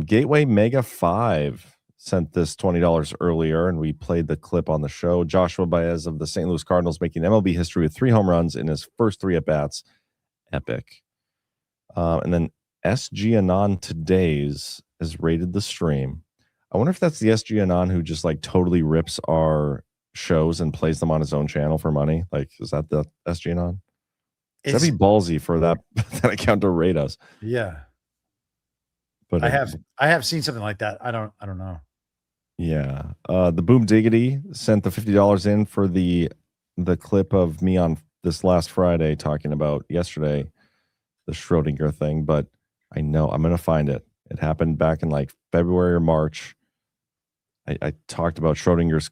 Gateway Mega 5 sent this $20 earlier, and we played the clip on the show. Joshua Baez of the St. Louis Cardinals making MLB history with 3 home runs in his first 3 at-bats. Epic. And then SG Anon Today's has rated the stream. I wonder if that's the SG Anon who just like totally rips our shows and plays them on his own channel for money. Like, is that the SG Anon? That'd be ballsy for that account to rate us. Yeah. But I have seen something like that. I don't know. Yeah. The Boom Diggity sent the $50 in for the clip of me on this last Friday talking about yesterday the Schrodinger thing, but I know I'm going to find it. It happened back in like February or March. I talked about Schrodinger's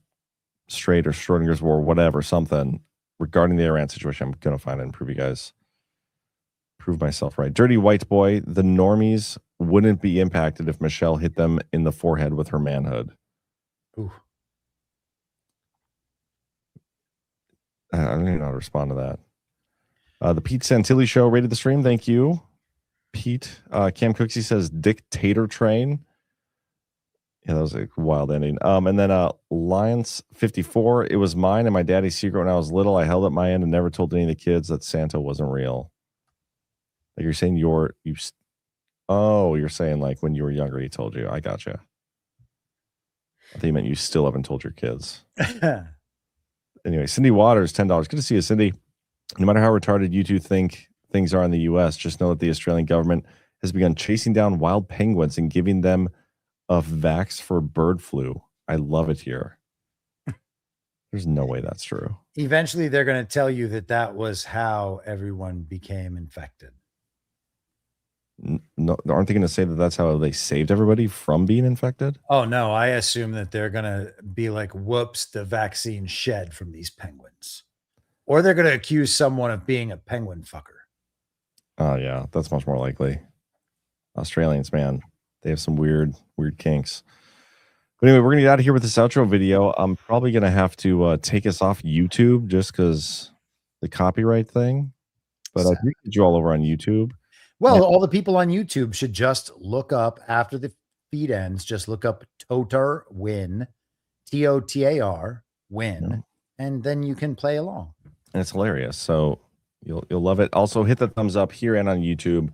Strait or Schrodinger's War, whatever, something regarding the Iran situation. I'm going to find it and prove myself right. Dirty White Boy, the normies wouldn't be impacted if Michelle hit them in the forehead with her manhood. Ooh. I don't even know how to respond to that. The Pete Santilli Show rated the stream. Thank you, Pete. Cam Cooksey says Dictator Train. Yeah, that was a wild ending. And then Lions 54. It was mine and my daddy's secret when I was little. I held up my end and never told any of the kids that Santa wasn't real. Like you're saying you're saying like when you were younger he told you. I gotcha. I think you meant you still haven't told your kids. Anyway, Cindy Waters, $10. Good to see you, Cindy. No matter how retarded you two think things are in the U.S., just know that the Australian government has begun chasing down wild penguins and giving them a vax for bird flu. I love it here. There's no way that's true. Eventually, they're going to tell you that was how everyone became infected. No, aren't they going to say that that's how they saved everybody from being infected? Oh no, I assume that they're gonna be like, "Whoops, the vaccine shed from these penguins," or they're gonna accuse someone of being a penguin fucker. Oh yeah, that's much more likely. Australians, man, they have some weird kinks. But anyway, we're gonna get out of here with this outro video. I'm probably gonna have to take us off YouTube just because the copyright thing. But I appreciate you all over on YouTube. Well, all the people on YouTube should just look up after the feed ends. Just look up Totar Win, TOTAR Win, and then you can play along. And it's hilarious. So you'll love it. Also, hit the thumbs up here and on YouTube.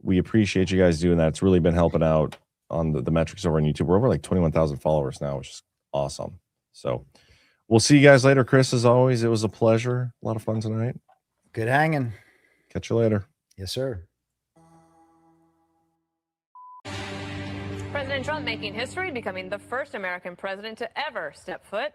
We appreciate you guys doing that. It's really been helping out on the metrics over on YouTube. We're over like 21,000 followers now, which is awesome. So we'll see you guys later. Chris, as always, it was a pleasure. A lot of fun tonight. Good hanging. Catch you later. Yes, sir. President Trump making history, becoming the first American president to ever step foot